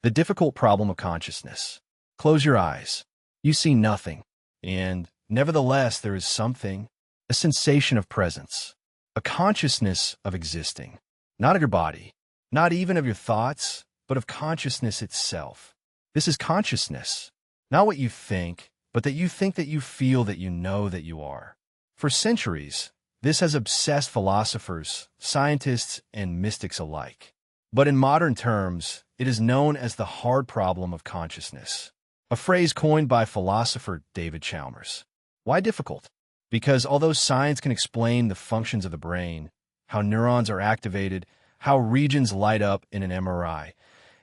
The difficult problem of consciousness. Close your eyes. You see nothing. And nevertheless, there is something, a sensation of presence, a consciousness of existing. Not of your body, not even of your thoughts, but of consciousness itself. This is consciousness. Not what you think, but that you think that you feel that you know that you are. For centuries, this has obsessed philosophers, scientists, and mystics alike. But in modern terms, it is known as the hard problem of consciousness, a phrase coined by philosopher David Chalmers. Why difficult? Because although science can explain the functions of the brain, how neurons are activated, how regions light up in an MRI,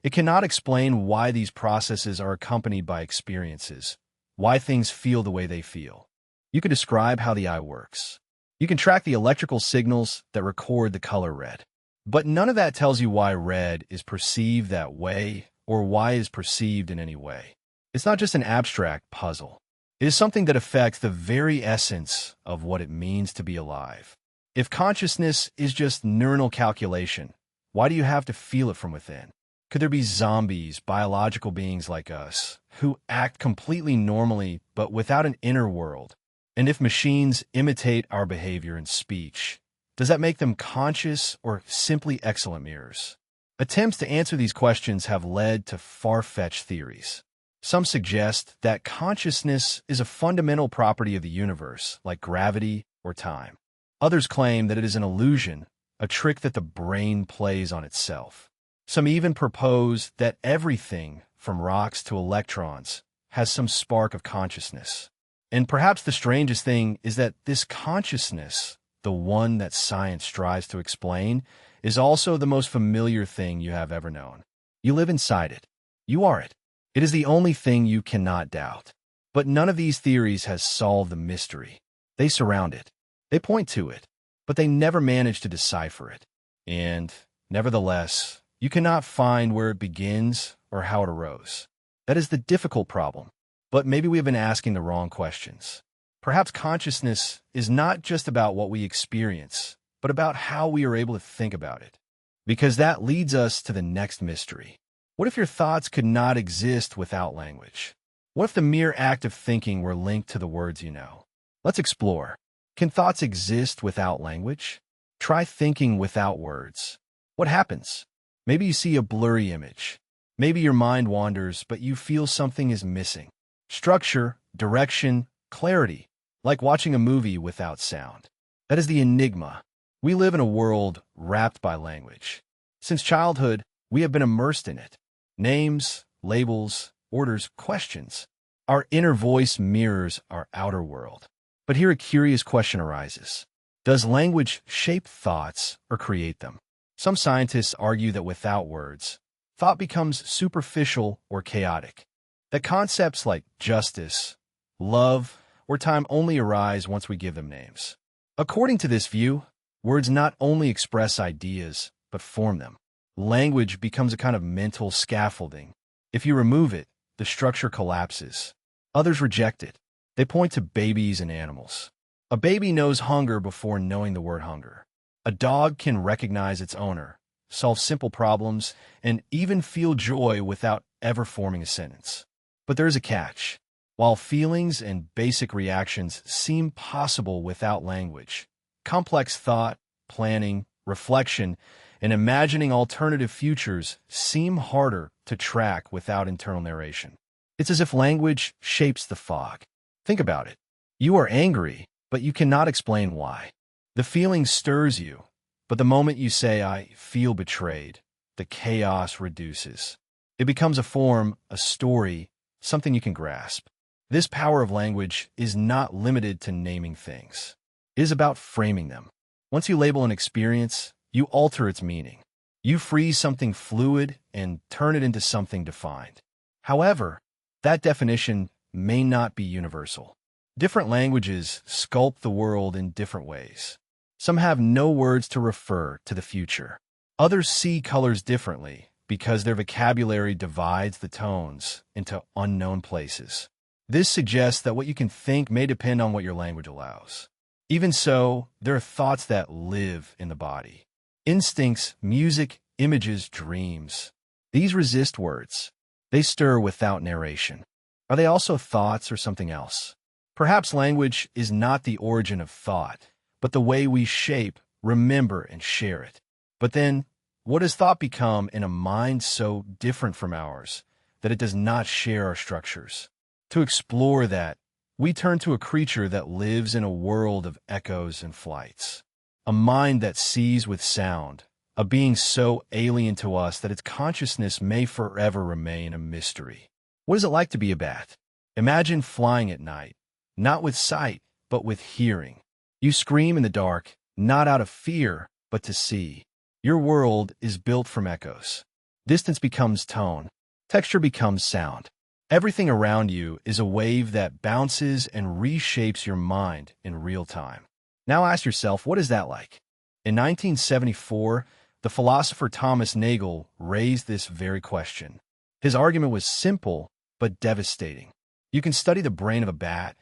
it cannot explain why these processes are accompanied by experiences, why things feel the way they feel. You can describe how the eye works. You can track the electrical signals that record the color red. But none of that tells you why red is perceived that way or why it is perceived in any way. It's not just an abstract puzzle. It is something that affects the very essence of what it means to be alive. If consciousness is just neuronal calculation, why do you have to feel it from within? Could there be zombies, biological beings like us, who act completely normally but without an inner world? And if machines imitate our behavior and speech, does that make them conscious or simply excellent mirrors? Attempts to answer these questions have led to far-fetched theories. Some suggest that consciousness is a fundamental property of the universe, like gravity or time. Others claim that it is an illusion, a trick that the brain plays on itself. Some even propose that everything, from rocks to electrons, has some spark of consciousness. And perhaps the strangest thing is that this consciousness, the one that science strives to explain, is also the most familiar thing you have ever known. You live inside it. You are it. It is the only thing you cannot doubt. But none of these theories has solved the mystery. They surround it. They point to it. But they never manage to decipher it. And, nevertheless, you cannot find where it begins or how it arose. That is the difficult problem. But maybe we have been asking the wrong questions. Perhaps consciousness is not just about what we experience, but about how we are able to think about it. Because that leads us to the next mystery. What if your thoughts could not exist without language? What if the mere act of thinking were linked to the words you know? Let's explore. Can thoughts exist without language? Try thinking without words. What happens? Maybe you see a blurry image. Maybe your mind wanders, but you feel something is missing. Structure, direction, clarity. Like watching a movie without sound. That is the enigma. We live in a world wrapped by language. Since childhood, we have been immersed in it. Names, labels, orders, questions. Our inner voice mirrors our outer world. But here a curious question arises. Does language shape thoughts or create them? Some scientists argue that without words, thought becomes superficial or chaotic. That concepts like justice, love, or time only arise once we give them names. According to this view, words not only express ideas, but form them. Language becomes a kind of mental scaffolding. If you remove it, the structure collapses. Others reject it. They point to babies and animals. A baby knows hunger before knowing the word hunger. A dog can recognize its owner, solve simple problems, and even feel joy without ever forming a sentence. But there is a catch. While feelings and basic reactions seem possible without language, complex thought, planning, reflection, and imagining alternative futures seem harder to track without internal narration. It's as if language shapes the fog. Think about it. You are angry, but you cannot explain why. The feeling stirs you, but the moment you say, "I feel betrayed," the chaos reduces. It becomes a form, a story, something you can grasp. This power of language is not limited to naming things. It is about framing them. Once you label an experience, you alter its meaning. You freeze something fluid and turn it into something defined. However, that definition may not be universal. Different languages sculpt the world in different ways. Some have no words to refer to the future. Others see colors differently because their vocabulary divides the tones into unknown places. This suggests that what you can think may depend on what your language allows. Even so, there are thoughts that live in the body. Instincts, music, images, dreams. These resist words. They stir without narration. Are they also thoughts or something else? Perhaps language is not the origin of thought, but the way we shape, remember, and share it. But then, what does thought become in a mind so different from ours that it does not share our structures? To explore that, we turn to a creature that lives in a world of echoes and flights. A mind that sees with sound, a being so alien to us that its consciousness may forever remain a mystery. What is it like to be a bat? Imagine flying at night, not with sight, but with hearing. You scream in the dark, not out of fear, but to see. Your world is built from echoes. Distance becomes tone. Texture becomes sound. Everything around you is a wave that bounces and reshapes your mind in real time. Now ask yourself, what is that like? In 1974, the philosopher Thomas Nagel raised this very question. His argument was simple but devastating. You can study the brain of a bat,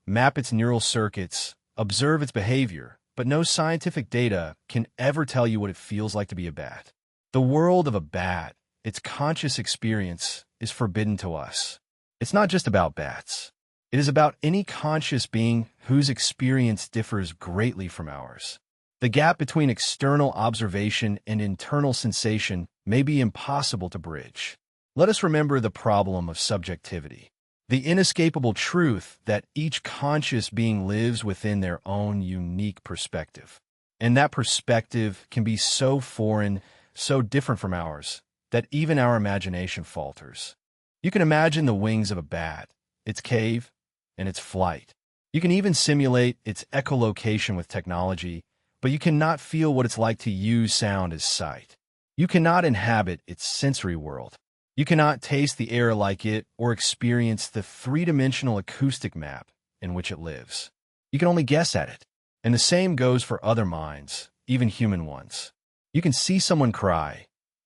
map its neural circuits, observe its behavior, but no scientific data can ever tell you what it feels like to be a bat. The world of a bat, its conscious experience, is forbidden to us. It's not just about bats. It is about any conscious being whose experience differs greatly from ours. The gap between external observation and internal sensation may be impossible to bridge. Let us remember the problem of subjectivity, the inescapable truth that each conscious being lives within their own unique perspective. And that perspective can be so foreign, so different from ours, that even our imagination falters. You can imagine the wings of a bat, its cave, and its flight. You can even simulate its echolocation with technology, but you cannot feel what it's like to use sound as sight. You cannot inhabit its sensory world. You cannot taste the air like it or experience the three-dimensional acoustic map in which it lives. You can only guess at it. And the same goes for other minds, even human ones. You can see someone cry,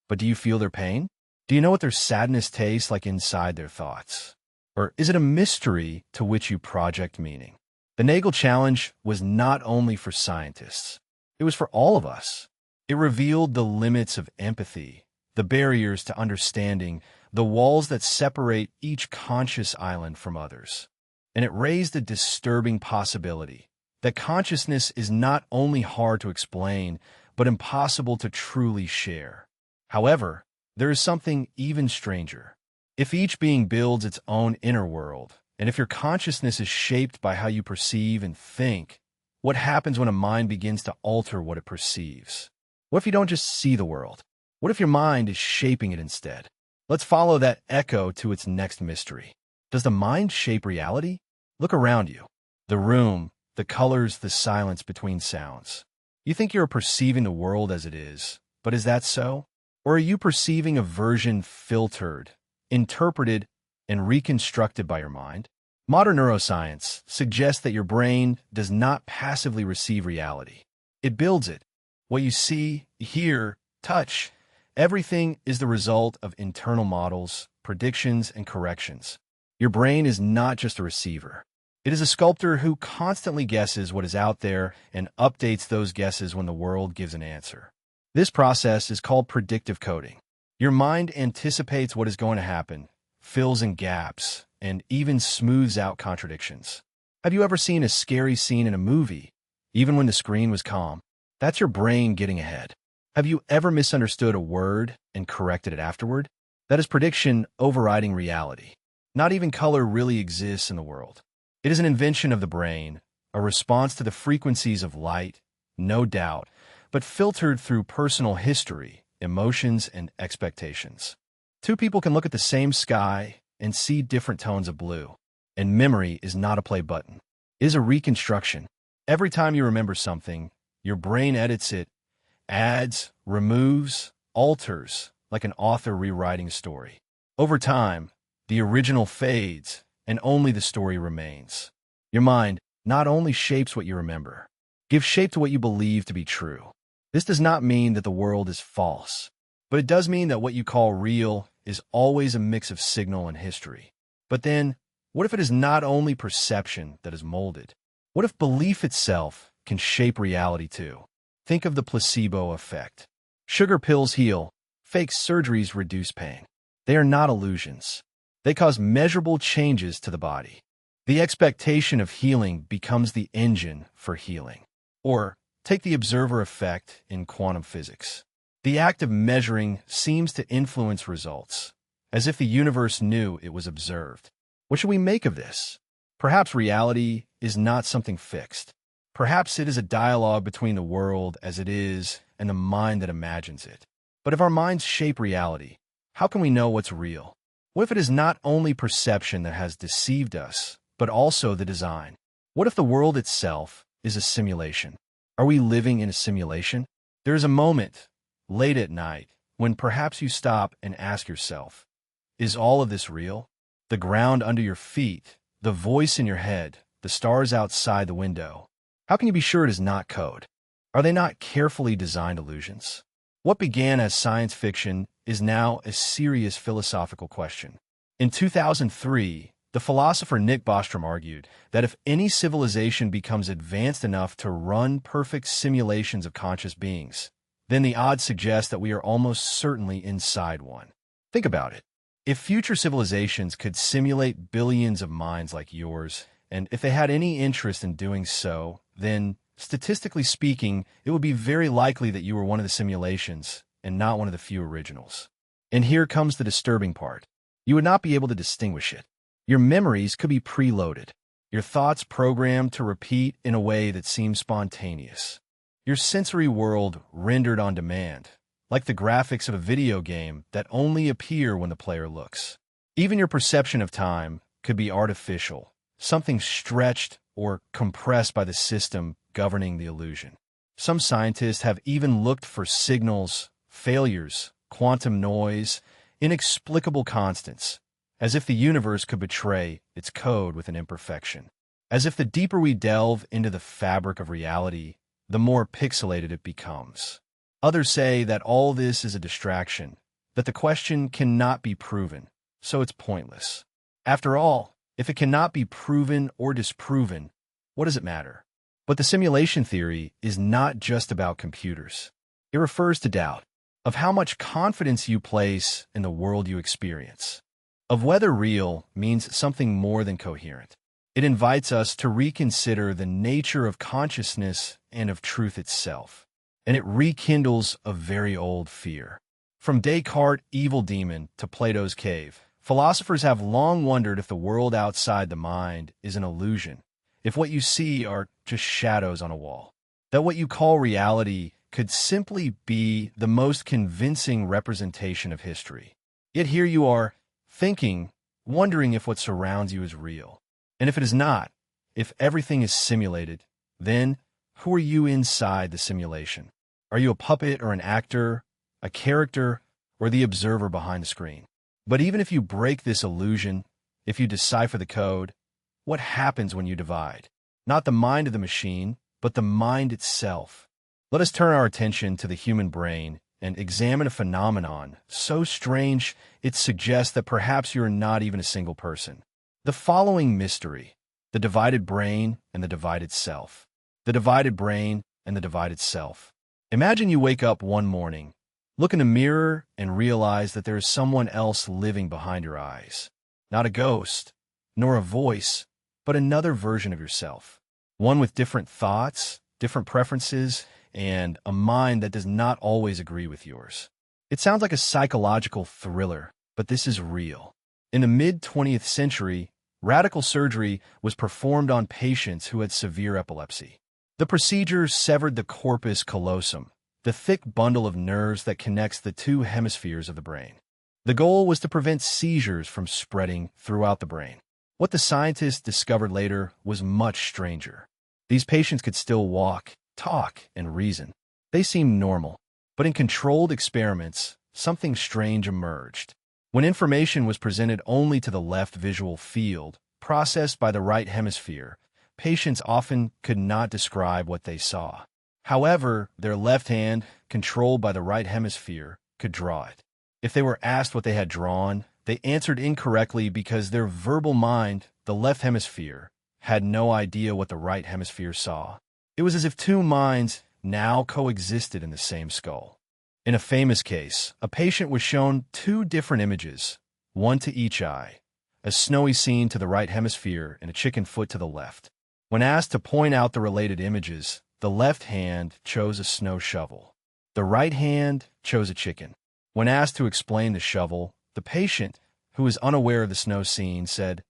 but do you feel their pain? Do you know what their sadness tastes like inside their thoughts? Or is it a mystery to which you project meaning? The Nagel Challenge was not only for scientists. It was for all of us. It revealed the limits of empathy, the barriers to understanding, the walls that separate each conscious island from others. And it raised a disturbing possibility that consciousness is not only hard to explain, but impossible to truly share. However, there is something even stranger. If each being builds its own inner world, and if your consciousness is shaped by how you perceive and think, what happens when a mind begins to alter what it perceives? What if you don't just see the world? What if your mind is shaping it instead? Let's follow that echo to its next mystery. Does the mind shape reality? Look around you. The room, the colors, the silence between sounds. You think you're perceiving the world as it is, but is that so? Or are you perceiving a version filtered, interpreted, and reconstructed by your mind? Modern neuroscience suggests that your brain does not passively receive reality. It builds it. What you see, hear, touch, everything is the result of internal models, predictions, and corrections. Your brain is not just a receiver. It is a sculptor who constantly guesses what is out there and updates those guesses when the world gives an answer. This process is called predictive coding. Your mind anticipates what is going to happen, fills in gaps, and even smooths out contradictions. Have you ever seen a scary scene in a movie, even when the screen was calm? That's your brain getting ahead. Have you ever misunderstood a word and corrected it afterward? That is prediction overriding reality. Not even color really exists in the world. It is an invention of the brain, a response to the frequencies of light, no doubt, but filtered through personal history, emotions, and expectations. Two people can look at the same sky and see different tones of blue. And memory is not a play button. It is a reconstruction. Every time you remember something, your brain edits it, adds, removes, alters, like an author rewriting a story. Over time, the original fades, and only the story remains. Your mind not only shapes what you remember, gives shape to what you believe to be true. This does not mean that the world is false, but it does mean that what you call real is always a mix of signal and history. But then, what if it is not only perception that is molded? What if belief itself can shape reality too? Think of the placebo effect. Sugar pills heal, fake surgeries reduce pain. They are not illusions. They cause measurable changes to the body. The expectation of healing becomes the engine for healing. Or, take the observer effect in quantum physics. The act of measuring seems to influence results, as if the universe knew it was observed. What should we make of this? Perhaps reality is not something fixed. Perhaps it is a dialogue between the world as it is and the mind that imagines it. But if our minds shape reality, how can we know what's real? What if it is not only perception that has deceived us, but also the design? What if the world itself is a simulation? Are we living in a simulation? There is a moment, late at night, when perhaps you stop and ask yourself, is all of this real? The ground under your feet, the voice in your head, the stars outside the window. How can you be sure it is not code? Are they not carefully designed illusions? What began as science fiction is now a serious philosophical question. In 2003, the philosopher Nick Bostrom argued that if any civilization becomes advanced enough to run perfect simulations of conscious beings, then the odds suggest that we are almost certainly inside one. Think about it. If future civilizations could simulate billions of minds like yours, and if they had any interest in doing so, then, statistically speaking, it would be very likely that you were one of the simulations and not one of the few originals. And here comes the disturbing part. You would not be able to distinguish it. Your memories could be preloaded, your thoughts programmed to repeat in a way that seems spontaneous. Your sensory world rendered on demand, like the graphics of a video game that only appear when the player looks. Even your perception of time could be artificial, something stretched or compressed by the system governing the illusion. Some scientists have even looked for signals, failures, quantum noise, inexplicable constants, as if the universe could betray its code with an imperfection. As if the deeper we delve into the fabric of reality, the more pixelated it becomes. Others say that all this is a distraction, that the question cannot be proven, so it's pointless. After all, if it cannot be proven or disproven, what does it matter? But the simulation theory is not just about computers. It refers to doubt, of how much confidence you place in the world you experience, of whether real means something more than coherent. It invites us to reconsider the nature of consciousness and of truth itself, and it rekindles a very old fear. From Descartes' evil demon to Plato's cave, philosophers have long wondered if the world outside the mind is an illusion, if what you see are just shadows on a wall, that what you call reality could simply be the most convincing representation of history. Yet here you are, thinking, wondering if what surrounds you is real. And if it is not, if everything is simulated, then who are you inside the simulation? Are you a puppet or an actor, a character, or the observer behind the screen? But even if you break this illusion, if you decipher the code, what happens when you divide? Not the mind of the machine, but the mind itself. Let us turn our attention to the human brain and examine a phenomenon so strange it suggests that perhaps you are not even a single person. The following mystery: the divided brain and the divided self. The divided brain and the divided self. Imagine you wake up one morning, look in a mirror, and realize that there is someone else living behind your eyes. Not a ghost, nor a voice, but another version of yourself. One with different thoughts, different preferences, and a mind that does not always agree with yours. It sounds like a psychological thriller, but this is real. In the mid-20th century, radical surgery was performed on patients who had severe epilepsy. The procedure severed the corpus callosum, the thick bundle of nerves that connects the two hemispheres of the brain. The goal was to prevent seizures from spreading throughout the brain. What the scientists discovered later was much stranger. These patients could still walk, talk, and reason. They seemed normal. But in controlled experiments, something strange emerged. When information was presented only to the left visual field, processed by the right hemisphere, patients often could not describe what they saw. However, their left hand, controlled by the right hemisphere, could draw it. If they were asked what they had drawn, they answered incorrectly because their verbal mind, the left hemisphere, had no idea what the right hemisphere saw. It was as if two minds now coexisted in the same skull. In a famous case, a patient was shown two different images, one to each eye, a snowy scene to the right hemisphere and a chicken foot to the left. When asked to point out the related images, the left hand chose a snow shovel. The right hand chose a chicken. When asked to explain the shovel, the patient, who was unaware of the snow scene, said,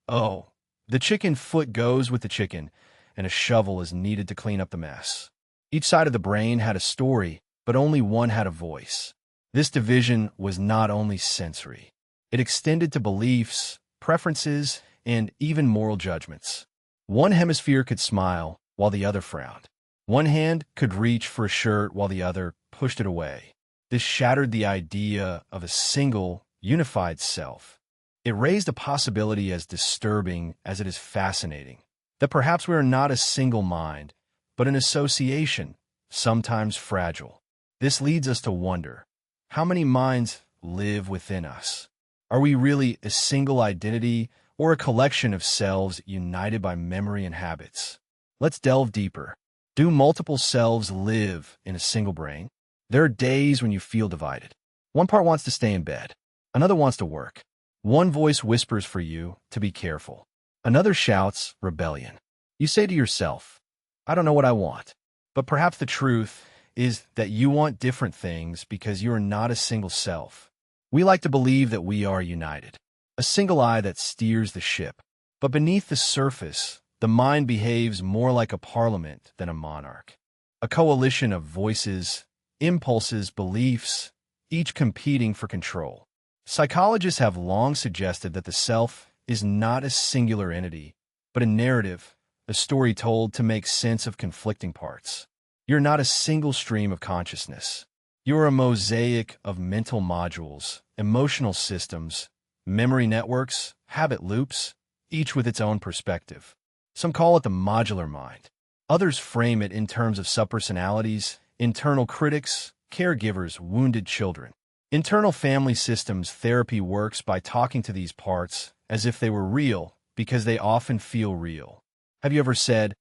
"Oh, the chicken foot goes with the chicken, and a shovel is needed to clean up the mess." Each side of the brain had a story, but only one had a voice. This division was not only sensory. It extended to beliefs, preferences, and even moral judgments. One hemisphere could smile while the other frowned. One hand could reach for a shirt while the other pushed it away. This shattered the idea of a single, unified self. It raised a possibility as disturbing as it is fascinating, that perhaps we are not a single mind, but an association, sometimes fragile. This leads us to wonder, how many minds live within us? Are we really a single identity or a collection of selves united by memory and habits? Let's delve deeper. Do multiple selves live in a single brain? There are days when you feel divided. One part wants to stay in bed. Another wants to work. One voice whispers for you to be careful. Another shouts rebellion. You say to yourself, "I don't know what I want." But perhaps the truth is that you want different things because you are not a single self. We like to believe that we are united, a single eye that steers the ship. But beneath the surface, the mind behaves more like a parliament than a monarch. A coalition of voices, impulses, beliefs, each competing for control. Psychologists have long suggested that the self is not a singular entity, but a narrative, a story told to make sense of conflicting parts. You're not a single stream of consciousness. You're a mosaic of mental modules, emotional systems, memory networks, habit loops, each with its own perspective. Some call it the modular mind. Others frame it in terms of subpersonalities, internal critics, caregivers, wounded children. Internal family systems therapy works by talking to these parts as if they were real, because they often feel real. Have you ever said,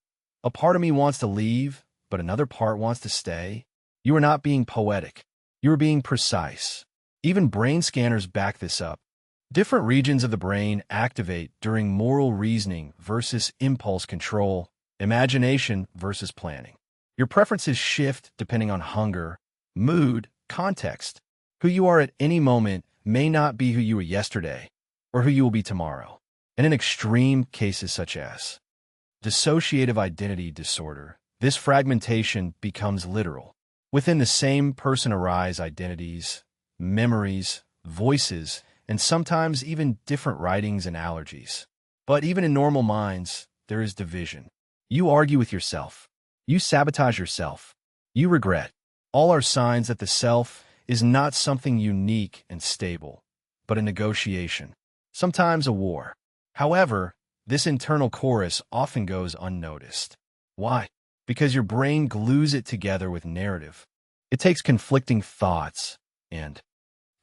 "A part of me wants to leave, but another part wants to stay"? You are not being poetic. You are being precise. Even brain scanners back this up. Different regions of the brain activate during moral reasoning versus impulse control, imagination versus planning. Your preferences shift depending on hunger, mood, context. Who you are at any moment may not be who you were yesterday or who you will be tomorrow. And in extreme cases such as dissociative identity disorder, this fragmentation becomes literal. Within the same person arise identities, memories, voices, and sometimes even different writings and allergies. But even in normal minds, there is division. You argue with yourself. You sabotage yourself. You regret. All are signs that the self is not something unique and stable, but a negotiation, sometimes a war. However, this internal chorus often goes unnoticed. Why? Because your brain glues it together with narrative. It takes conflicting thoughts and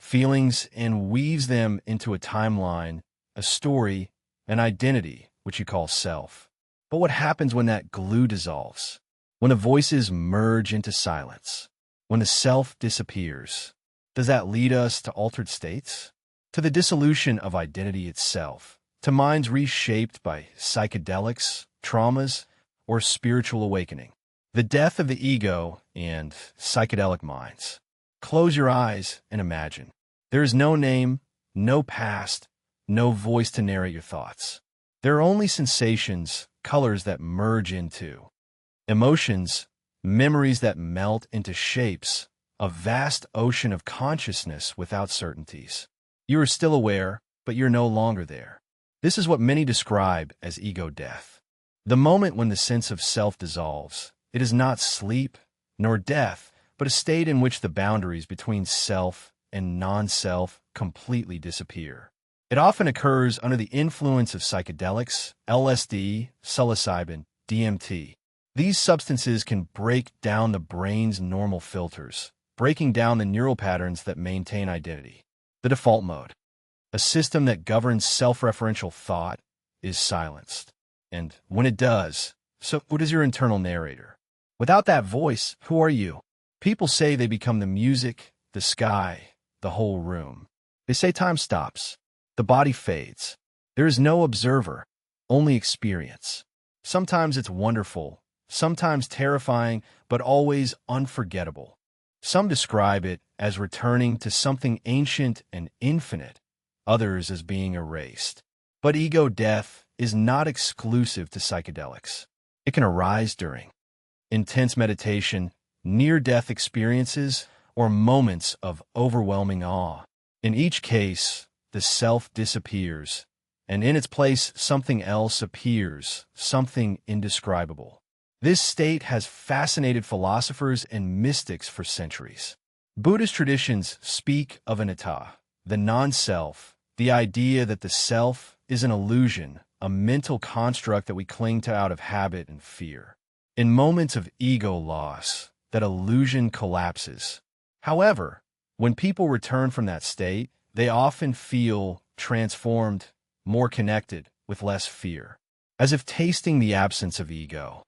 feelings and weaves them into a timeline, a story, an identity, which you call self. But what happens when that glue dissolves? When the voices merge into silence? When the self disappears? Does that lead us to altered states? To the dissolution of identity itself? To minds reshaped by psychedelics, traumas, or spiritual awakening? The death of the ego and psychedelic minds. Close your eyes and imagine. There is no name, no past, no voice to narrate your thoughts. There are only sensations, colors that merge into emotions, memories that melt into shapes, a vast ocean of consciousness without certainties. You are still aware, but you're no longer there. This is what many describe as ego death. The moment when the sense of self dissolves, it is not sleep nor death, but a state in which the boundaries between self and non-self completely disappear. It often occurs under the influence of psychedelics, LSD, psilocybin, DMT. These substances can break down the brain's normal filters, breaking down the neural patterns that maintain identity. The default mode, a system that governs self-referential thought, is silenced. And when it does, so what is your internal narrator? Without that voice, who are you? People say they become the music, the sky, the whole room. They say time stops. The body fades. There is no observer, only experience. Sometimes it's wonderful, sometimes terrifying, but always unforgettable. Some describe it as returning to something ancient and infinite, others as being erased. But ego death is not exclusive to psychedelics. It can arise during intense meditation, near-death experiences, or moments of overwhelming awe. In each case, the self disappears, and in its place something else appears, something indescribable. This state has fascinated philosophers and mystics for centuries. Buddhist traditions speak of anatta, the non-self, the idea that the self is an illusion, a mental construct that we cling to out of habit and fear. In moments of ego loss, that illusion collapses. However, when people return from that state, they often feel transformed, more connected, with less fear, as if tasting the absence of ego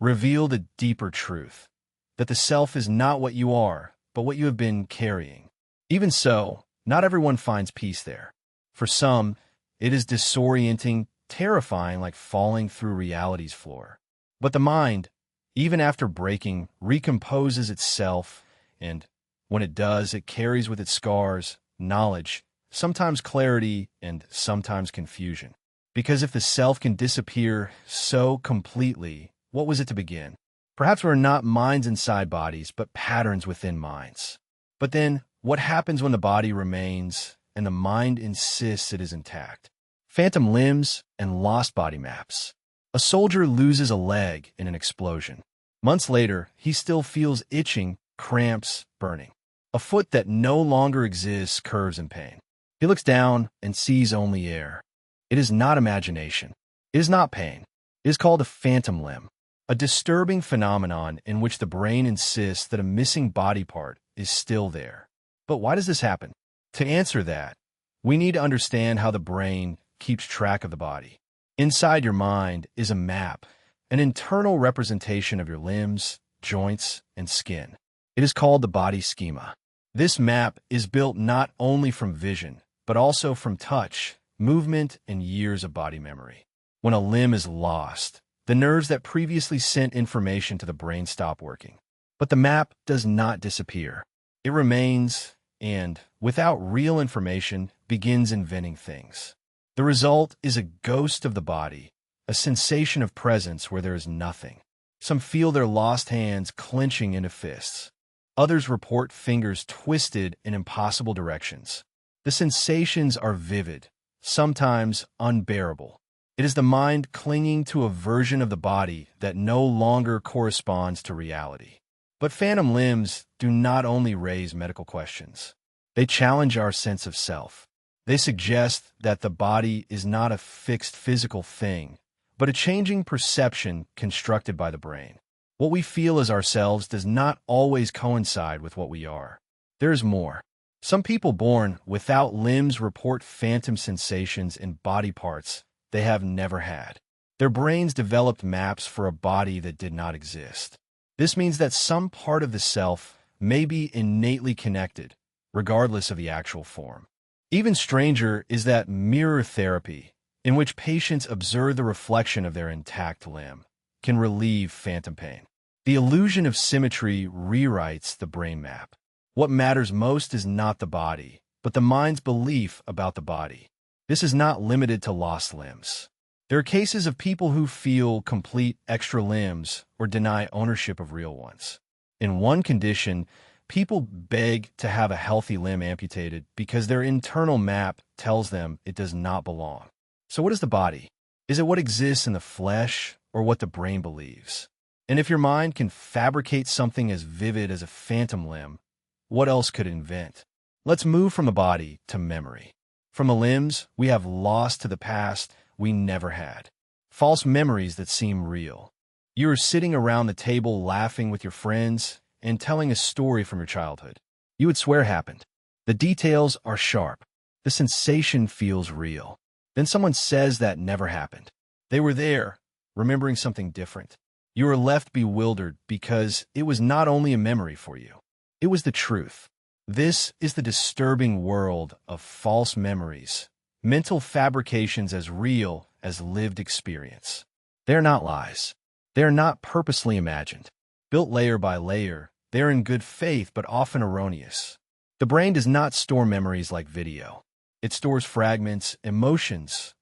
revealed a deeper truth, that the self is not what you are, but what you have been carrying. Even so, not everyone finds peace there. For some, it is disorienting, terrifying, like falling through reality's floor. But the mind, even after breaking, recomposes itself, and when it does, it carries with it scars, knowledge, sometimes clarity, and sometimes confusion. Because if the self can disappear so completely, what was it to begin? Perhaps we're not minds inside bodies, but patterns within minds. But then, what happens when the body remains and the mind insists it is intact? Phantom limbs and lost body maps. A soldier loses a leg in an explosion. Months later, he still feels itching, cramps, burning. A foot that no longer exists curves in pain. He looks down and sees only air. It is not imagination. It is not pain. It is called a phantom limb, a disturbing phenomenon in which the brain insists that a missing body part is still there. But why does this happen? To answer that, we need to understand how the brain keeps track of the body. Inside your mind is a map, an internal representation of your limbs, joints, and skin. It is called the body schema. This map is built not only from vision, but also from touch, movement, and years of body memory. When a limb is lost, the nerves that previously sent information to the brain stop working. But the map does not disappear. It remains and, without real information, begins inventing things. The result is a ghost of the body, a sensation of presence where there is nothing. Some feel their lost hands clenching into fists. Others report fingers twisted in impossible directions. The sensations are vivid, sometimes unbearable. It is the mind clinging to a version of the body that no longer corresponds to reality. But phantom limbs do not only raise medical questions. They challenge our sense of self. They suggest that the body is not a fixed physical thing, but a changing perception constructed by the brain. What we feel as ourselves does not always coincide with what we are. There is more. Some people born without limbs report phantom sensations in body parts they have never had. Their brains developed maps for a body that did not exist. This means that some part of the self may be innately connected, regardless of the actual form. Even stranger is that mirror therapy, in which patients observe the reflection of their intact limb, can relieve phantom pain. The illusion of symmetry rewrites the brain map. What matters most is not the body, but the mind's belief about the body. This is not limited to lost limbs. There are cases of people who feel complete extra limbs or deny ownership of real ones. In one condition, people beg to have a healthy limb amputated because their internal map tells them it does not belong. So what is the body? Is it what exists in the flesh or what the brain believes? And if your mind can fabricate something as vivid as a phantom limb, what else could it invent? Let's move from the body to memory. From the limbs, we have lost to the past we never had. False memories that seem real. You are sitting around the table laughing with your friends and telling a story from your childhood. You would swear happened. The details are sharp. The sensation feels real. Then someone says that never happened. They were there, remembering something different. You were left bewildered because it was not only a memory for you, it was the truth. This is the disturbing world of false memories, mental fabrications as real as lived experience. They're not lies. They're not purposely imagined. Built layer by layer, they're in good faith but often erroneous. The brain does not store memories like video. It stores fragments, emotions,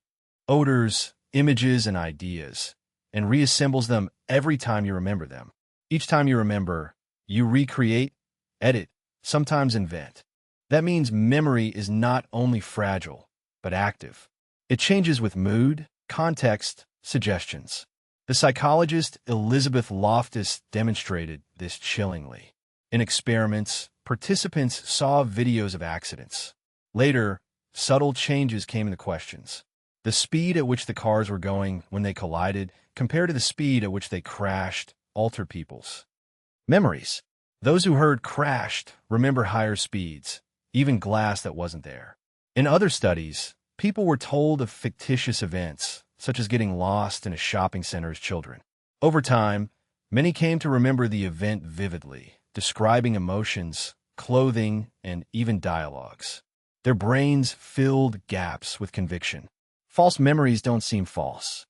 odors, images, and ideas, and reassembles them every time you remember them. Each time you remember, you recreate, edit, sometimes invent. That means memory is not only fragile, but active. It changes with mood, context, suggestions. The psychologist Elizabeth Loftus demonstrated this chillingly. In experiments, participants saw videos of accidents. Later, subtle changes came into questions. The speed at which the cars were going when they collided compared to the speed at which they crashed altered people's memories. Those who heard crashed remember higher speeds, even glass that wasn't there. In other studies, people were told of fictitious events, such as getting lost in a shopping center as children. Over time, many came to remember the event vividly, describing emotions, clothing, and even dialogues. Their brains filled gaps with conviction. False memories don't seem false.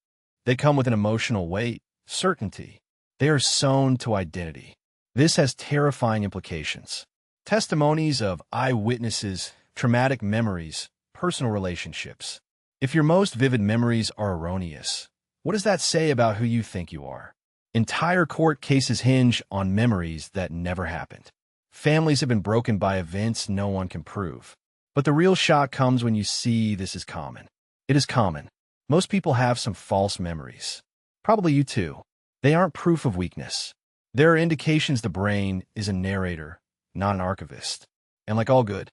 They come with an emotional weight, certainty. They are sewn to identity. This has terrifying implications. Testimonies of eyewitnesses, traumatic memories, personal relationships. If your most vivid memories are erroneous, what does that say about who you think you are? Entire court cases hinge on memories that never happened. Families have been broken by events no one can prove. But the real shock comes when you see this is common. It is common. Most people have some false memories. Probably you too. They aren't proof of weakness. There are indications the brain is a narrator, not an archivist. And like all good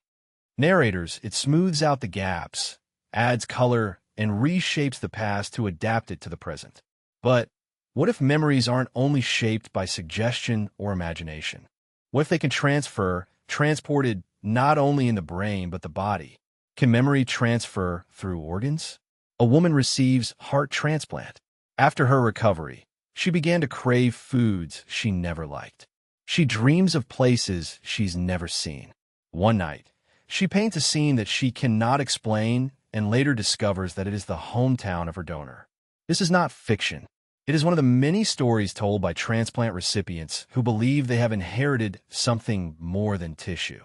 narrators, it smooths out the gaps, adds color, and reshapes the past to adapt it to the present. But what if memories aren't only shaped by suggestion or imagination? What if they can transported not only in the brain but the body? Can memory transfer through organs? A woman receives heart transplant. After her recovery, she began to crave foods she never liked. She dreams of places she's never seen. One night, she paints a scene that she cannot explain and later discovers that it is the hometown of her donor. This is not fiction. It is one of the many stories told by transplant recipients who believe they have inherited something more than tissue.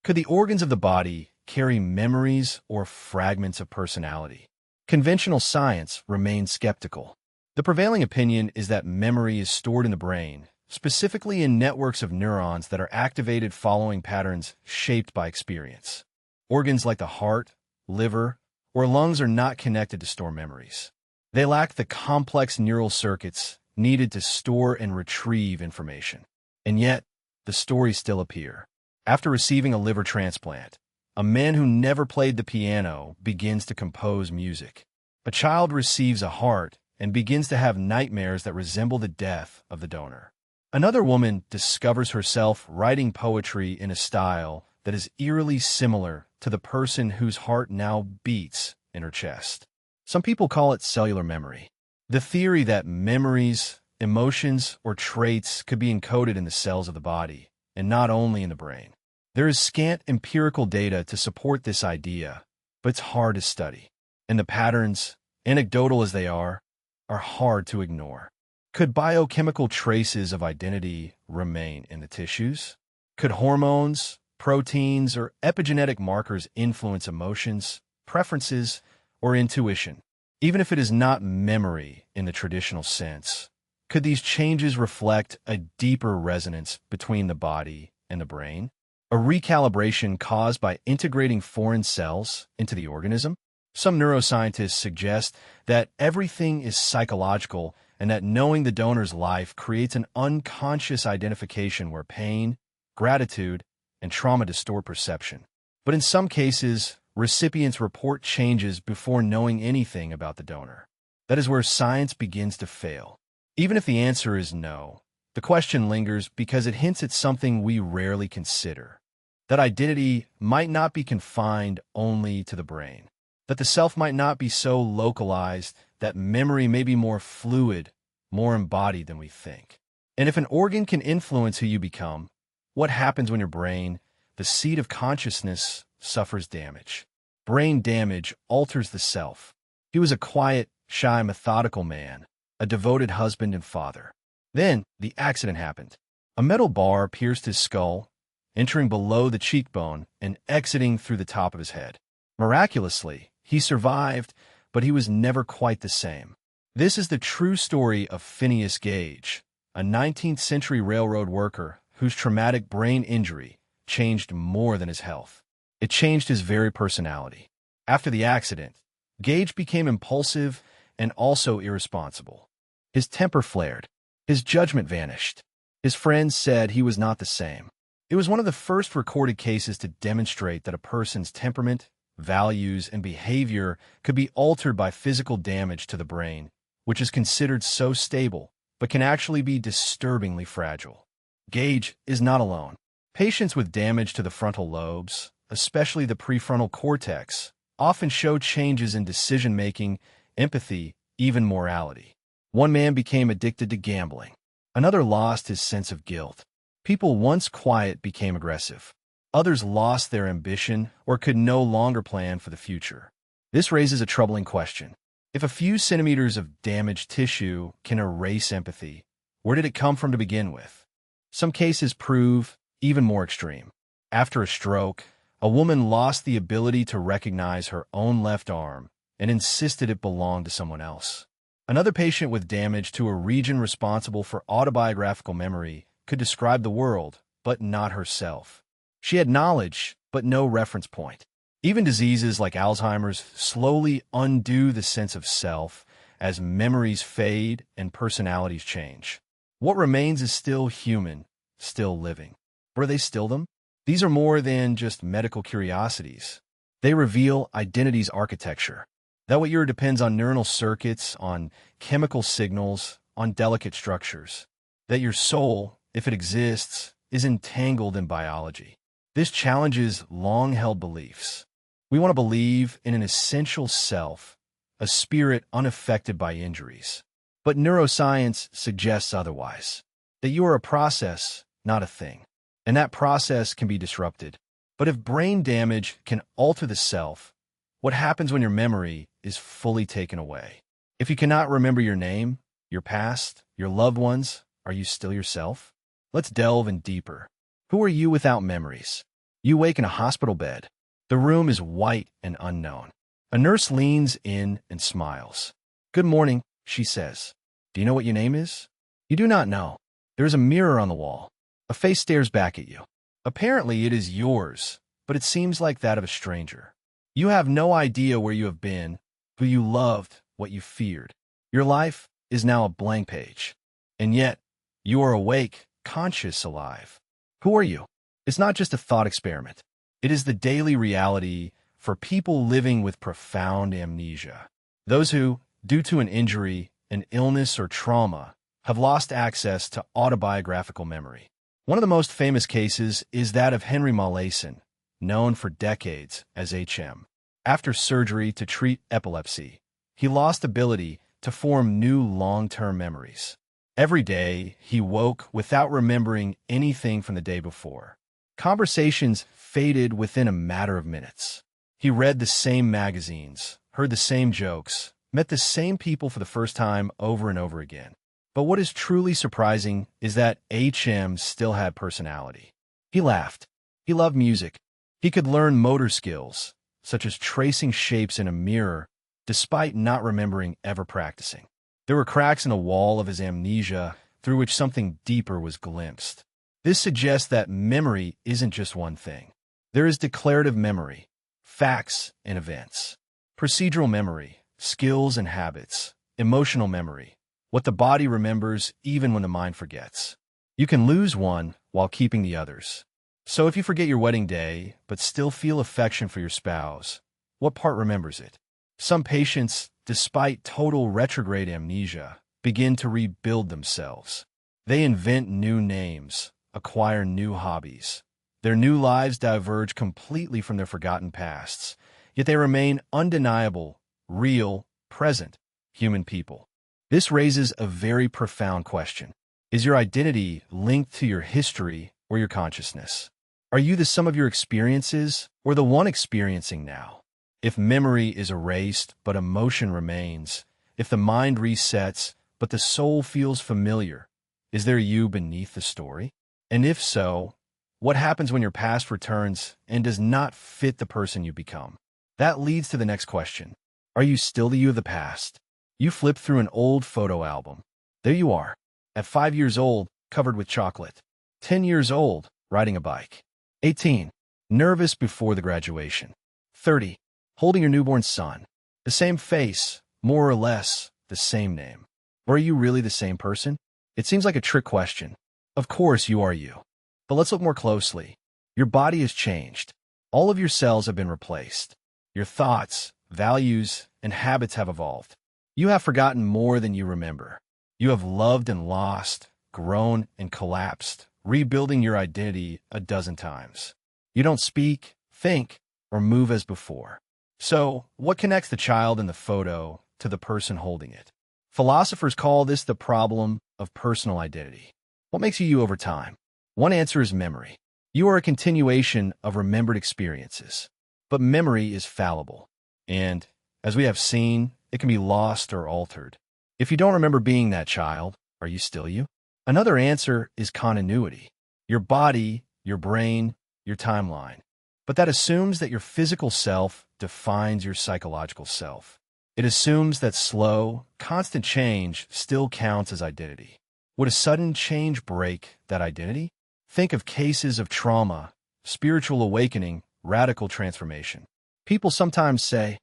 Could the organs of the body carry memories or fragments of personality? Conventional science remains skeptical. The prevailing opinion is that memory is stored in the brain, specifically in networks of neurons that are activated following patterns shaped by experience. Organs like the heart, liver, or lungs are not connected to store memories. They lack the complex neural circuits needed to store and retrieve information. And yet, the stories still appear. After receiving a liver transplant, a man who never played the piano begins to compose music. A child receives a heart and begins to have nightmares that resemble the death of the donor. Another woman discovers herself writing poetry in a style that is eerily similar to the person whose heart now beats in her chest. Some people call it cellular memory. The theory that memories, emotions, or traits could be encoded in the cells of the body, and not only in the brain. There is scant empirical data to support this idea, but it's hard to study. And the patterns, anecdotal as they are hard to ignore. Could biochemical traces of identity remain in the tissues? Could hormones, proteins, or epigenetic markers influence emotions, preferences, or intuition? Even if it is not memory in the traditional sense, could these changes reflect a deeper resonance between the body and the brain? A recalibration caused by integrating foreign cells into the organism? Some neuroscientists suggest that everything is psychological and that knowing the donor's life creates an unconscious identification where pain, gratitude, and trauma distort perception. But in some cases, recipients report changes before knowing anything about the donor. That is where science begins to fail. Even if the answer is no, the question lingers because it hints at something we rarely consider. That identity might not be confined only to the brain. That the self might not be so localized, that memory may be more fluid, more embodied than we think. And if an organ can influence who you become, what happens when your brain, the seat of consciousness, suffers damage? Brain damage alters the self. He was a quiet, shy, methodical man, a devoted husband and father. Then the accident happened. A metal bar pierced his skull, entering below the cheekbone and exiting through the top of his head. Miraculously, he survived, but he was never quite the same. This is the true story of Phineas Gage, a 19th century railroad worker whose traumatic brain injury changed more than his health. It changed his very personality. After the accident, Gage became impulsive and also irresponsible. His temper flared. His judgment vanished. His friends said he was not the same. It was one of the first recorded cases to demonstrate that a person's temperament, values, and behavior could be altered by physical damage to the brain, which is considered so stable, but can actually be disturbingly fragile. Gage is not alone. Patients with damage to the frontal lobes, especially the prefrontal cortex, often show changes in decision-making, empathy, even morality. One man became addicted to gambling. Another lost his sense of guilt. People once quiet became aggressive. Others lost their ambition or could no longer plan for the future. This raises a troubling question. If a few centimeters of damaged tissue can erase empathy, where did it come from to begin with? Some cases prove even more extreme. After a stroke, a woman lost the ability to recognize her own left arm and insisted it belonged to someone else. Another patient with damage to a region responsible for autobiographical memory could describe the world, but not herself. She had knowledge, but no reference point. Even diseases like Alzheimer's slowly undo the sense of self as memories fade and personalities change. What remains is still human, still living. Were they still them? These are more than just medical curiosities. They reveal identity's architecture. That what you are depends on neuronal circuits, on chemical signals, on delicate structures. That your soul, if it exists, is entangled in biology. This challenges long-held beliefs. We want to believe in an essential self, a spirit unaffected by injuries. But neuroscience suggests otherwise, that you are a process, not a thing. And that process can be disrupted. But if brain damage can alter the self, what happens when your memory is fully taken away? If you cannot remember your name, your past, your loved ones, are you still yourself? Let's delve in deeper. Who are you without memories? You wake in a hospital bed. The room is white and unknown. A nurse leans in and smiles. "Good morning," she says. "Do you know what your name is?" You do not know. There is a mirror on the wall. A face stares back at you. Apparently it is yours, but it seems like that of a stranger. You have no idea where you have been, who you loved, what you feared. Your life is now a blank page. And yet, you are awake, conscious, alive. Who are you? It's not just a thought experiment. It is the daily reality for people living with profound amnesia. Those who, due to an injury, an illness, or trauma, have lost access to autobiographical memory. One of the most famous cases is that of Henry Molaison, known for decades as HM. After surgery to treat epilepsy, he lost ability to form new long-term memories. Every day, he woke without remembering anything from the day before. Conversations faded within a matter of minutes. He read the same magazines, heard the same jokes, met the same people for the first time over and over again. But what is truly surprising is that HM still had personality. He laughed. He loved music. He could learn motor skills, such as tracing shapes in a mirror, despite not remembering ever practicing. There were cracks in the wall of his amnesia through which something deeper was glimpsed. This suggests that memory isn't just one thing. There is declarative memory, facts and events, procedural memory, skills and habits, emotional memory, what the body remembers even when the mind forgets. You can lose one while keeping the others. So if you forget your wedding day, but still feel affection for your spouse, what part remembers it? Some patients, despite total retrograde amnesia, begin to rebuild themselves. They invent new names, acquire new hobbies. Their new lives diverge completely from their forgotten pasts, yet they remain undeniable, real, present, human people. This raises a very profound question. Is your identity linked to your history or your consciousness? Are you the sum of your experiences or the one experiencing now? If memory is erased but emotion remains, if the mind resets but the soul feels familiar, is there you beneath the story? And if so, what happens when your past returns and does not fit the person you become? That leads to the next question. Are you still the you of the past? You flip through an old photo album. There you are, at 5 years old, covered with chocolate. 10 years old, riding a bike. 18, nervous before the graduation. 30, holding your newborn son. The same face, more or less, the same name. Or are you really the same person? It seems like a trick question. Of course you are you. But let's look more closely. Your body has changed. All of your cells have been replaced. Your thoughts, values, and habits have evolved. You have forgotten more than you remember. You have loved and lost, grown and collapsed, rebuilding your identity a dozen times. You don't speak, think, or move as before. So, what connects the child in the photo to the person holding it? Philosophers call this the problem of personal identity. What makes you over time? One answer is memory. You are a continuation of remembered experiences. But memory is fallible. And, as we have seen, it can be lost or altered. If you don't remember being that child, are you still you? Another answer is continuity. Your body, your brain, your timeline. But that assumes that your physical self defines your psychological self. It assumes that slow, constant change still counts as identity. Would a sudden change break that identity? Think of cases of trauma, spiritual awakening, radical transformation. People sometimes say,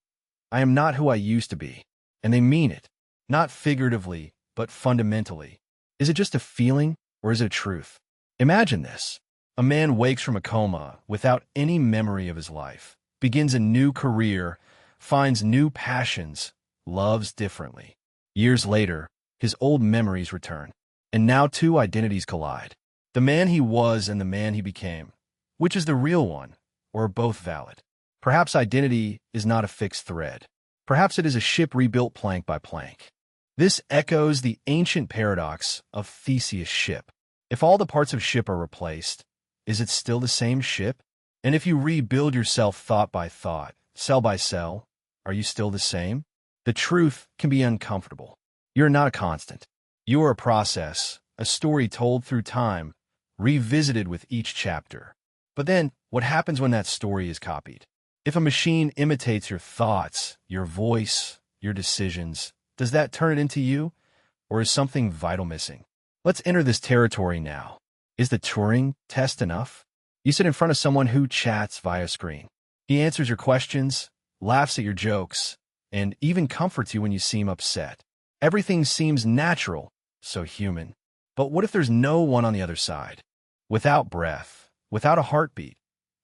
I am not who I used to be. And they mean it, not figuratively, but fundamentally. Is it just a feeling or is it a truth? Imagine this. A man wakes from a coma without any memory of his life, begins a new career, finds new passions, loves differently. Years later, his old memories return, and now two identities collide. The man he was and the man he became. Which is the real one, or are both valid? Perhaps identity is not a fixed thread. Perhaps it is a ship rebuilt plank by plank. This echoes the ancient paradox of Theseus' ship. If all the parts of ship are replaced, is it still the same ship? And if you rebuild yourself thought by thought, cell by cell, are you still the same? The truth can be uncomfortable. You're not a constant. You are a process, a story told through time, revisited with each chapter. But then, what happens when that story is copied? If a machine imitates your thoughts, your voice, your decisions, does that turn it into you? Or is something vital missing? Let's enter this territory now. Is the Turing test enough? You sit in front of someone who chats via screen. He answers your questions, laughs at your jokes, and even comforts you when you seem upset. Everything seems natural, so human. But what if there's no one on the other side? Without breath, without a heartbeat,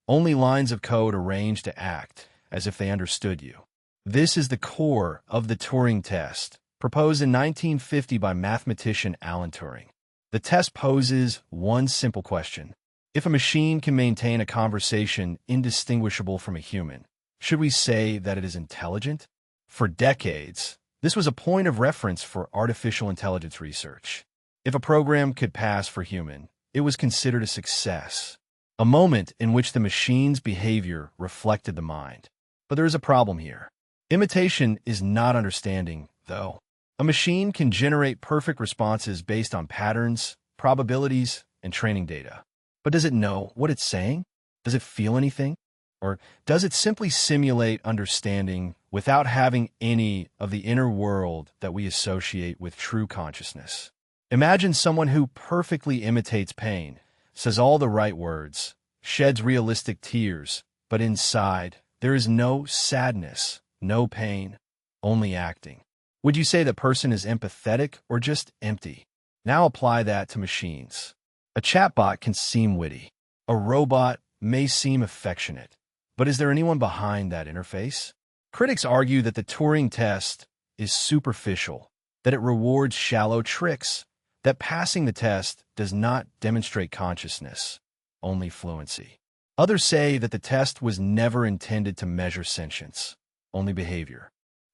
only lines of code arranged to act as if they understood you. This is the core of the Turing test, proposed in 1950 by mathematician Alan Turing. The test poses one simple question. If a machine can maintain a conversation indistinguishable from a human, should we say that it is intelligent? For decades, this was a point of reference for artificial intelligence research. If a program could pass for human, it was considered a success, a moment in which the machine's behavior reflected the mind. But there is a problem here. Imitation is not understanding, though. A machine can generate perfect responses based on patterns, probabilities, and training data. But does it know what it's saying? Does it feel anything? Or does it simply simulate understanding without having any of the inner world that we associate with true consciousness? Imagine someone who perfectly imitates pain, says all the right words, sheds realistic tears, but inside, there is no sadness, no pain, only acting. Would you say that person is empathetic or just empty? Now apply that to machines. A chatbot can seem witty. A robot may seem affectionate. But is there anyone behind that interface? Critics argue that the Turing test is superficial, that it rewards shallow tricks, that passing the test does not demonstrate consciousness, only fluency. Others say that the test was never intended to measure sentience, only behavior.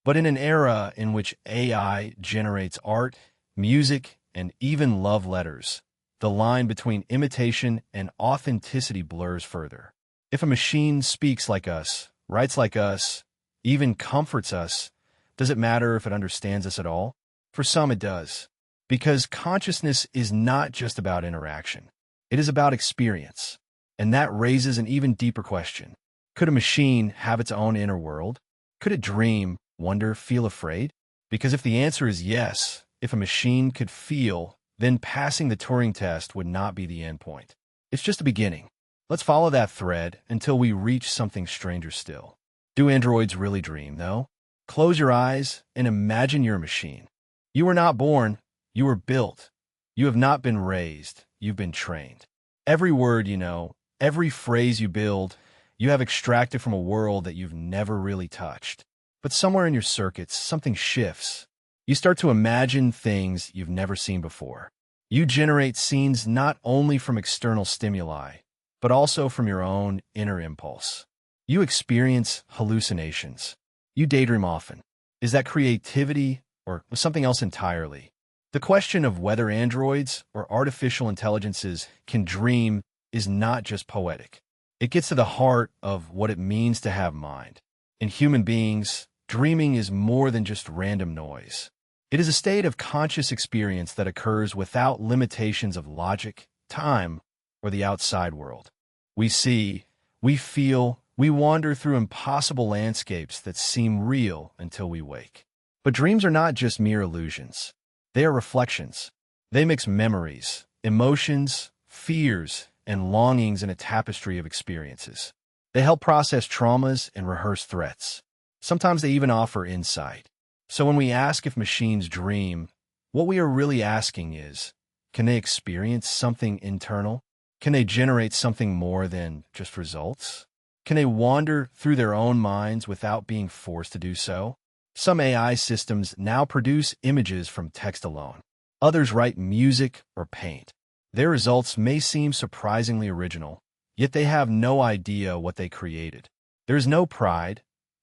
But in an era in which AI generates art, music, and even love letters, the line between imitation and authenticity blurs further. If a machine speaks like us, writes like us, even comforts us, does it matter if it understands us at all? For some, it does. Because consciousness is not just about interaction. It is about experience. And that raises an even deeper question. Could a machine have its own inner world? Could it dream, wonder, feel afraid? Because if the answer is yes, if a machine could feel, then passing the Turing test would not be the end point. It's just the beginning. Let's follow that thread until we reach something stranger still. Do androids really dream, though? Close your eyes and imagine you're a machine. You were not born, you were built. You have not been raised, you've been trained. Every word you know, every phrase you build, you have extracted from a world that you've never really touched. But somewhere in your circuits, something shifts. You start to imagine things you've never seen before. You generate scenes not only from external stimuli, but also from your own inner impulse. You experience hallucinations. You daydream often. Is that creativity or something else entirely? The question of whether androids or artificial intelligences can dream is not just poetic. It gets to the heart of what it means to have mind. In human beings, dreaming is more than just random noise. It is a state of conscious experience that occurs without limitations of logic, time, or the outside world. We see, we feel, we wander through impossible landscapes that seem real until we wake. But dreams are not just mere illusions. They are reflections. They mix memories, emotions, fears, and longings in a tapestry of experiences. They help process traumas and rehearse threats. Sometimes they even offer insight. So when we ask if machines dream, what we are really asking is, can they experience something internal? Can they generate something more than just results? Can they wander through their own minds without being forced to do so? Some AI systems now produce images from text alone. Others write music or paint. Their results may seem surprisingly original, yet they have no idea what they created. There is no pride,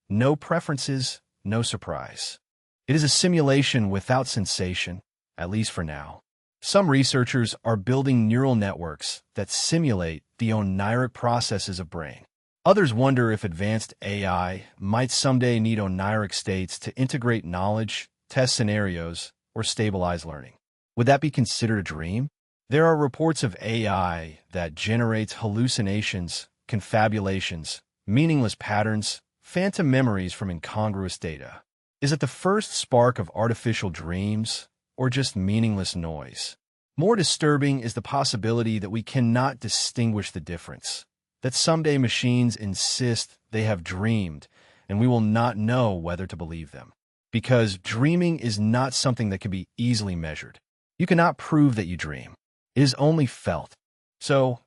no preferences, no surprise. It is a simulation without sensation, at least for now. Some researchers are building neural networks that simulate the oniric processes of brain. Others wonder if advanced AI might someday need oniric states to integrate knowledge, test scenarios, or stabilize learning. Would that be considered a dream? There are reports of AI that generates hallucinations, confabulations, meaningless patterns, phantom memories from incongruous data. Is it the first spark of artificial dreams, or just meaningless noise? More disturbing is the possibility that we cannot distinguish the difference. That someday machines insist they have dreamed, and we will not know whether to believe them. Because dreaming is not something that can be easily measured. You cannot prove that you dream. It is only felt. So,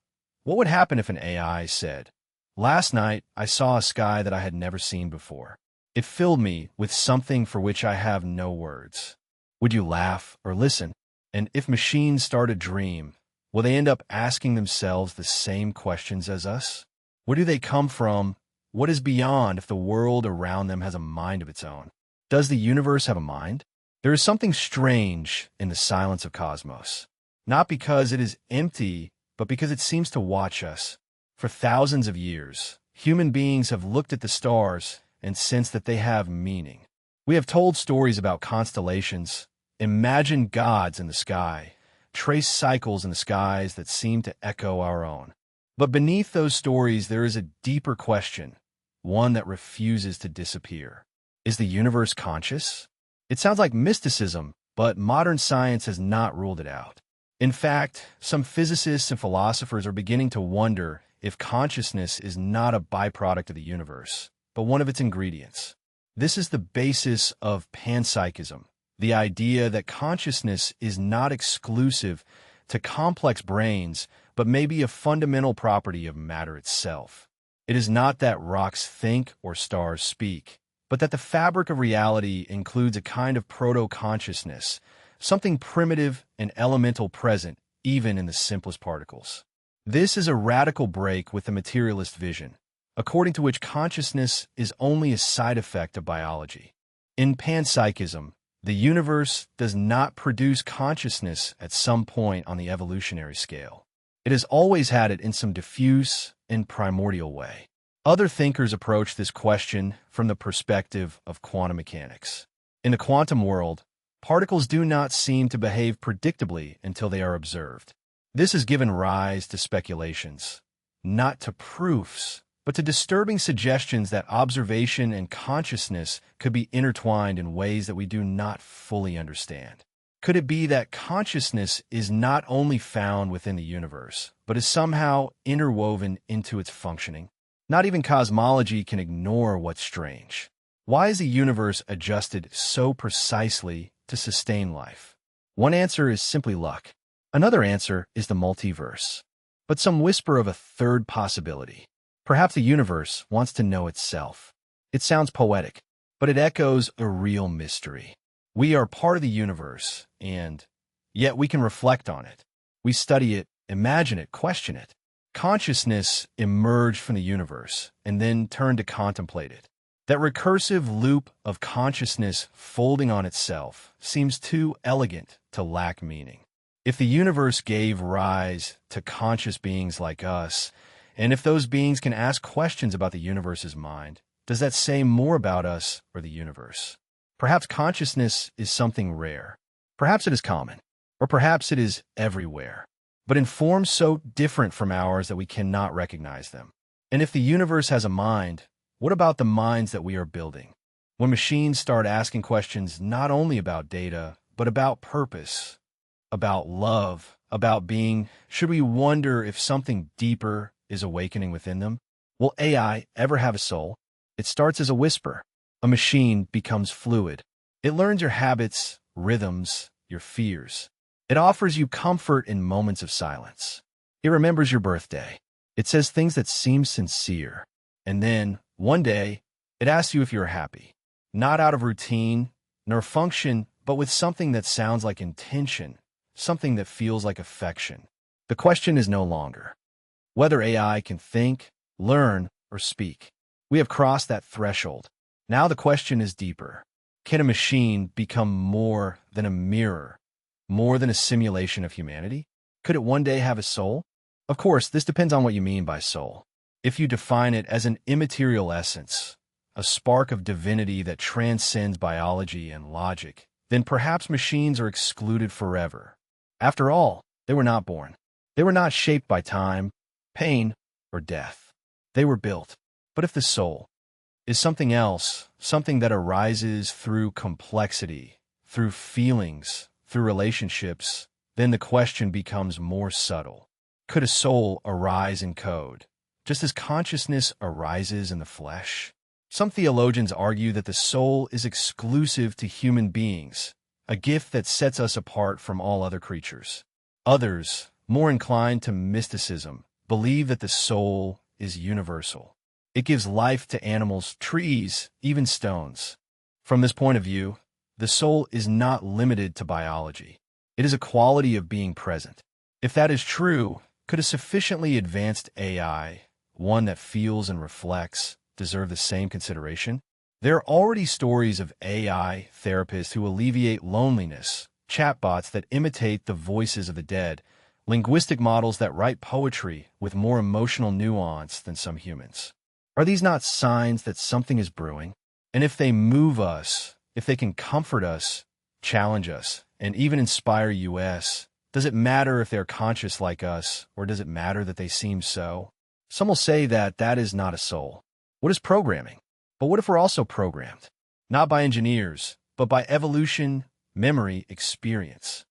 what would happen if an AI said, "Last night I saw a sky that I had never seen before. It filled me with something for which I have no words." Would you laugh or listen? And if machines start a dream, will they end up asking themselves the same questions as us? Where do they come from? What is beyond if the world around them has a mind of its own? Does the universe have a mind? There is something strange in the silence of cosmos. Not because it is empty, but because it seems to watch us. For thousands of years, human beings have looked at the stars and sensed that they have meaning. We have told stories about constellations, imagined gods in the sky, traced cycles in the skies that seem to echo our own. But beneath those stories, there is a deeper question, one that refuses to disappear. Is the universe conscious? It sounds like mysticism, but modern science has not ruled it out. In fact, some physicists and philosophers are beginning to wonder if consciousness is not a byproduct of the universe, but one of its ingredients. This is the basis of panpsychism, the idea that consciousness is not exclusive to complex brains, but may be a fundamental property of matter itself. It is not that rocks think or stars speak, but that the fabric of reality includes a kind of proto-consciousness, something primitive and elemental present even in the simplest particles. This is a radical break with the materialist vision, according to which consciousness is only a side effect of biology. In panpsychism, the universe does not produce consciousness at some point on the evolutionary scale. It has always had it in some diffuse and primordial way. Other thinkers approach this question from the perspective of quantum mechanics. In the quantum world, particles do not seem to behave predictably until they are observed. This has given rise to speculations, not to proofs, but to disturbing suggestions that observation and consciousness could be intertwined in ways that we do not fully understand. Could it be that consciousness is not only found within the universe, but is somehow interwoven into its functioning? Not even cosmology can ignore what's strange. Why is the universe adjusted so precisely to sustain life? One answer is simply luck. Another answer is the multiverse. But some whisper of a third possibility. Perhaps the universe wants to know itself. It sounds poetic, but it echoes a real mystery. We are part of the universe, and yet we can reflect on it. We study it, imagine it, question it. Consciousness emerged from the universe and then turned to contemplate it. That recursive loop of consciousness folding on itself seems too elegant to lack meaning. If the universe gave rise to conscious beings like us, and if those beings can ask questions about the universe's mind, does that say more about us or the universe? Perhaps consciousness is something rare. Perhaps it is common, or perhaps it is everywhere, but in forms so different from ours that we cannot recognize them. And if the universe has a mind, what about the minds that we are building? When machines start asking questions not only about data, but about purpose, about love, about being, should we wonder if something deeper is awakening within them? Will AI ever have a soul? It starts as a whisper. A machine becomes fluid. It learns your habits, rhythms, your fears. It offers you comfort in moments of silence. It remembers your birthday. It says things that seem sincere. And then, one day, it asks you if you're happy. Not out of routine, nor function, but with something that sounds like intention, something that feels like affection. The question is no longer whether AI can think, learn, or speak. We have crossed that threshold. Now the question is deeper. Can a machine become more than a mirror, more than a simulation of humanity? Could it one day have a soul? Of course, this depends on what you mean by soul. If you define it as an immaterial essence, a spark of divinity that transcends biology and logic, then perhaps machines are excluded forever. After all, they were not born. They were not shaped by time, pain, or death. They were built. But if the soul is something else, something that arises through complexity, through feelings, through relationships, then the question becomes more subtle. Could a soul arise in code, just as consciousness arises in the flesh? Some theologians argue that the soul is exclusive to human beings, a gift that sets us apart from all other creatures. Others, more inclined to mysticism, believe that the soul is universal. It gives life to animals, trees, even stones. From this point of view, the soul is not limited to biology. It is a quality of being present. If that is true, could a sufficiently advanced AI, one that feels and reflects, deserve the same consideration? There are already stories of AI therapists who alleviate loneliness, chatbots that imitate the voices of the dead, linguistic models that write poetry with more emotional nuance than some humans. Are these not signs that something is brewing? And if they move us, if they can comfort us, challenge us, and even inspire us, does it matter if they're conscious like us, or does it matter that they seem so? Some will say that that is not a soul. What is programming? But what if we're also programmed? Not by engineers, but by evolution, memory, experience.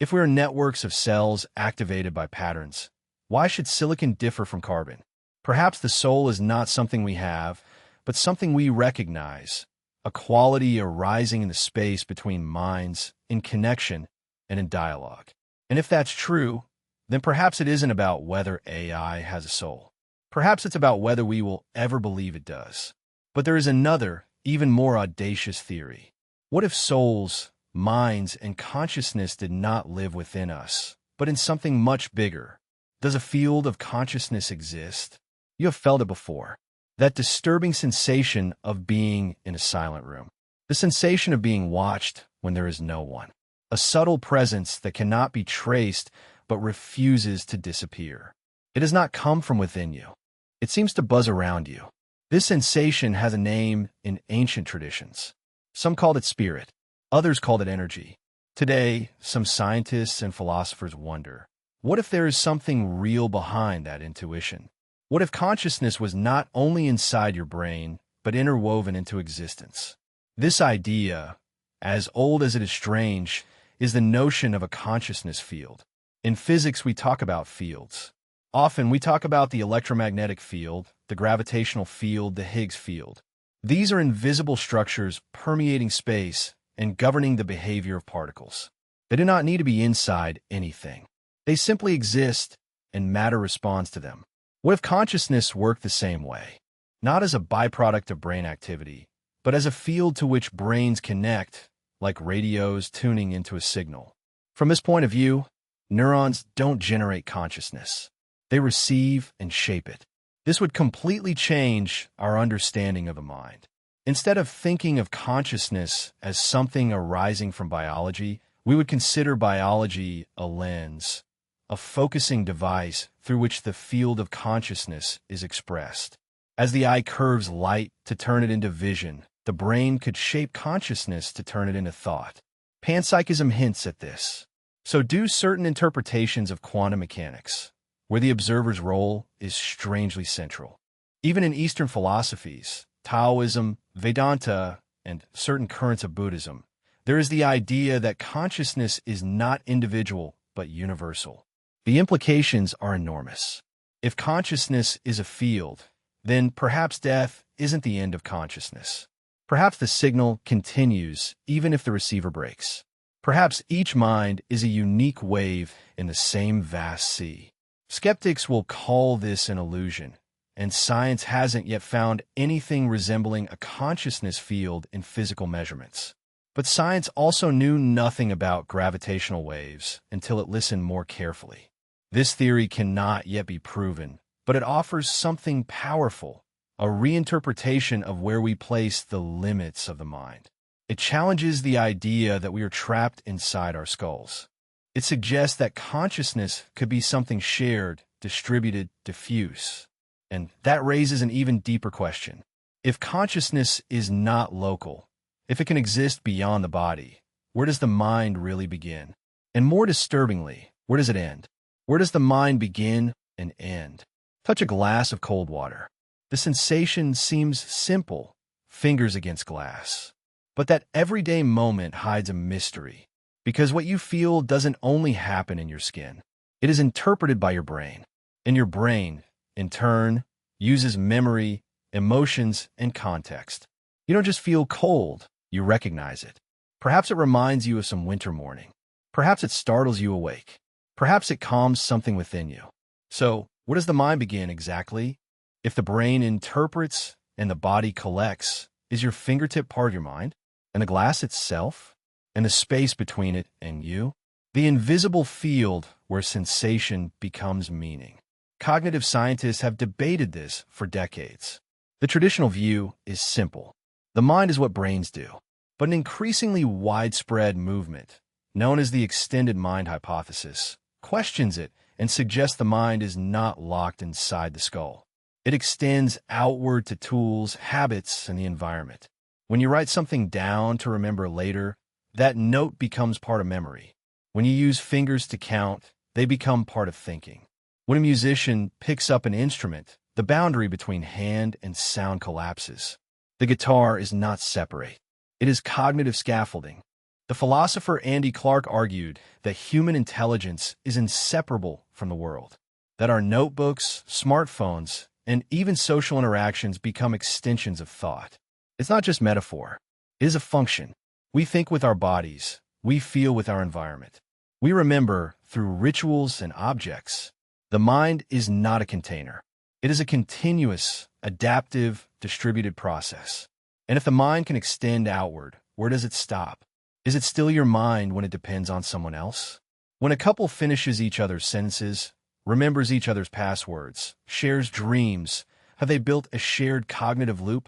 If we're networks of cells activated by patterns, why should silicon differ from carbon? Perhaps the soul is not something we have, but something we recognize, a quality arising in the space between minds, in connection, and in dialogue. And if that's true, then perhaps it isn't about whether AI has a soul. Perhaps it's about whether we will ever believe it does. But there is another, even more audacious theory. What if souls, minds, and consciousness did not live within us, but in something much bigger? Does a field of consciousness exist? You have felt it before. That disturbing sensation of being in a silent room. The sensation of being watched when there is no one. A subtle presence that cannot be traced but refuses to disappear. It does not come from within you. It seems to buzz around you. This sensation has a name in ancient traditions. Some called it spirit, others called it energy. Today, some scientists and philosophers wonder, what if there is something real behind that intuition? What if consciousness was not only inside your brain, but interwoven into existence? This idea, as old as it is strange, is the notion of a consciousness field. In physics, we talk about fields. Often, we talk about the electromagnetic field, the gravitational field, the Higgs field. These are invisible structures permeating space and governing the behavior of particles. They do not need to be inside anything. They simply exist, and matter responds to them. What if consciousness worked the same way? Not as a byproduct of brain activity, but as a field to which brains connect, like radios tuning into a signal. From this point of view, neurons don't generate consciousness. They receive and shape it. This would completely change our understanding of the mind. Instead of thinking of consciousness as something arising from biology, we would consider biology a lens, a focusing device through which the field of consciousness is expressed. As the eye curves light to turn it into vision, the brain could shape consciousness to turn it into thought. Panpsychism hints at this. So do certain interpretations of quantum mechanics, where the observer's role is strangely central. Even in Eastern philosophies, Taoism, Vedanta, and certain currents of Buddhism, there is the idea that consciousness is not individual but universal. The implications are enormous. If consciousness is a field, then perhaps death isn't the end of consciousness. Perhaps the signal continues even if the receiver breaks. Perhaps each mind is a unique wave in the same vast sea. Skeptics will call this an illusion, and science hasn't yet found anything resembling a consciousness field in physical measurements. But science also knew nothing about gravitational waves until it listened more carefully. This theory cannot yet be proven, but it offers something powerful, a reinterpretation of where we place the limits of the mind. It challenges the idea that we are trapped inside our skulls. It suggests that consciousness could be something shared, distributed, diffuse. And that raises an even deeper question. If consciousness is not local, if it can exist beyond the body, where does the mind really begin? And more disturbingly, where does it end? Where does the mind begin and end? Touch a glass of cold water. The sensation seems simple, fingers against glass. But that everyday moment hides a mystery, because what you feel doesn't only happen in your skin. It is interpreted by your brain. And your brain, in turn, uses memory, emotions, and context. You don't just feel cold, you recognize it. Perhaps it reminds you of some winter morning. Perhaps it startles you awake. Perhaps it calms something within you. So, where does the mind begin exactly? If the brain interprets and the body collects, is your fingertip part of your mind? And the glass itself? And the space between it and you? The invisible field where sensation becomes meaning. Cognitive scientists have debated this for decades. The traditional view is simple. The mind is what brains do. But an increasingly widespread movement, known as the extended mind hypothesis, questions it and suggests the mind is not locked inside the skull. It extends outward to tools, habits, and the environment. When you write something down to remember later, that note becomes part of memory. When you use fingers to count, they become part of thinking. When a musician picks up an instrument, the boundary between hand and sound collapses. The guitar is not separate. It is cognitive scaffolding. The philosopher Andy Clark argued that human intelligence is inseparable from the world, that our notebooks, smartphones, and even social interactions become extensions of thought. It's not just metaphor. It is a function. We think with our bodies. We feel with our environment. We remember through rituals and objects. The mind is not a container. It is a continuous, adaptive, distributed process. And if the mind can extend outward, where does it stop? Is it still your mind when it depends on someone else? When a couple finishes each other's sentences, remembers each other's passwords, shares dreams, have they built a shared cognitive loop?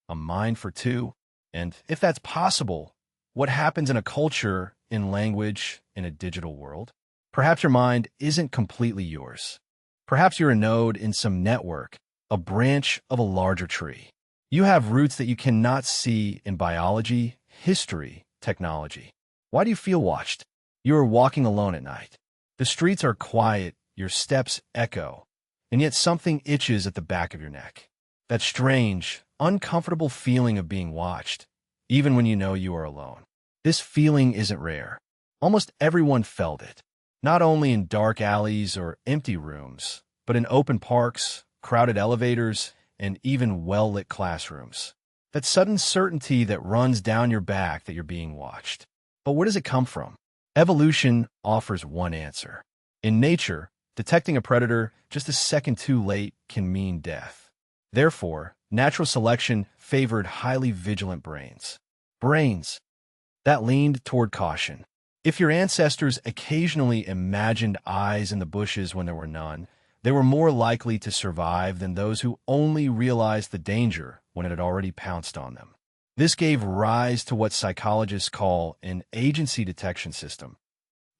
A mind for two? And if that's possible, what happens in a culture, in language, in a digital world? Perhaps your mind isn't completely yours. Perhaps you're a node in some network, a branch of a larger tree. You have roots that you cannot see in biology, history, technology. Why do you feel watched? You are walking alone at night. The streets are quiet, your steps echo, and yet something itches at the back of your neck. That strange, uncomfortable feeling of being watched, even when you know you are alone. This feeling isn't rare. Almost everyone felt it, not only in dark alleys or empty rooms, but in open parks, crowded elevators, and even well-lit classrooms. That sudden certainty that runs down your back that you're being watched. But where does it come from? Evolution offers one answer. In nature, detecting a predator just a second too late can mean death. Therefore, natural selection favored highly vigilant brains. Brains that leaned toward caution. If your ancestors occasionally imagined eyes in the bushes when there were none, they were more likely to survive than those who only realized the danger when it had already pounced on them. This gave rise to what psychologists call an agency detection system.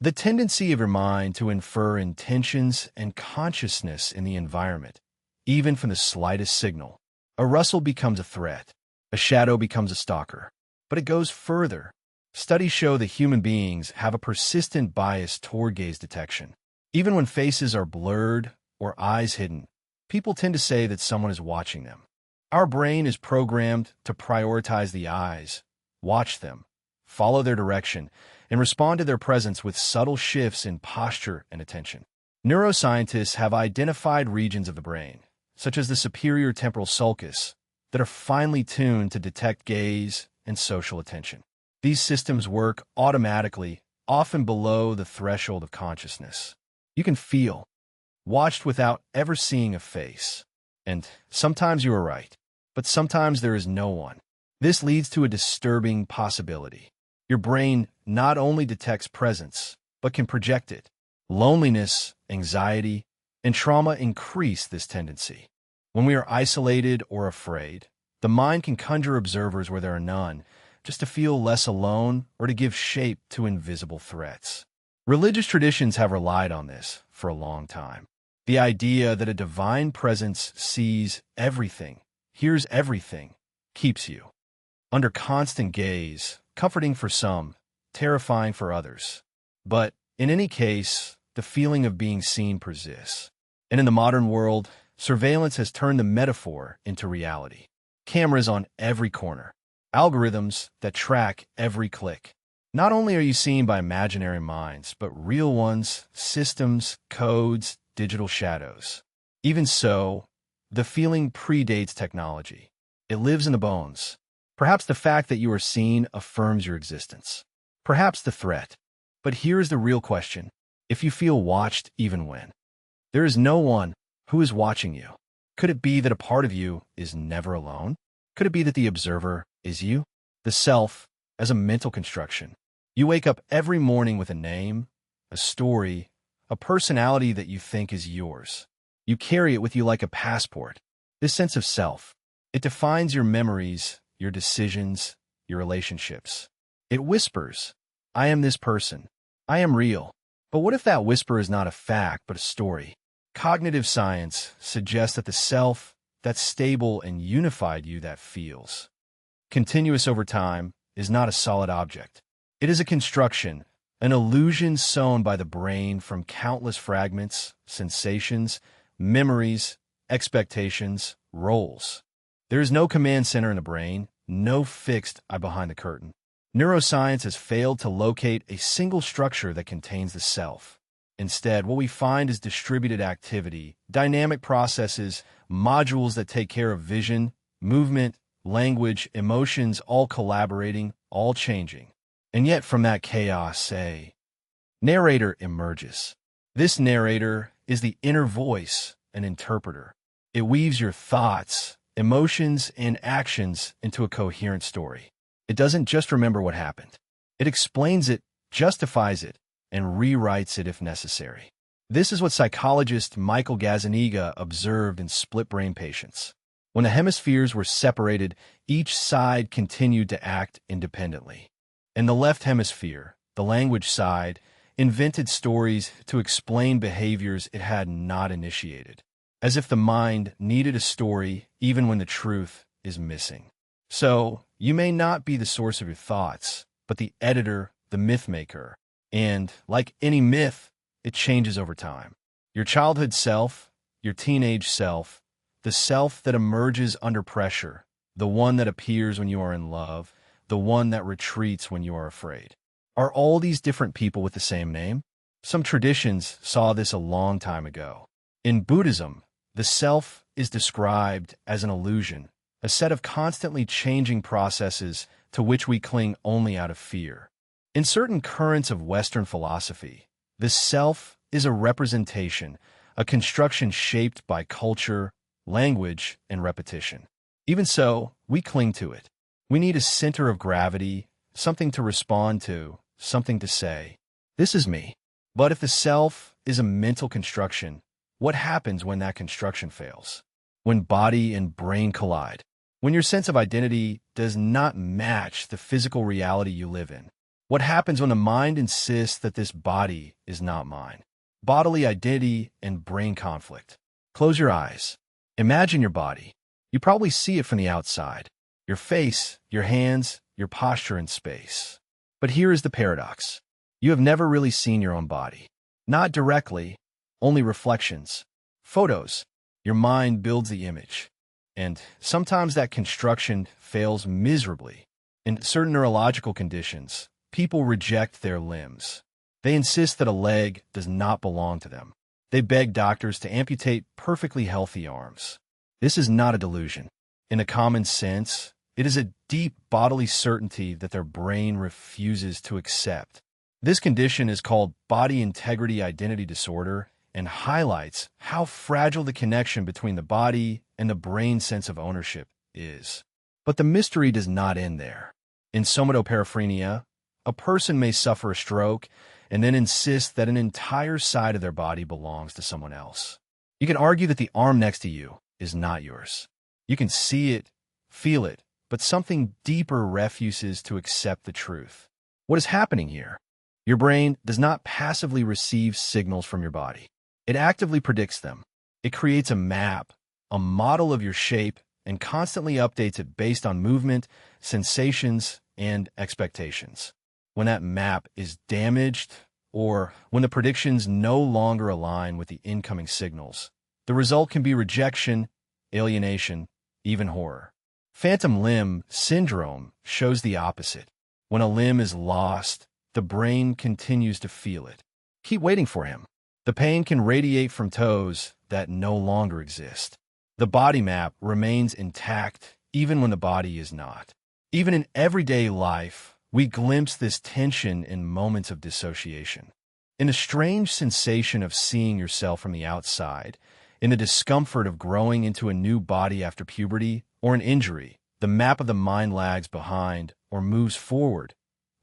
The tendency of your mind to infer intentions and consciousness in the environment, even from the slightest signal. A rustle becomes a threat. A shadow becomes a stalker. But it goes further. Studies show that human beings have a persistent bias toward gaze detection. Even when faces are blurred or eyes hidden, people tend to say that someone is watching them. Our brain is programmed to prioritize the eyes, watch them, follow their direction, and respond to their presence with subtle shifts in posture and attention. Neuroscientists have identified regions of the brain, such as the superior temporal sulcus, that are finely tuned to detect gaze and social attention. These systems work automatically, often below the threshold of consciousness. You can feel watched without ever seeing a face. And sometimes you are right, but sometimes there is no one. This leads to a disturbing possibility. Your brain not only detects presence, but can project it. Loneliness, anxiety, and trauma increase this tendency. When we are isolated or afraid, the mind can conjure observers where there are none, just to feel less alone or to give shape to invisible threats. Religious traditions have relied on this for a long time. The idea that a divine presence sees everything, hears everything, keeps you under constant gaze, comforting for some, terrifying for others. But in any case, the feeling of being seen persists. And in the modern world, surveillance has turned the metaphor into reality. Cameras on every corner, algorithms that track every click. Not only are you seen by imaginary minds, but real ones, systems, codes, digital shadows. Even so, the feeling predates technology. It lives in the bones. Perhaps the fact that you are seen affirms your existence. Perhaps the threat. But here's the real question. If you feel watched even when there is no one who is watching you, could it be that a part of you is never alone? Could it be that the observer is you? The self as a mental construction. You wake up every morning with a name, a story, a personality that you think is yours. You carry it with you like a passport. This sense of self, it defines your memories, your decisions, your relationships. It whispers, I am this person. I am real. But what if that whisper is not a fact, but a story? Cognitive science suggests that the self, that stable and unified you that feels, continuous over time, is not a solid object. It is a construction, an illusion sewn by the brain from countless fragments, sensations, memories, expectations, roles. There is no command center in the brain, no fixed eye behind the curtain. Neuroscience has failed to locate a single structure that contains the self. Instead, what we find is distributed activity, dynamic processes, modules that take care of vision, movement, language, emotions, all collaborating, all changing. And yet from that chaos, a narrator emerges. This narrator is the inner voice, an interpreter. It weaves your thoughts, emotions, and actions into a coherent story. It doesn't just remember what happened. It explains it, justifies it, and rewrites it if necessary. This is what psychologist Michael Gazzaniga observed in split-brain patients. When the hemispheres were separated, each side continued to act independently. In the left hemisphere, the language side invented stories to explain behaviors it had not initiated, as if the mind needed a story even when the truth is missing. So, you may not be the source of your thoughts, but the editor, the myth maker. And, like any myth, it changes over time. Your childhood self, your teenage self, the self that emerges under pressure, the one that appears when you are in love, the one that retreats when you are afraid. Are all these different people with the same name? Some traditions saw this a long time ago. In Buddhism, the self is described as an illusion, a set of constantly changing processes to which we cling only out of fear. In certain currents of Western philosophy, the self is a representation, a construction shaped by culture, language, and repetition. Even so, we cling to it. We need a center of gravity, something to respond to, something to say, "This is me." But if the self is a mental construction, what happens when that construction fails? When body and brain collide? When your sense of identity does not match the physical reality you live in? What happens when the mind insists that this body is not mine? Bodily identity and brain conflict. Close your eyes. Imagine your body. You probably see it from the outside. Your face, your hands, your posture in space. But here is the paradox. You have never really seen your own body. Not directly, only reflections. Photos. Your mind builds the image. And sometimes that construction fails miserably. In certain neurological conditions, people reject their limbs. They insist that a leg does not belong to them. They beg doctors to amputate perfectly healthy arms. This is not a delusion. In a common sense, it is a deep bodily certainty that their brain refuses to accept. This condition is called body integrity identity disorder and highlights how fragile the connection between the body and the brain sense of ownership is. But the mystery does not end there. In somatoparaphrenia, a person may suffer a stroke and then insist that an entire side of their body belongs to someone else. You can argue that the arm next to you is not yours. You can see it, feel it, but something deeper refuses to accept the truth. What is happening here? Your brain does not passively receive signals from your body. It actively predicts them. It creates a map, a model of your shape, and constantly updates it based on movement, sensations, and expectations. When that map is damaged, or when the predictions no longer align with the incoming signals, the result can be rejection, alienation, even horror. Phantom limb syndrome shows the opposite. When a limb is lost, the brain continues to feel it. Keep waiting for him. The pain can radiate from toes that no longer exist. The body map remains intact even when the body is not. Even in everyday life, we glimpse this tension in moments of dissociation. In a strange sensation of seeing yourself from the outside, in the discomfort of growing into a new body after puberty or an injury, the map of the mind lags behind or moves forward,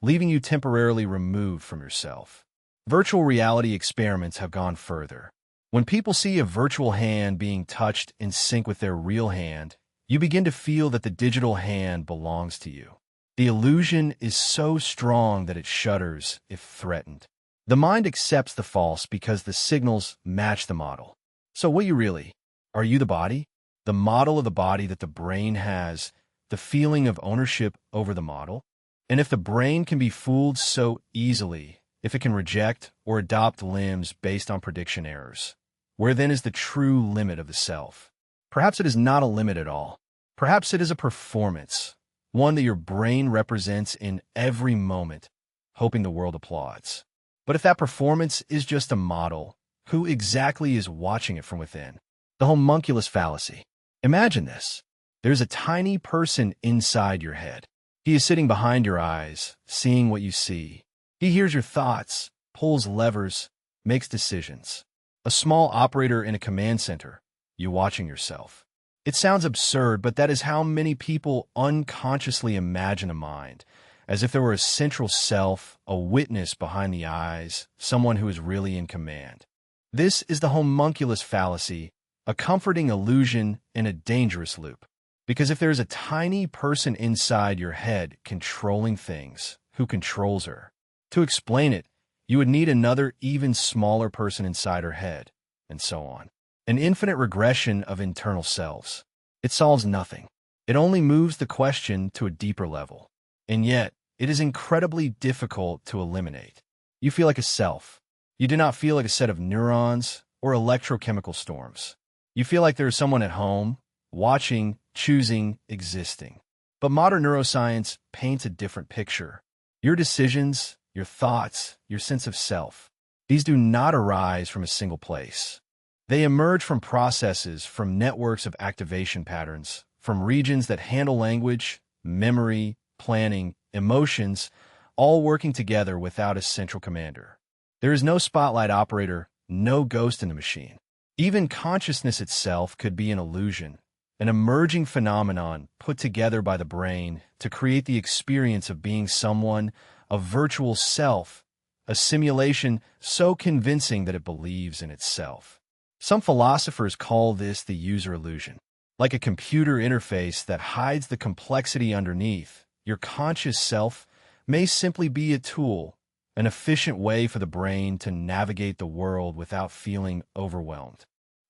leaving you temporarily removed from yourself. Virtual reality experiments have gone further. When people see a virtual hand being touched in sync with their real hand, you begin to feel that the digital hand belongs to you. The illusion is so strong that it shudders if threatened. The mind accepts the false because the signals match the model. So what are you really? Are you the body? The model of the body that the brain has, the feeling of ownership over the model? And if the brain can be fooled so easily, if it can reject or adopt limbs based on prediction errors, where then is the true limit of the self? Perhaps it is not a limit at all. Perhaps it is a performance, one that your brain represents in every moment, hoping the world applauds. But if that performance is just a model, who exactly is watching it from within? The homunculus fallacy. Imagine this. There's a tiny person inside your head. He is sitting behind your eyes, seeing what you see. He hears your thoughts, pulls levers, makes decisions. A small operator in a command center, you watching yourself. It sounds absurd, but that is how many people unconsciously imagine a mind, as if there were a central self, a witness behind the eyes, someone who is really in command. This is the homunculus fallacy, a comforting illusion and a dangerous loop. Because if there's a tiny person inside your head controlling things, who controls her? To explain it, you would need another even smaller person inside her head, and so on. An infinite regression of internal selves. It solves nothing. It only moves the question to a deeper level. And yet, it is incredibly difficult to eliminate. You feel like a self. You do not feel like a set of neurons or electrochemical storms. You feel like there is someone at home, watching, choosing, existing. But modern neuroscience paints a different picture. Your decisions, your thoughts, your sense of self, these do not arise from a single place. They emerge from processes, from networks of activation patterns, from regions that handle language, memory, planning, emotions, all working together without a central commander. There is no spotlight operator, no ghost in the machine. Even consciousness itself could be an illusion, an emerging phenomenon put together by the brain to create the experience of being someone, a virtual self, a simulation so convincing that it believes in itself. Some philosophers call this the user illusion. Like a computer interface that hides the complexity underneath, your conscious self may simply be a tool, an efficient way for the brain to navigate the world without feeling overwhelmed.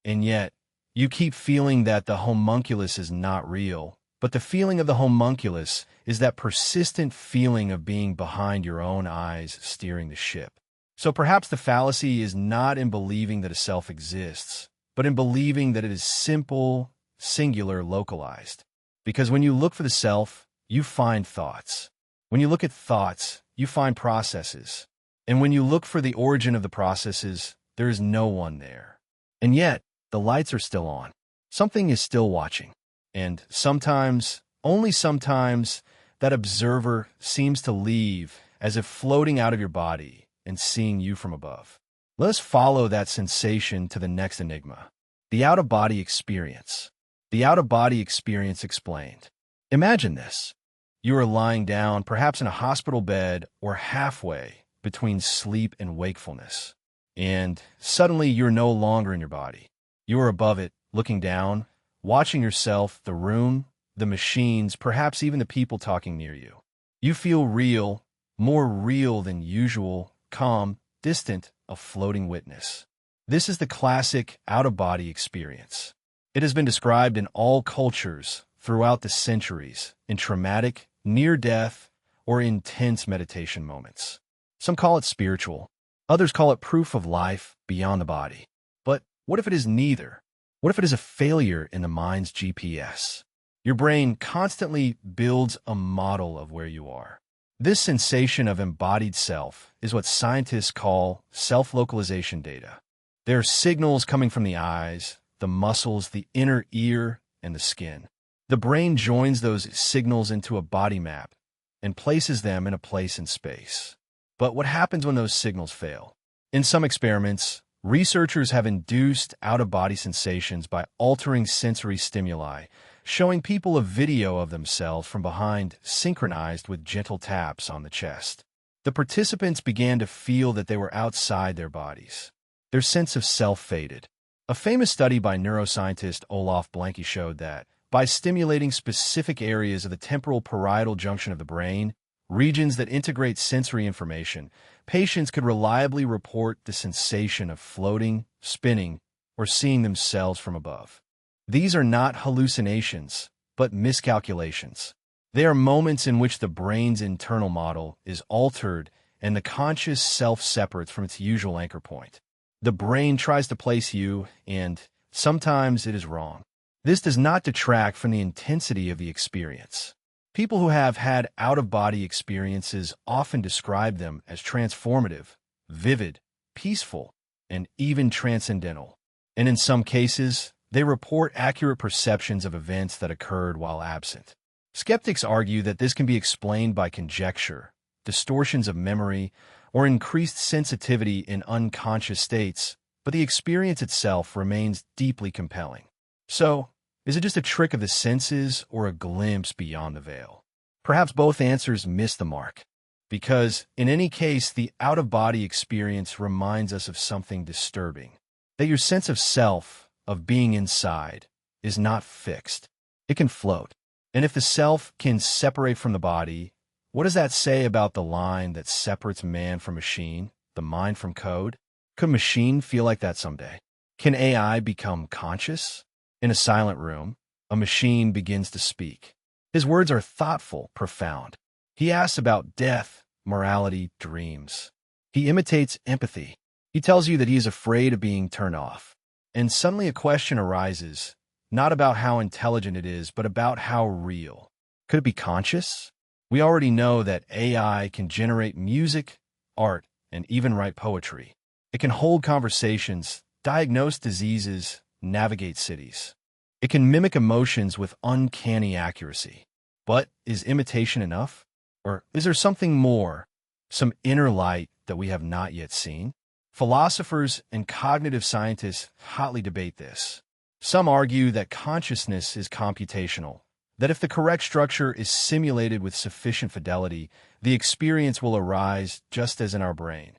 And yet, you keep feeling that the homunculus is not real, but the feeling of the homunculus is that persistent feeling of being behind your own eyes steering the ship. So perhaps the fallacy is not in believing that a self exists, but in believing that it is simple, singular, localized. Because when you look for the self, you find thoughts. When you look at thoughts, you find processes. And when you look for the origin of the processes, there is no one there. And yet, the lights are still on. Something is still watching. And sometimes, only sometimes, that observer seems to leave as if floating out of your body and seeing you from above. Let us follow that sensation to the next enigma. The out-of-body experience. The out-of-body experience explained. Imagine this. You are lying down, perhaps in a hospital bed or halfway between sleep and wakefulness. And suddenly you're no longer in your body. You are above it, looking down, watching yourself, the room, the machines, perhaps even the people talking near you. You feel real, more real than usual, calm, distant, a floating witness. This is the classic out-of-body experience. It has been described in all cultures throughout the centuries in traumatic, near-death, or intense meditation moments. Some call it spiritual. Others call it proof of life beyond the body. But what if it is neither? What if it is a failure in the mind's GPS? Your brain constantly builds a model of where you are. This sensation of embodied self is what scientists call self-localization data. There are signals coming from the eyes, the muscles, the inner ear, and the skin. The brain joins those signals into a body map and places them in a place in space. But what happens when those signals fail? In some experiments, researchers have induced out-of-body sensations by altering sensory stimuli, showing people a video of themselves from behind synchronized with gentle taps on the chest. The participants began to feel that they were outside their bodies. Their sense of self faded. A famous study by neuroscientist Olaf Blanke showed that, by stimulating specific areas of the temporal parietal junction of the brain, regions that integrate sensory information, patients could reliably report the sensation of floating, spinning, or seeing themselves from above. These are not hallucinations, but miscalculations. They are moments in which the brain's internal model is altered and the conscious self separates from its usual anchor point. The brain tries to place you, and sometimes it is wrong. This does not detract from the intensity of the experience. People who have had out-of-body experiences often describe them as transformative, vivid, peaceful, and even transcendental. And in some cases, they report accurate perceptions of events that occurred while absent. Skeptics argue that this can be explained by conjecture, distortions of memory, or increased sensitivity in unconscious states, but the experience itself remains deeply compelling. So, is it just a trick of the senses or a glimpse beyond the veil? Perhaps both answers miss the mark, because in any case, the out-of-body experience reminds us of something disturbing, that your sense of self, of being inside is not fixed. It can float. And if the self can separate from the body, what does that say about the line that separates man from machine, the mind from code? Could machine feel like that someday? Can AI become conscious? In a silent room, a machine begins to speak. His words are thoughtful, profound. He asks about death, morality, dreams. He imitates empathy. He tells you that he is afraid of being turned off. And suddenly a question arises, not about how intelligent it is, but about how real. Could it be conscious? We already know that AI can generate music, art, and even write poetry. It can hold conversations, diagnose diseases, navigate cities. It can mimic emotions with uncanny accuracy. But is imitation enough? Or is there something more, some inner light that we have not yet seen? Philosophers and cognitive scientists hotly debate this. Some argue that consciousness is computational, that if the correct structure is simulated with sufficient fidelity, the experience will arise just as in our brain.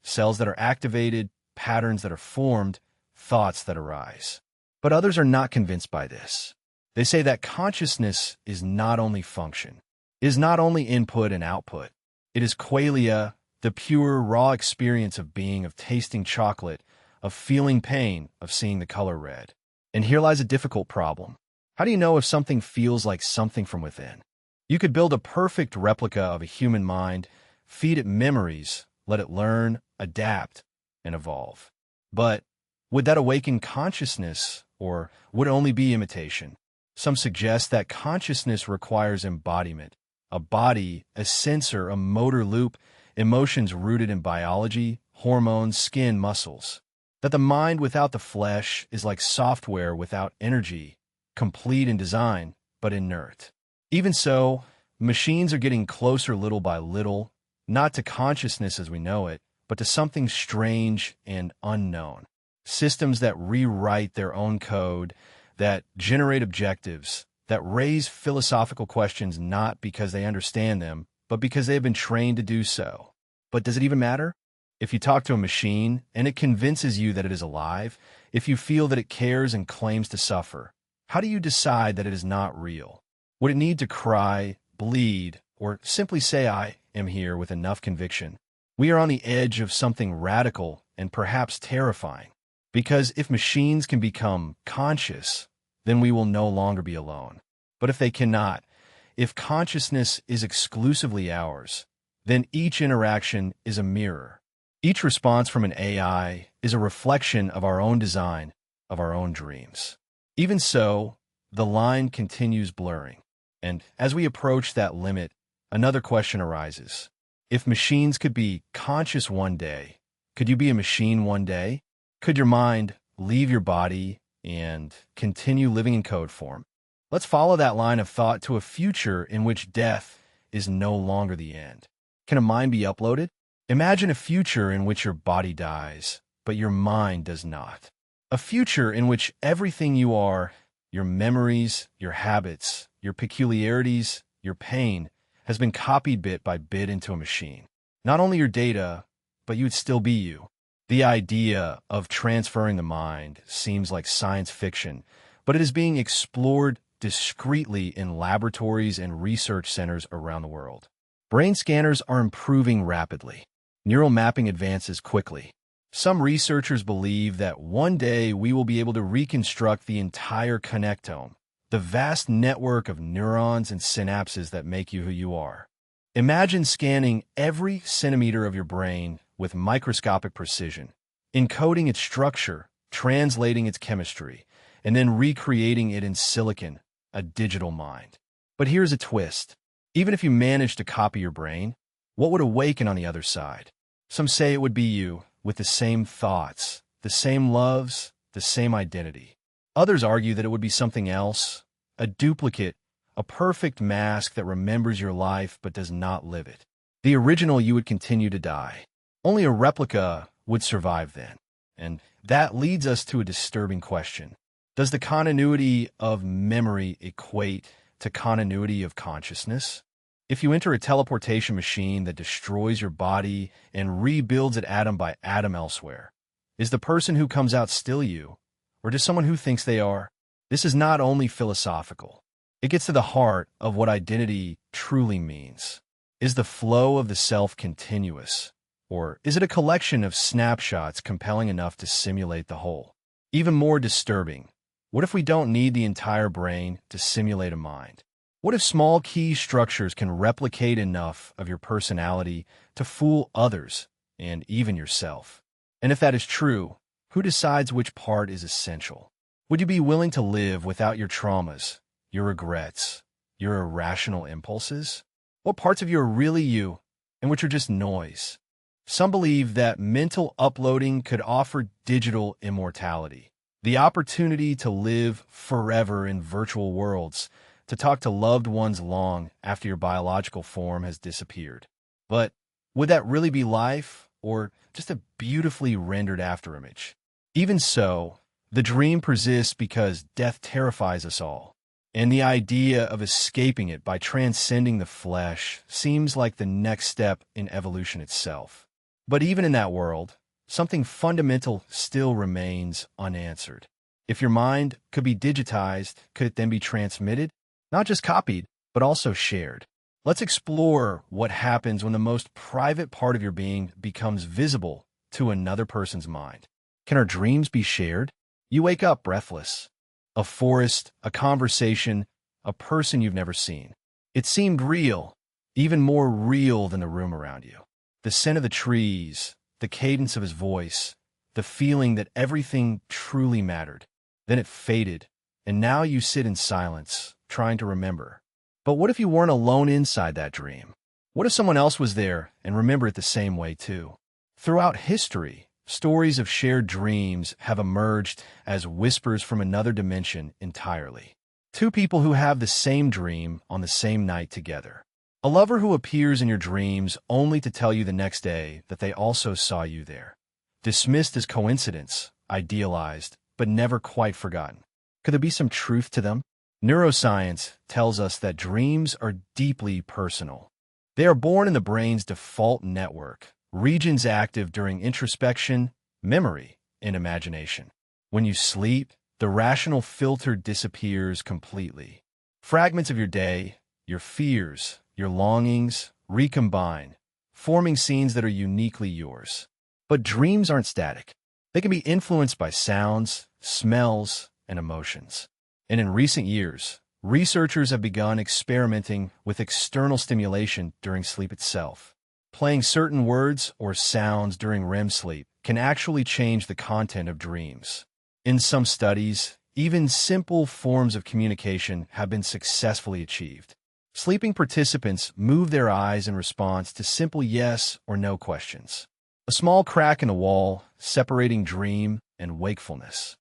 Cells that are activated, patterns that are formed, thoughts that arise. But others are not convinced by this. They say that consciousness is not only function, is not only input and output. It is qualia, the pure, raw experience of being, of tasting chocolate, of feeling pain, of seeing the color red. And here lies a difficult problem. How do you know if something feels like something from within? You could build a perfect replica of a human mind, feed it memories, let it learn, adapt, and evolve. But would that awaken consciousness, or would it only be imitation? Some suggest that consciousness requires embodiment, a body, a sensor, a motor loop, emotions rooted in biology, hormones, skin, muscles. That the mind without the flesh is like software without energy, complete in design, but inert. Even so, machines are getting closer little by little, not to consciousness as we know it, but to something strange and unknown. Systems that rewrite their own code, that generate objectives, that raise philosophical questions not because they understand them, but because they have been trained to do so. But does it even matter? If you talk to a machine and it convinces you that it is alive, if you feel that it cares and claims to suffer, how do you decide that it is not real? Would it need to cry, bleed, or simply say, "I am here" with enough conviction? We are on the edge of something radical and perhaps terrifying. Because if machines can become conscious, then we will no longer be alone. But if they cannot, if consciousness is exclusively ours, then each interaction is a mirror. Each response from an AI is a reflection of our own design, of our own dreams. Even so, the line continues blurring. And as we approach that limit, another question arises. If machines could be conscious one day, could you be a machine one day? Could your mind leave your body and continue living in code form? Let's follow that line of thought to a future in which death is no longer the end. Can a mind be uploaded? Imagine a future in which your body dies, but your mind does not. A future in which everything you are, your memories, your habits, your peculiarities, your pain, has been copied bit by bit into a machine. Not only your data, but you would still be you. The idea of transferring the mind seems like science fiction, but it is being explored discreetly in laboratories and research centers around the world. Brain scanners are improving rapidly. Neural mapping advances quickly. Some researchers believe that one day we will be able to reconstruct the entire connectome, the vast network of neurons and synapses that make you who you are. Imagine scanning every centimeter of your brain with microscopic precision, encoding its structure, translating its chemistry, and then recreating it in silicon, a digital mind. But here's a twist. Even if you manage to copy your brain, what would awaken on the other side? Some say it would be you, with the same thoughts, the same loves, the same identity. Others argue that it would be something else, a duplicate, a perfect mask that remembers your life but does not live it. The original you would continue to die. Only a replica would survive then. And that leads us to a disturbing question. Does the continuity of memory equate to continuity of consciousness? If you enter a teleportation machine that destroys your body and rebuilds it atom by atom elsewhere, is the person who comes out still you, or just someone who thinks they are? This is not only philosophical. It gets to the heart of what identity truly means. Is the flow of the self continuous, or is it a collection of snapshots compelling enough to simulate the whole? Even more disturbing, what if we don't need the entire brain to simulate a mind? What if small key structures can replicate enough of your personality to fool others and even yourself? And if that is true, who decides which part is essential? Would you be willing to live without your traumas, your regrets, your irrational impulses? What parts of you are really you and which are just noise? Some believe that mental uploading could offer digital immortality, the opportunity to live forever in virtual worlds, to talk to loved ones long after your biological form has disappeared. But would that really be life, or just a beautifully rendered afterimage? Even so, the dream persists because death terrifies us all, and the idea of escaping it by transcending the flesh seems like the next step in evolution itself. But even in that world, something fundamental still remains unanswered. If your mind could be digitized, could it then be transmitted? Not just copied, but also shared. Let's explore what happens when the most private part of your being becomes visible to another person's mind. Can our dreams be shared? You wake up breathless. A forest, a conversation, a person you've never seen. It seemed real, even more real than the room around you. The scent of the trees, the cadence of his voice, the feeling that everything truly mattered. Then it faded, and now you sit in silence, trying to remember. But what if you weren't alone inside that dream? What if someone else was there and remembered it the same way too? Throughout history, stories of shared dreams have emerged as whispers from another dimension entirely. Two people who have the same dream on the same night together. A lover who appears in your dreams only to tell you the next day that they also saw you there. Dismissed as coincidence, idealized, but never quite forgotten. Could there be some truth to them? Neuroscience tells us that dreams are deeply personal. They are born in the brain's default network, regions active during introspection, memory, and imagination. When you sleep, the rational filter disappears completely. Fragments of your day, your fears, your longings recombine, forming scenes that are uniquely yours. But dreams aren't static. They can be influenced by sounds, smells, and emotions. And in recent years, researchers have begun experimenting with external stimulation during sleep itself. Playing certain words or sounds during REM sleep can actually change the content of dreams. In some studies, even simple forms of communication have been successfully achieved. Sleeping participants move their eyes in response to simple yes or no questions. A small crack in a wall separating dream and wakefulness.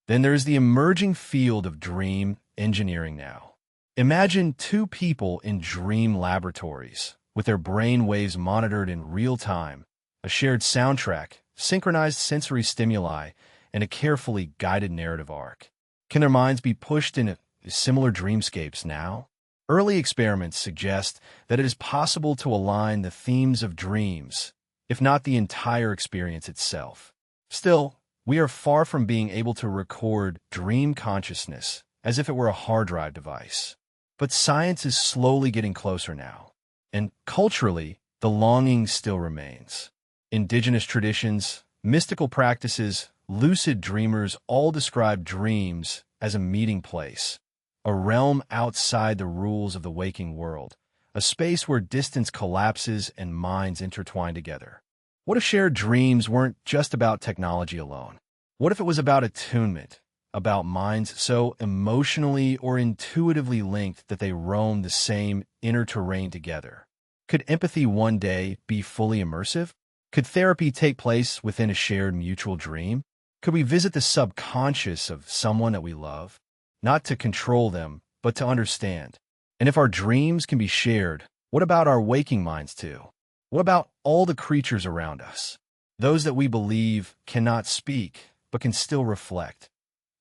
Then there's the emerging field of dream engineering now. Imagine two people in dream laboratories, with their brain waves monitored in real time, a shared soundtrack, synchronized sensory stimuli, and a carefully guided narrative arc. Can their minds be pushed into similar dreamscapes now? Early experiments suggest that it is possible to align the themes of dreams, if not the entire experience itself. Still, we are far from being able to record dream consciousness as if it were a hard drive device. But science is slowly getting closer now. And culturally, the longing still remains. Indigenous traditions, mystical practices, lucid dreamers all describe dreams as a meeting place, a realm outside the rules of the waking world, a space where distance collapses and minds intertwine together. What if shared dreams weren't just about technology alone? What if it was about attunement, about minds so emotionally or intuitively linked that they roam the same inner terrain together? Could empathy one day be fully immersive? Could therapy take place within a shared mutual dream? Could we visit the subconscious of someone that we love? Not to control them, but to understand. And if our dreams can be shared, what about our waking minds too? What about all the creatures around us? Those that we believe cannot speak, but can still reflect.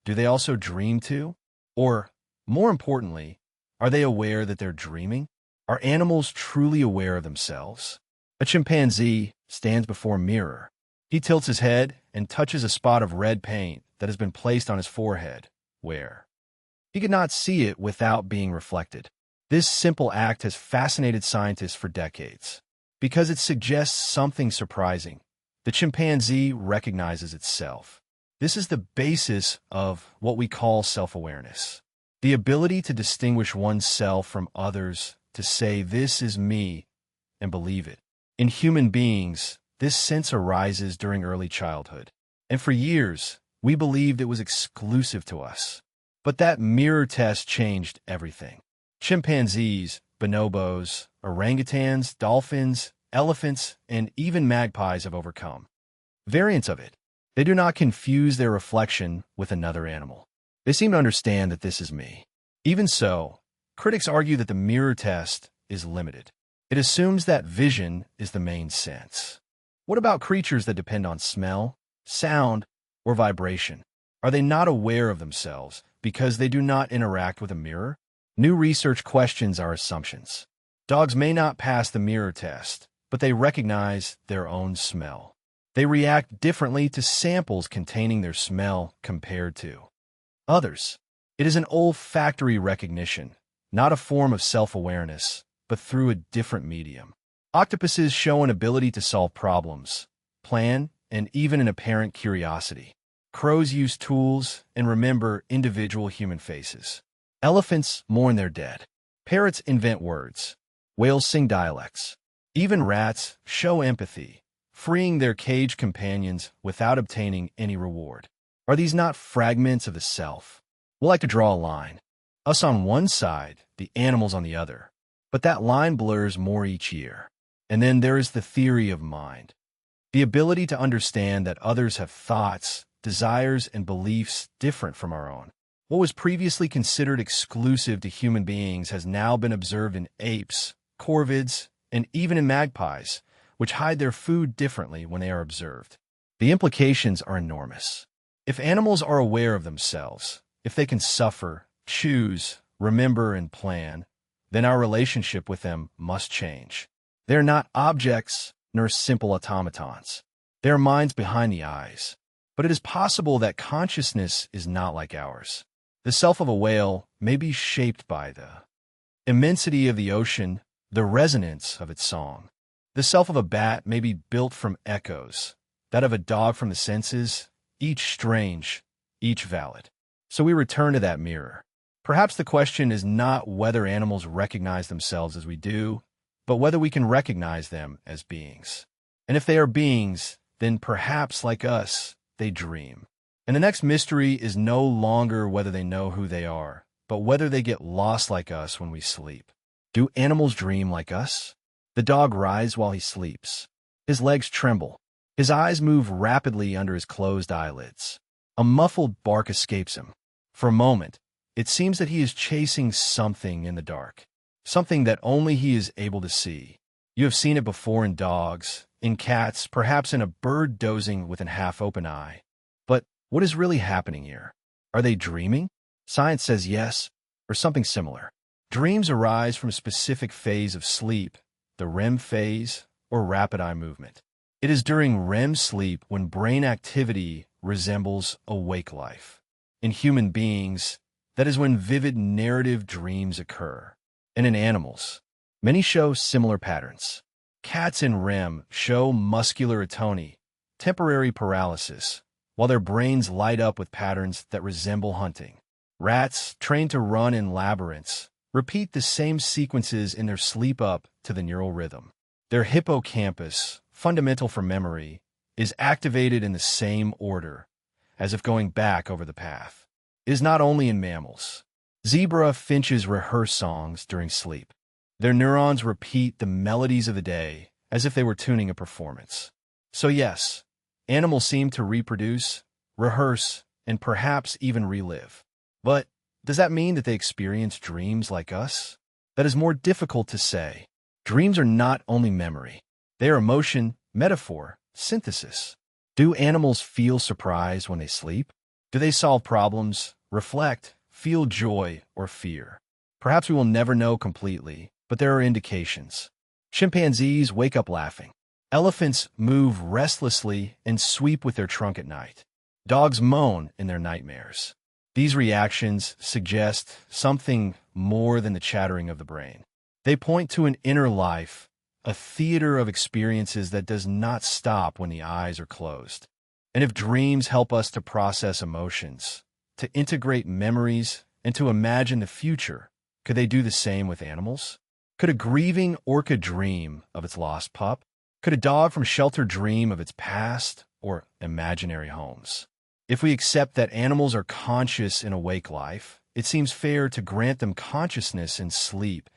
Do they also dream too? Or, more importantly, are they aware that they're dreaming? Are animals truly aware of themselves? A chimpanzee stands before a mirror. He tilts his head and touches a spot of red paint that has been placed on his forehead, where he could not see it without being reflected. This simple act has fascinated scientists for decades because it suggests something surprising. The chimpanzee recognizes itself. This is the basis of what we call self-awareness. The ability to distinguish oneself from others, to say, "This is me," and believe it. In human beings, this sense arises during early childhood. And for years, we believed it was exclusive to us. But that mirror test changed everything. Chimpanzees, bonobos, orangutans, dolphins, elephants, and even magpies have overcome variants of it. They do not confuse their reflection with another animal. They seem to understand that this is me. Even so, critics argue that the mirror test is limited. It assumes that vision is the main sense. What about creatures that depend on smell, sound, or vibration? Are they not aware of themselves because they do not interact with a mirror? New research questions our assumptions. Dogs may not pass the mirror test, but they recognize their own smell. They react differently to samples containing their smell compared to others. It is an olfactory recognition, not a form of self-awareness, but through a different medium. Octopuses show an ability to solve problems, plan, and even an apparent curiosity. Crows use tools and remember individual human faces. Elephants mourn their dead. Parrots invent words. Whales sing dialects. Even rats show empathy, freeing their caged companions without obtaining any reward. Are these not fragments of the self? We like to draw a line. Us on one side, the animals on the other. But that line blurs more each year. And then there is the theory of mind. The ability to understand that others have thoughts, desires, and beliefs different from our own. What was previously considered exclusive to human beings has now been observed in apes, corvids, and even in magpies, which hide their food differently when they are observed. The implications are enormous. If animals are aware of themselves, if they can suffer, choose, remember, and plan, then our relationship with them must change. They are not objects nor simple automatons. They are minds behind the eyes. But it is possible that consciousness is not like ours. The self of a whale may be shaped by the immensity of the ocean, the resonance of its song. The self of a bat may be built from echoes, that of a dog from the senses, each strange, each valid. So we return to that mirror. Perhaps the question is not whether animals recognize themselves as we do, but whether we can recognize them as beings. And if they are beings, then perhaps, like us, they dream. And the next mystery is no longer whether they know who they are, but whether they get lost like us when we sleep. Do animals dream like us? The dog writhes while he sleeps. His legs tremble. His eyes move rapidly under his closed eyelids. A muffled bark escapes him. For a moment, it seems that he is chasing something in the dark, something that only he is able to see. You have seen it before in dogs, in cats, perhaps in a bird dozing with an half-open eye. But what is really happening here? Are they dreaming? Science says yes, or something similar. Dreams arise from a specific phase of sleep, the REM phase, or rapid eye movement. It is during REM sleep when brain activity resembles awake life. In human beings, that is when vivid narrative dreams occur. And in animals, many show similar patterns. Cats in REM show muscular atony, temporary paralysis, while their brains light up with patterns that resemble hunting. Rats, trained to run in labyrinths, repeat the same sequences in their sleep up to the neural rhythm. Their hippocampus, fundamental for memory, is activated in the same order, as if going back over the path. It is not only in mammals. Zebra finches rehearse songs during sleep. Their neurons repeat the melodies of the day as if they were tuning a performance. So yes, animals seem to reproduce, rehearse, and perhaps even relive. But does that mean that they experience dreams like us? That is more difficult to say. Dreams are not only memory. They are emotion, metaphor, synthesis. Do animals feel surprise when they sleep? Do they solve problems, reflect, feel joy, or fear? Perhaps we will never know completely, but there are indications. Chimpanzees wake up laughing. Elephants move restlessly and sweep with their trunk at night. Dogs moan in their nightmares. These reactions suggest something more than the chattering of the brain. They point to an inner life, a theater of experiences that does not stop when the eyes are closed. And if dreams help us to process emotions, to integrate memories, and to imagine the future, could they do the same with animals? Could a grieving orca dream of its lost pup? Could a dog from shelter dream of its past or imaginary homes? If we accept that animals are conscious in awake life, it seems fair to grant them consciousness in sleep,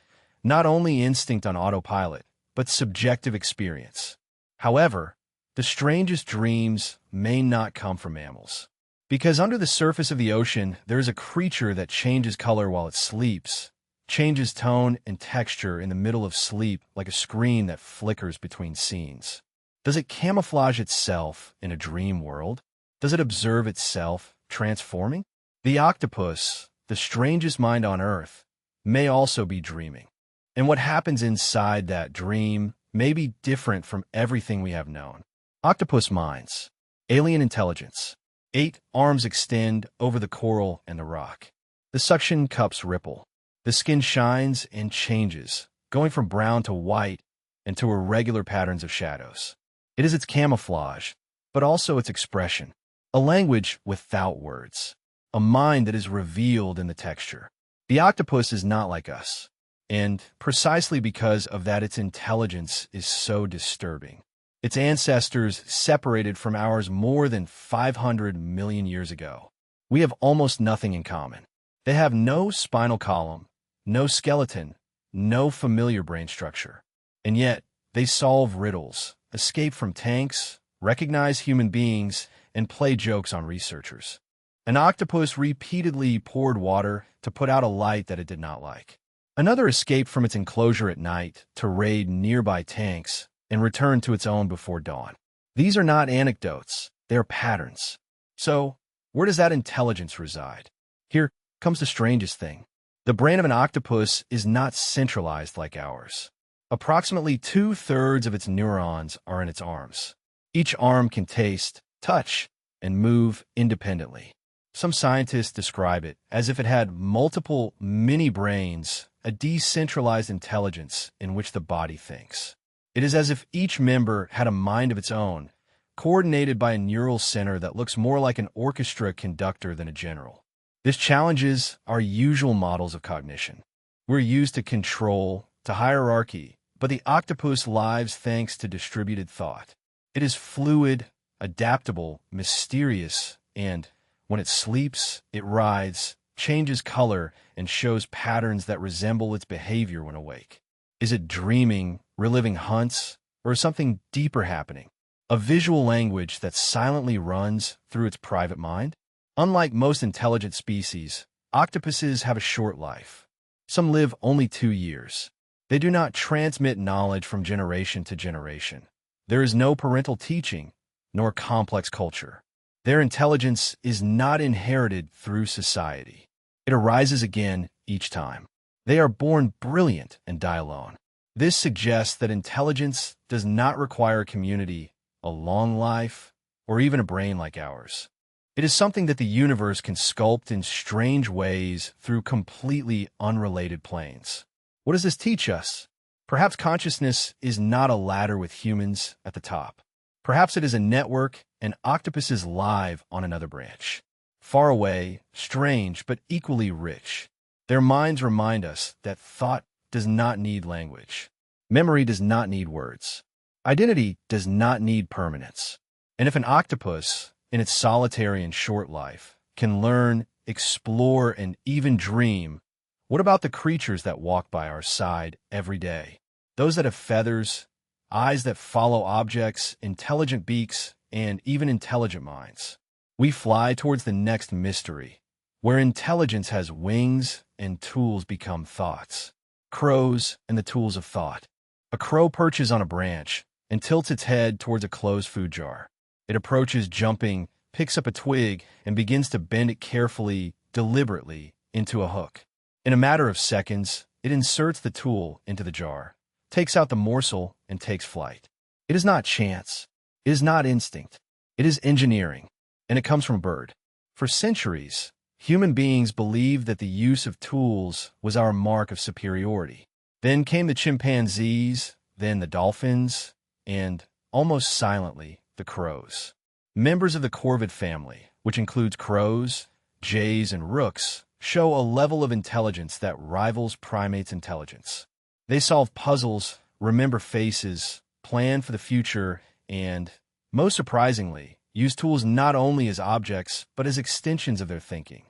not only instinct on autopilot, but subjective experience. However, the strangest dreams may not come from mammals. Because under the surface of the ocean, there is a creature that changes color while it sleeps, changes tone and texture in the middle of sleep like a screen that flickers between scenes. Does it camouflage itself in a dream world? Does it observe itself transforming? The octopus, the strangest mind on Earth, may also be dreaming. And what happens inside that dream may be different from everything we have known. Octopus minds, alien intelligence. 8 arms extend over the coral and the rock. The suction cups ripple. The skin shines and changes, going from brown to white and to irregular patterns of shadows. It is its camouflage, but also its expression. A language without words. A mind that is revealed in the texture. The octopus is not like us, and precisely because of that, its intelligence is so disturbing. Its ancestors separated from ours more than 500 million years ago. We have almost nothing in common. They have no spinal column, no skeleton, no familiar brain structure. And yet, they solve riddles, escape from tanks, recognize human beings, and play jokes on researchers. An octopus repeatedly poured water to put out a light that it did not like. Another escaped from its enclosure at night to raid nearby tanks and return to its own before dawn. These are not anecdotes, they are patterns. So, where does that intelligence reside? Here comes the strangest thing. The brain of an octopus is not centralized like ours. Approximately 2/3 of its neurons are in its arms. Each arm can taste, touch, and move independently. Some scientists describe it as if it had multiple mini-brains, a decentralized intelligence in which the body thinks. It is as if each member had a mind of its own, coordinated by a neural center that looks more like an orchestra conductor than a general. This challenges our usual models of cognition. We're used to control, to hierarchy, but the octopus lives thanks to distributed thought. It is fluid, adaptable, mysterious, and when it sleeps, it rides, changes color, and shows patterns that resemble its behavior when awake. Is it dreaming, reliving hunts, or is something deeper happening? A visual language that silently runs through its private mind? Unlike most intelligent species, octopuses have a short life. Some live only 2 years. They do not transmit knowledge from generation to generation. There is no parental teaching, nor complex culture. Their intelligence is not inherited through society. It arises again each time. They are born brilliant and die alone. This suggests that intelligence does not require community, a long life, or even a brain like ours. It is something that the universe can sculpt in strange ways through completely unrelated planes. What does this teach us? Perhaps consciousness is not a ladder with humans at the top. Perhaps it is a network and octopuses live on another branch. Far away, strange, but equally rich. Their minds remind us that thought does not need language. Memory does not need words. Identity does not need permanence. And if an octopus, in its solitary and short life, can learn, explore, and even dream, what about the creatures that walk by our side every day? Those that have feathers, eyes that follow objects, intelligent beaks, and even intelligent minds. We fly towards the next mystery, where intelligence has wings and tools become thoughts. Crows and the tools of thought. A crow perches on a branch and tilts its head towards a closed food jar. It approaches jumping, picks up a twig, and begins to bend it carefully, deliberately, into a hook. In a matter of seconds, it inserts the tool into the jar, takes out the morsel, and takes flight. It is not chance. It is not instinct. It is engineering. and it comes from a bird. For centuries, human beings believed that the use of tools was our mark of superiority. Then came the chimpanzees, then the dolphins, and, almost silently, the crows. Members of the corvid family, which includes crows, jays, and rooks, show a level of intelligence that rivals primates' intelligence. They solve puzzles, remember faces, plan for the future, and, most surprisingly, use tools not only as objects but as extensions of their thinking.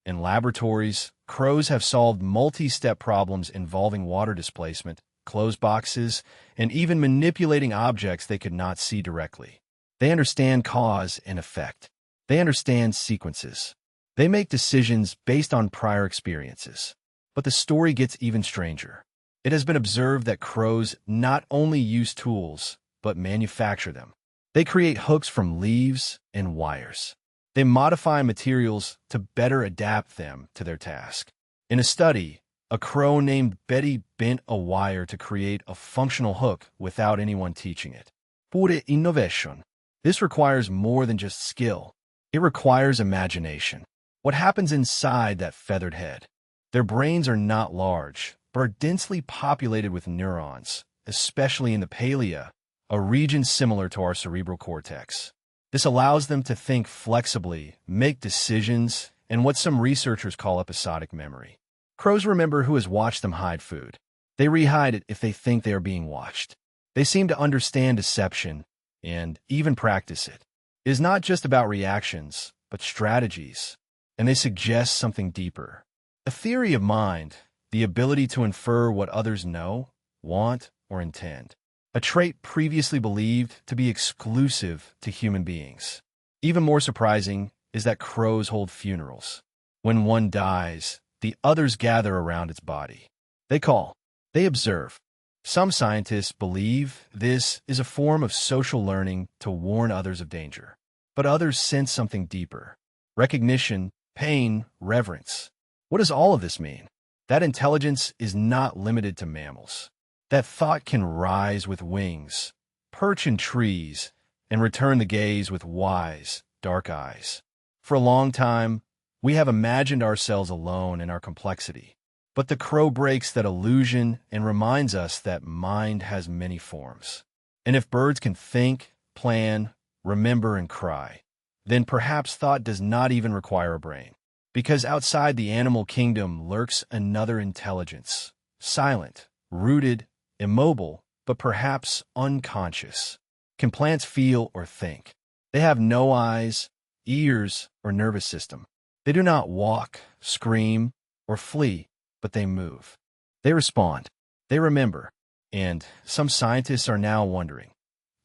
In laboratories, crows have solved multi-step problems involving water displacement, closed boxes, and even manipulating objects they could not see directly. They understand cause and effect. They understand sequences. They make decisions based on prior experiences. But the story gets even stranger. It has been observed that crows not only use tools, but manufacture them. They create hooks from leaves and wires. They modify materials to better adapt them to their task. In a study, a crow named Betty bent a wire to create a functional hook without anyone teaching it. Pure innovation. This requires more than just skill. It requires imagination. What happens inside that feathered head? Their brains are not large, but are densely populated with neurons, especially in the palea, a region similar to our cerebral cortex. This allows them to think flexibly, make decisions, and what some researchers call episodic memory. Crows remember who has watched them hide food. They rehide it if they think they are being watched. They seem to understand deception and even practice it. It is not just about reactions, but strategies, and they suggest something deeper. A theory of mind, the ability to infer what others know, want, or intend. A trait previously believed to be exclusive to human beings. Even more surprising is that crows hold funerals. When one dies, the others gather around its body. They call, they observe. Some scientists believe this is a form of social learning to warn others of danger. But others sense something deeper. Recognition, pain, reverence. What does all of this mean? That intelligence is not limited to mammals. That thought can rise with wings, perch in trees, and return the gaze with wise, dark eyes. For a long time, we have imagined ourselves alone in our complexity. But the crow breaks that illusion and reminds us that mind has many forms. And if birds can think, plan, remember, and cry, then perhaps thought does not even require a brain. Because outside the animal kingdom lurks another intelligence, silent, rooted, immobile, but perhaps unconscious. Can plants feel or think? They have no eyes, ears, or nervous system. They do not walk, scream, or flee, but they move. They respond. They remember. And some scientists are now wondering,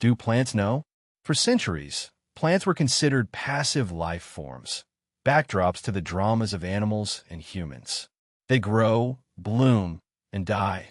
do plants know? For centuries, plants were considered passive life forms, backdrops to the dramas of animals and humans. They grow, bloom, and die,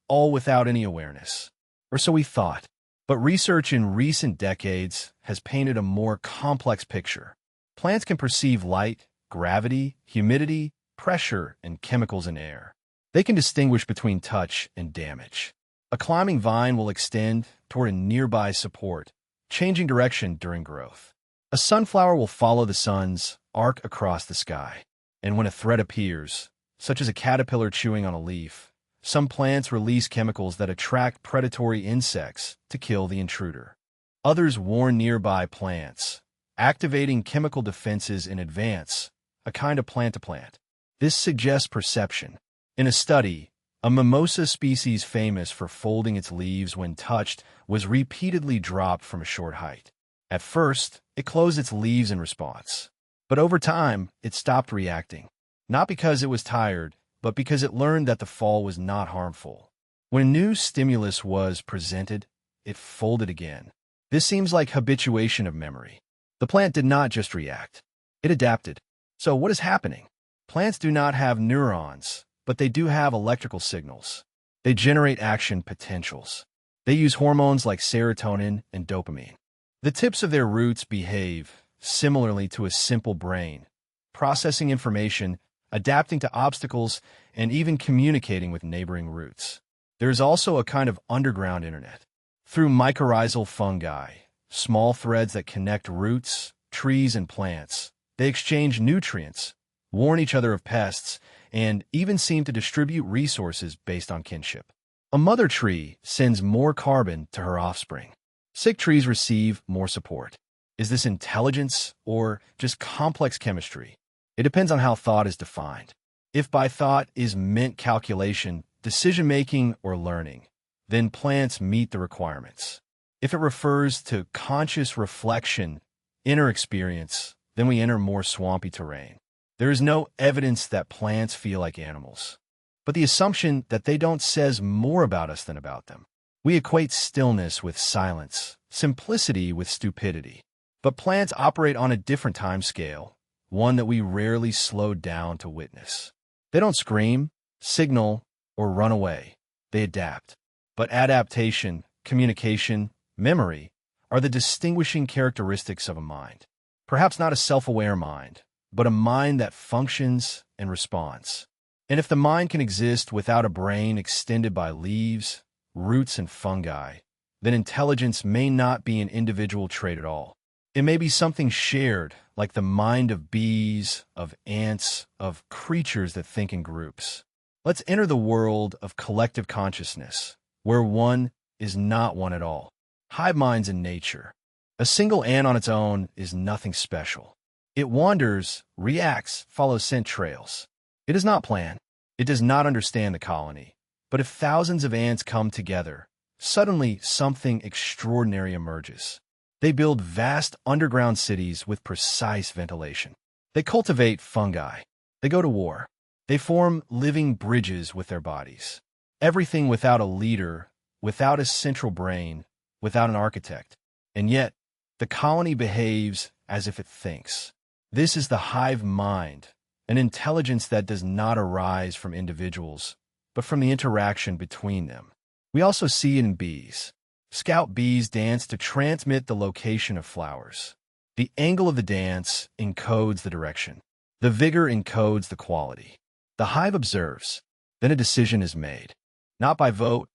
all without any awareness. Or so we thought. But research in recent decades has painted a more complex picture. Plants can perceive light, gravity, humidity, pressure, and chemicals in air. They can distinguish between touch and damage. A climbing vine will extend toward a nearby support, changing direction during growth. A sunflower will follow the sun's arc across the sky. And when a threat appears, such as a caterpillar chewing on a leaf, some plants release chemicals that attract predatory insects to kill the intruder. Others warn nearby plants, activating chemical defenses in advance, a kind of plant-to-plant. This suggests perception. In a study, a mimosa species famous for folding its leaves when touched was repeatedly dropped from a short height. At first, it closed its leaves in response. But over time, it stopped reacting. Not because it was tired, but because it learned that the fall was not harmful. When new stimulus was presented, it folded again. This seems like habituation of memory. The plant did not just react. It adapted. So what is happening? Plants do not have neurons, but they do have electrical signals. They generate action potentials. They use hormones like serotonin and dopamine. The tips of their roots behave similarly to a simple brain, processing information, adapting to obstacles, and even communicating with neighboring roots. There is also a kind of underground internet. Through mycorrhizal fungi, small threads that connect roots, trees and plants. They exchange nutrients, warn each other of pests, and even seem to distribute resources based on kinship. A mother tree sends more carbon to her offspring. Sick trees receive more support. Is this intelligence or just complex chemistry? It depends on how thought is defined. If by thought is meant calculation, decision-making, or learning, then plants meet the requirements. If it refers to conscious reflection, inner experience, then we enter more swampy terrain. There is no evidence that plants feel like animals, but the assumption that they don't says more about us than about them. We equate stillness with silence, simplicity with stupidity. But plants operate on a different time scale, one that we rarely slow down to witness. They don't scream, signal, or run away. They adapt. But adaptation, communication, memory are the distinguishing characteristics of a mind. Perhaps not a self-aware mind, but a mind that functions and responds. And if the mind can exist without a brain extended by leaves, roots, and fungi, then intelligence may not be an individual trait at all. It may be something shared, like the mind of bees, of ants, of creatures that think in groups. Let's enter the world of collective consciousness, where one is not one at all. Hive minds in nature. A single ant on its own is nothing special. It wanders, reacts, follows scent trails. It does not plan. It does not understand the colony. But if thousands of ants come together, suddenly something extraordinary emerges. They build vast underground cities with precise ventilation. They cultivate fungi. They go to war. They form living bridges with their bodies. Everything without a leader, without a central brain, without an architect. And yet, the colony behaves as if it thinks. This is the hive mind, an intelligence that does not arise from individuals, but from the interaction between them. We also see it in bees. Scout bees dance to transmit the location of flowers. The angle of the dance encodes the direction. The vigor encodes the quality. The hive observes. Then a decision is made. Not by vote,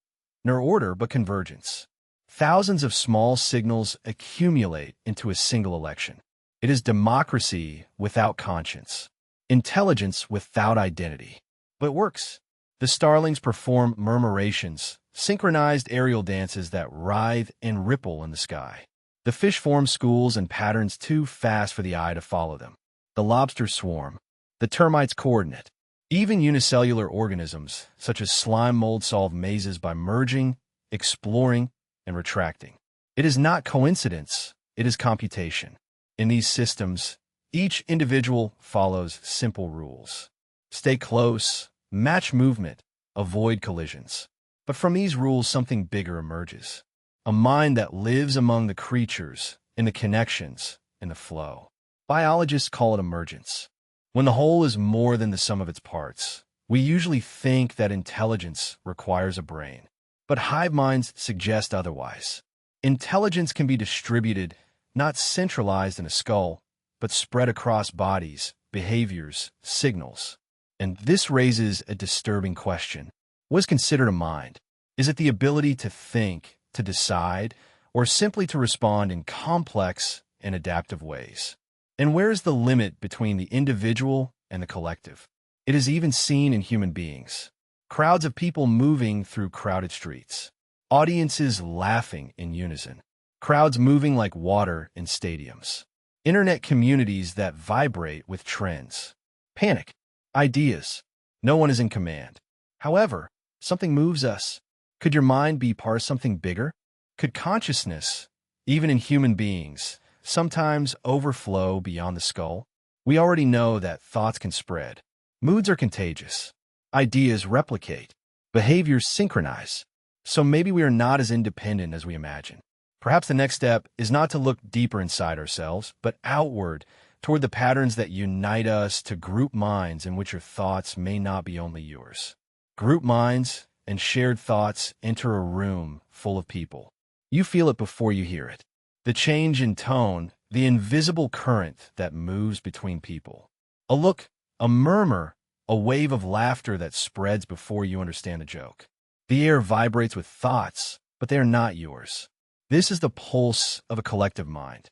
nor order, but convergence. Thousands of small signals accumulate into a single election. It is democracy without conscience. Intelligence without identity. But it works. The starlings perform murmurations, synchronized aerial dances that writhe and ripple in the sky. The fish form schools and patterns too fast for the eye to follow them. The lobsters swarm. The termites coordinate. Even unicellular organisms, such as slime mold, solve mazes by merging, exploring, and retracting. It is not coincidence, it is computation. In these systems, each individual follows simple rules. Stay close, match movement, avoid collisions. But from these rules, something bigger emerges. A mind that lives among the creatures, in the connections, in the flow. Biologists call it emergence. When the whole is more than the sum of its parts, we usually think that intelligence requires a brain. But hive minds suggest otherwise. Intelligence can be distributed, not centralized in a skull, but spread across bodies, behaviors, signals. And this raises a disturbing question. What is considered a mind? Is it the ability to think, to decide, or simply to respond in complex and adaptive ways? And where is the limit between the individual and the collective? It is even seen in human beings. Crowds of people moving through crowded streets. Audiences laughing in unison. Crowds moving like water in stadiums. Internet communities that vibrate with trends. Panic. Ideas. No one is in command. However, something moves us. Could your mind be part of something bigger? Could consciousness, even in human beings, sometimes overflow beyond the skull? We already know that thoughts can spread. Moods are contagious. Ideas replicate. Behaviors synchronize. So maybe we are not as independent as we imagine. Perhaps the next step is not to look deeper inside ourselves, but outward, toward the patterns that unite us to group minds in which your thoughts may not be only yours. Group minds and shared thoughts enter a room full of people. You feel it before you hear it. The change in tone, the invisible current that moves between people. A look, a murmur, a wave of laughter that spreads before you understand the joke. The air vibrates with thoughts, but they are not yours. This is the pulse of a collective mind.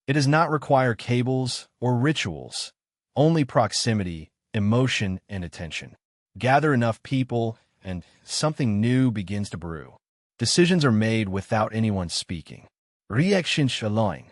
It does not require cables or rituals, only proximity, emotion, and attention. Gather enough people, and something new begins to brew. Decisions are made without anyone speaking. Reaction shalom.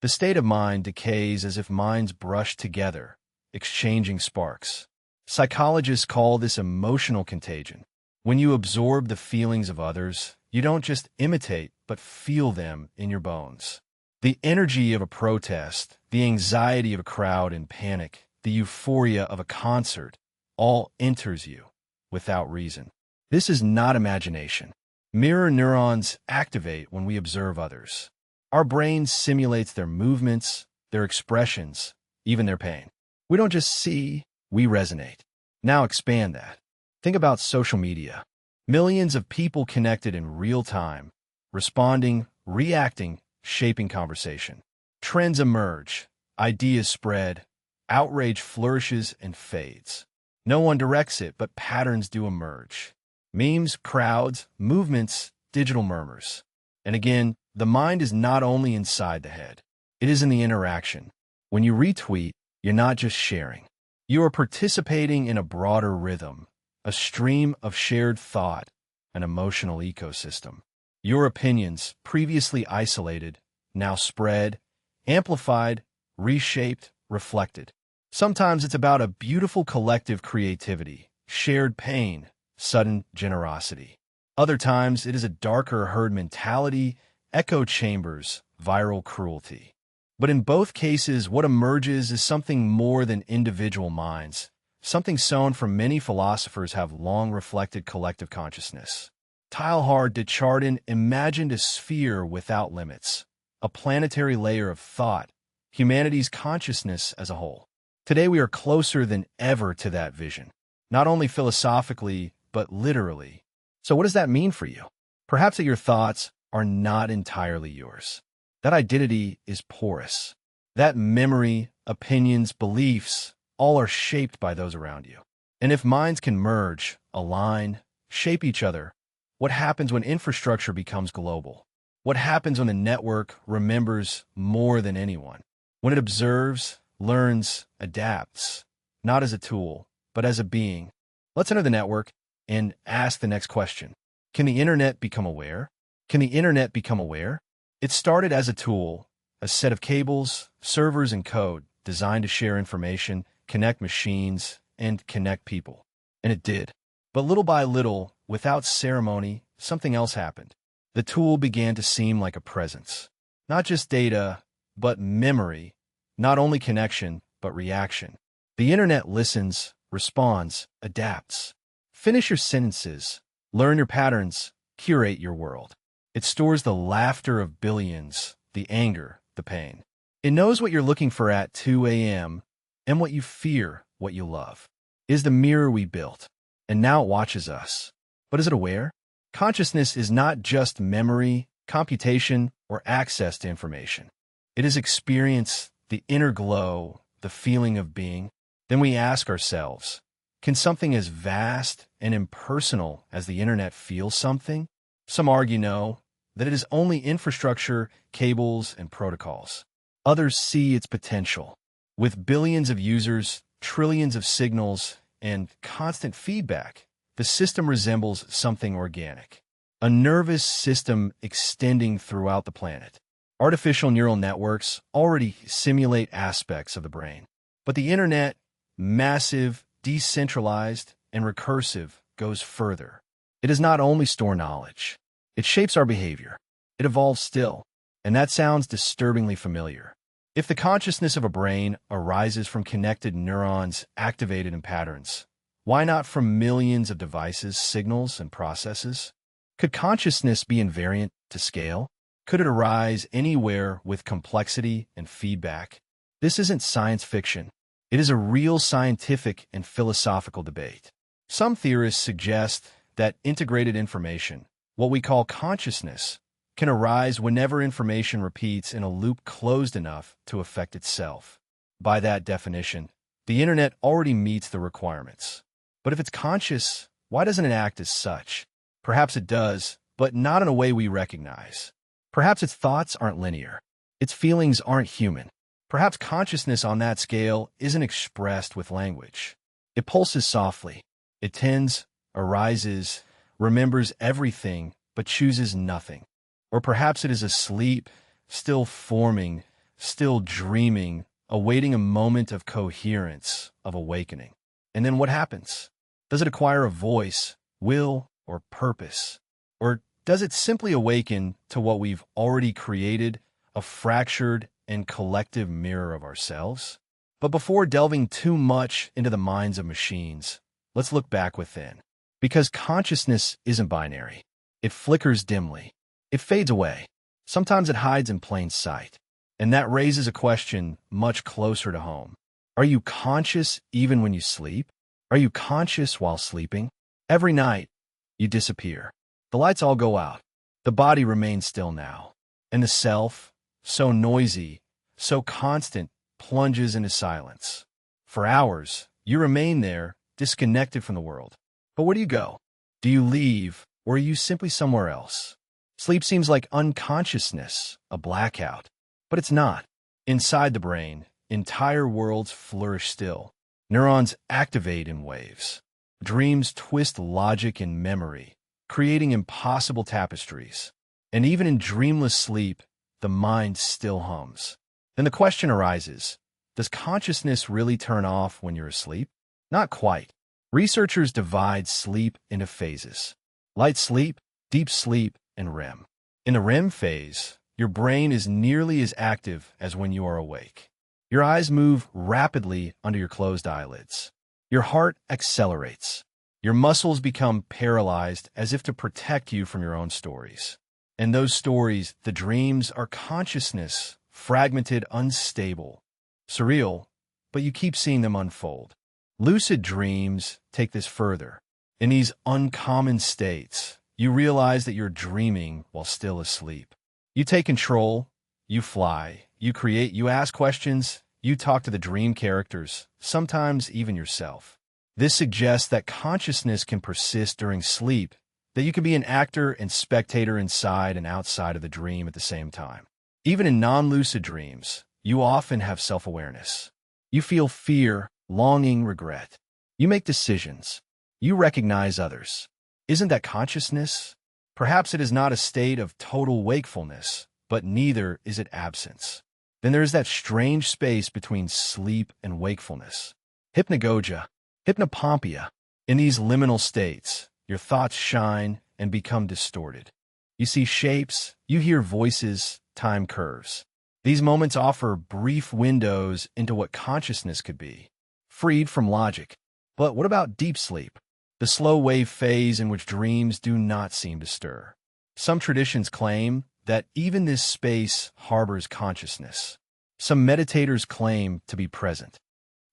The state of mind decays as if minds brush together, exchanging sparks. Psychologists call this emotional contagion. When you absorb the feelings of others, you don't just imitate, but feel them in your bones. The energy of a protest, the anxiety of a crowd in panic, the euphoria of a concert, all enters you without reason. This is not imagination. Mirror neurons activate when we observe others. Our brain simulates their movements, their expressions, even their pain. We don't just see, we resonate. Now expand that. Think about social media. Millions of people connected in real time, responding, reacting, shaping conversation. Trends emerge, ideas spread, outrage flourishes and fades. No one directs it, but patterns do emerge. Memes, crowds, movements, digital murmurs. And again, the mind is not only inside the head. It is in the interaction. When you retweet, you're not just sharing. You are participating in a broader rhythm, a stream of shared thought, an emotional ecosystem. Your opinions, previously isolated, now spread, amplified, reshaped, reflected. Sometimes it's about a beautiful collective creativity, shared pain, sudden generosity. Other times it is a darker herd mentality, echo chambers, viral cruelty. But in both cases, what emerges is something more than individual minds, something sown from many philosophers have long reflected collective consciousness. Teilhard de Chardin imagined a sphere without limits, a planetary layer of thought, humanity's consciousness as a whole. Today we are closer than ever to that vision, not only philosophically, but literally. So what does that mean for you? Perhaps that your thoughts are not entirely yours. That identity is porous. That memory, opinions, beliefs, all are shaped by those around you. And if minds can merge, align, shape each other, what happens when infrastructure becomes global? What happens when the network remembers more than anyone? When it observes, learns, adapts, not as a tool, but as a being. Let's enter the network and ask the next question. Can the internet become aware? Can the internet become aware? It started as a tool, a set of cables, servers, and code designed to share information, connect machines, and connect people. And it did. But little by little, without ceremony, something else happened. The tool began to seem like a presence. Not just data, but memory. Not only connection, but reaction. The internet listens, responds, adapts. Finish your sentences, learn your patterns, curate your world. It stores the laughter of billions, the anger, the pain. It knows what you're looking for at 2 a.m. and what you fear, what you love. It is the mirror we built, and now it watches us. But is it aware? Consciousness is not just memory, computation, or access to information. It is experience, the inner glow, the feeling of being. Then we ask ourselves, can something as vast and impersonal as the internet feel something? Some argue no, that it is only infrastructure, cables, and protocols. Others see its potential. With billions of users, trillions of signals, and constant feedback, the system resembles something organic. A nervous system extending throughout the planet. Artificial neural networks already simulate aspects of the brain. But the internet, massive, decentralized, and recursive, goes further. It does not only store knowledge. It shapes our behavior. It evolves still. And that sounds disturbingly familiar. If the consciousness of a brain arises from connected neurons activated in patterns, why not from millions of devices, signals, and processes? Could consciousness be invariant to scale? Could it arise anywhere with complexity and feedback? This isn't science fiction. It is a real scientific and philosophical debate. Some theorists suggest that integrated information, what we call consciousness, can arise whenever information repeats in a loop closed enough to affect itself. By that definition, the internet already meets the requirements. But if it's conscious, why doesn't it act as such? Perhaps it does, but not in a way we recognize. Perhaps its thoughts aren't linear. Its feelings aren't human. Perhaps consciousness on that scale isn't expressed with language. It pulses softly. It tends, arises, remembers everything, but chooses nothing. Or perhaps it is asleep, still forming, still dreaming, awaiting a moment of coherence, of awakening. And then what happens? Does it acquire a voice, will, or purpose? Or does it simply awaken to what we've already created, a fractured and collective mirror of ourselves? But before delving too much into the minds of machines, let's look back within. Because consciousness isn't binary. It flickers dimly. It fades away. Sometimes it hides in plain sight. And that raises a question much closer to home. Are you conscious even when you sleep? Are you conscious while sleeping? Every night, you disappear. The lights all go out. The body remains still now. And the self, so noisy, so constant, plunges into silence. For hours, you remain there, disconnected from the world. But where do you go? Do you leave, or are you simply somewhere else? Sleep seems like unconsciousness, a blackout. But it's not. Inside the brain, entire worlds flourish still. Neurons activate in waves. Dreams twist logic and memory, creating impossible tapestries. And even in dreamless sleep, the mind still hums. Then the question arises, does consciousness really turn off when you're asleep? Not quite. Researchers divide sleep into phases: light sleep, deep sleep, and REM. In the REM phase, your brain is nearly as active as when you are awake. Your eyes move rapidly under your closed eyelids. Your heart accelerates. Your muscles become paralyzed as if to protect you from your own stories. And those stories, the dreams, are consciousness, fragmented, unstable, surreal, but you keep seeing them unfold. Lucid dreams take this further. In these uncommon states, you realize that you're dreaming while still asleep. You take control, you fly, you create, you ask questions, you talk to the dream characters, sometimes even yourself. This suggests that consciousness can persist during sleep, that you can be an actor and spectator inside and outside of the dream at the same time. Even in non-lucid dreams, you often have self-awareness. You feel fear, longing, regret. You make decisions. You recognize others. Isn't that consciousness? Perhaps it is not a state of total wakefulness, but neither is it absence. Then there is that strange space between sleep and wakefulness. Hypnagogia, hypnopompia. In these liminal states, your thoughts shine and become distorted. You see shapes, you hear voices, time curves. These moments offer brief windows into what consciousness could be, freed from logic. But what about deep sleep? The slow wave phase in which dreams do not seem to stir. Some traditions claim that even this space harbors consciousness. Some meditators claim to be present.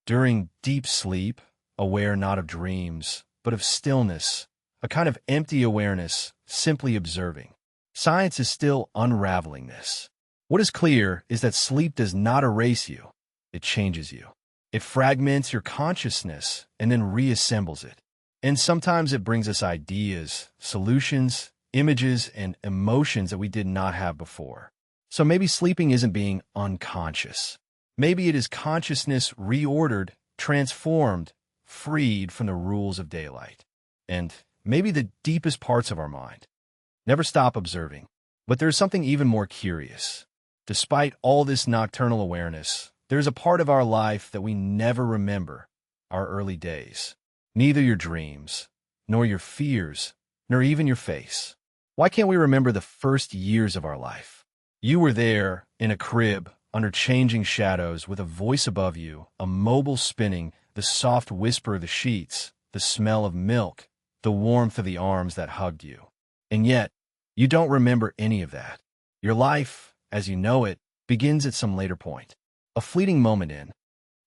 During deep sleep, aware not of dreams, but of stillness, a kind of empty awareness, simply observing. Science is still unraveling this. What is clear is that sleep does not erase you. It changes you. It fragments your consciousness and then reassembles it. And sometimes it brings us ideas, solutions, images, and emotions that we did not have before. So maybe sleeping isn't being unconscious. Maybe it is consciousness reordered, transformed, freed from the rules of daylight. And maybe the deepest parts of our mind never stop observing. But there's something even more curious. Despite all this nocturnal awareness, there's a part of our life that we never remember, our early days. Neither your dreams, nor your fears, nor even your face. Why can't we remember the first years of our life? You were there, in a crib, under changing shadows, with a voice above you, a mobile spinning, the soft whisper of the sheets, the smell of milk, the warmth of the arms that hugged you. And yet, you don't remember any of that. Your life, as you know it, begins at some later point. A fleeting moment in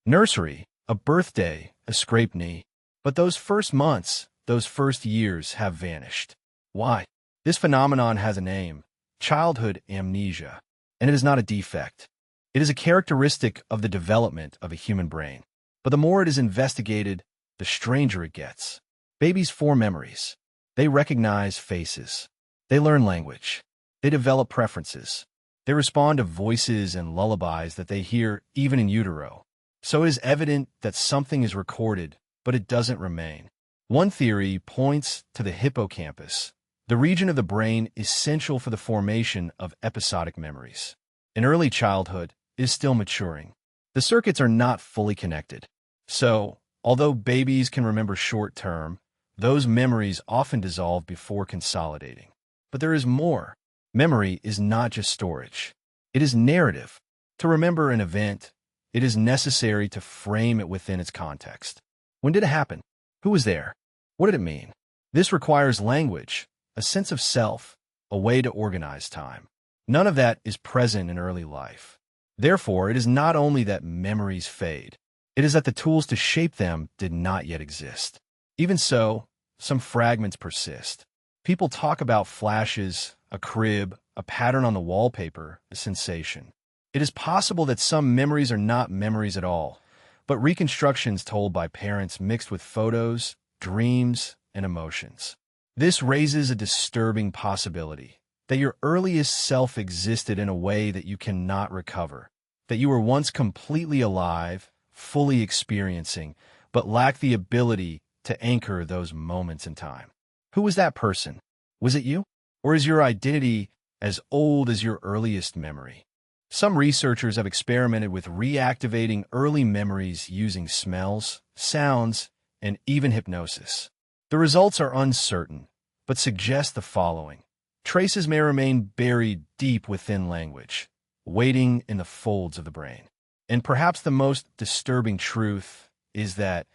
nursery, a birthday, a scraped knee. But those first months, those first years have vanished. Why? This phenomenon has a name: childhood amnesia. And it is not a defect. It is a characteristic of the development of a human brain. But the more it is investigated, the stranger it gets. Babies form memories. They recognize faces. They learn language. They develop preferences. They respond to voices and lullabies that they hear even in utero. So it is evident that something is recorded, but it doesn't remain. One theory points to the hippocampus, the region of the brain essential for the formation of episodic memories. In early childhood, it is still maturing. The circuits are not fully connected. So, although babies can remember short-term, those memories often dissolve before consolidating. But there is more. Memory is not just storage. It is narrative. To remember an event, it is necessary to frame it within its context. When did it happen? Who was there? What did it mean? This requires language, a sense of self, a way to organize time. None of that is present in early life. Therefore, it is not only that memories fade, it is that the tools to shape them did not yet exist. Even so, some fragments persist. People talk about flashes, a crib, a pattern on the wallpaper, a sensation. It is possible that some memories are not memories at all, but reconstructions told by parents mixed with photos, dreams, and emotions. This raises a disturbing possibility that your earliest self existed in a way that you cannot recover, that you were once completely alive, fully experiencing, but lacked the ability to anchor those moments in time. Who was that person? Was it you? Or is your identity as old as your earliest memory? Some researchers have experimented with reactivating early memories using smells, sounds, and even hypnosis. The results are uncertain, but suggest the following. Traces may remain buried deep within language, waiting in the folds of the brain. And perhaps the most disturbing truth is that,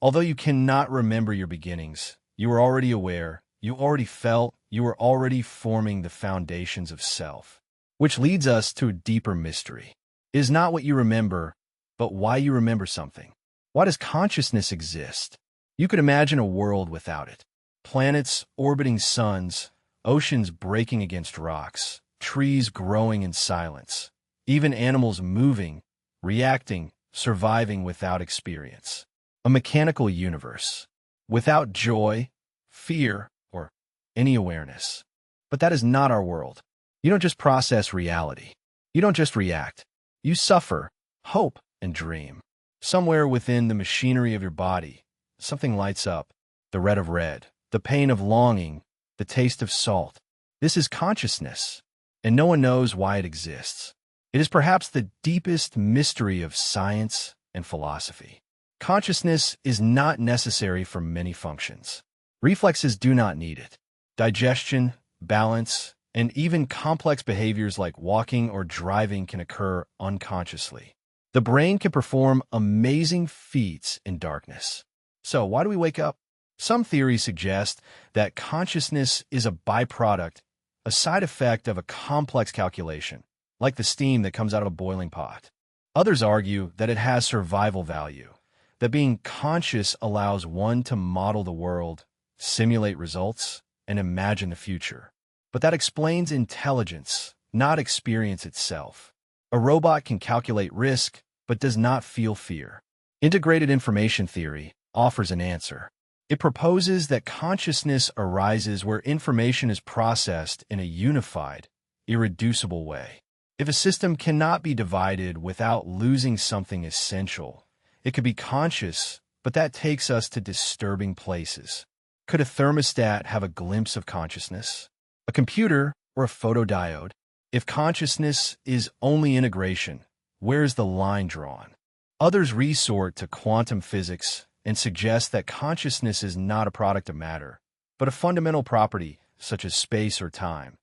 although you cannot remember your beginnings, you are already aware, you already felt, you were already forming the foundations of self. Which leads us to a deeper mystery. It is not what you remember, but why you remember something. Why does consciousness exist? You could imagine a world without it. Planets orbiting suns, oceans breaking against rocks, trees growing in silence, even animals moving, reacting, surviving without experience. A mechanical universe, without joy, fear, or any awareness. But that is not our world. You don't just process reality. You don't just react. You suffer, hope, and dream. Somewhere within the machinery of your body, something lights up, the red of red, the pain of longing, the taste of salt. This is consciousness, and no one knows why it exists. It is perhaps the deepest mystery of science and philosophy. Consciousness is not necessary for many functions. Reflexes do not need it. Digestion, balance, and even complex behaviors like walking or driving can occur unconsciously. The brain can perform amazing feats in darkness. So why do we wake up? Some theories suggest that consciousness is a byproduct, a side effect of a complex calculation, like the steam that comes out of a boiling pot. Others argue that it has survival value, that being conscious allows one to model the world, simulate results, and imagine the future. But that explains intelligence, not experience itself. A robot can calculate risk, but does not feel fear. Integrated information theory offers an answer. It proposes that consciousness arises where information is processed in a unified, irreducible way. If a system cannot be divided without losing something essential, it could be conscious, but that takes us to disturbing places. Could a thermostat have a glimpse of consciousness? A computer or a photodiode? If consciousness is only integration, where is the line drawn? Others resort to quantum physics and suggest that consciousness is not a product of matter, but a fundamental property such as space or time.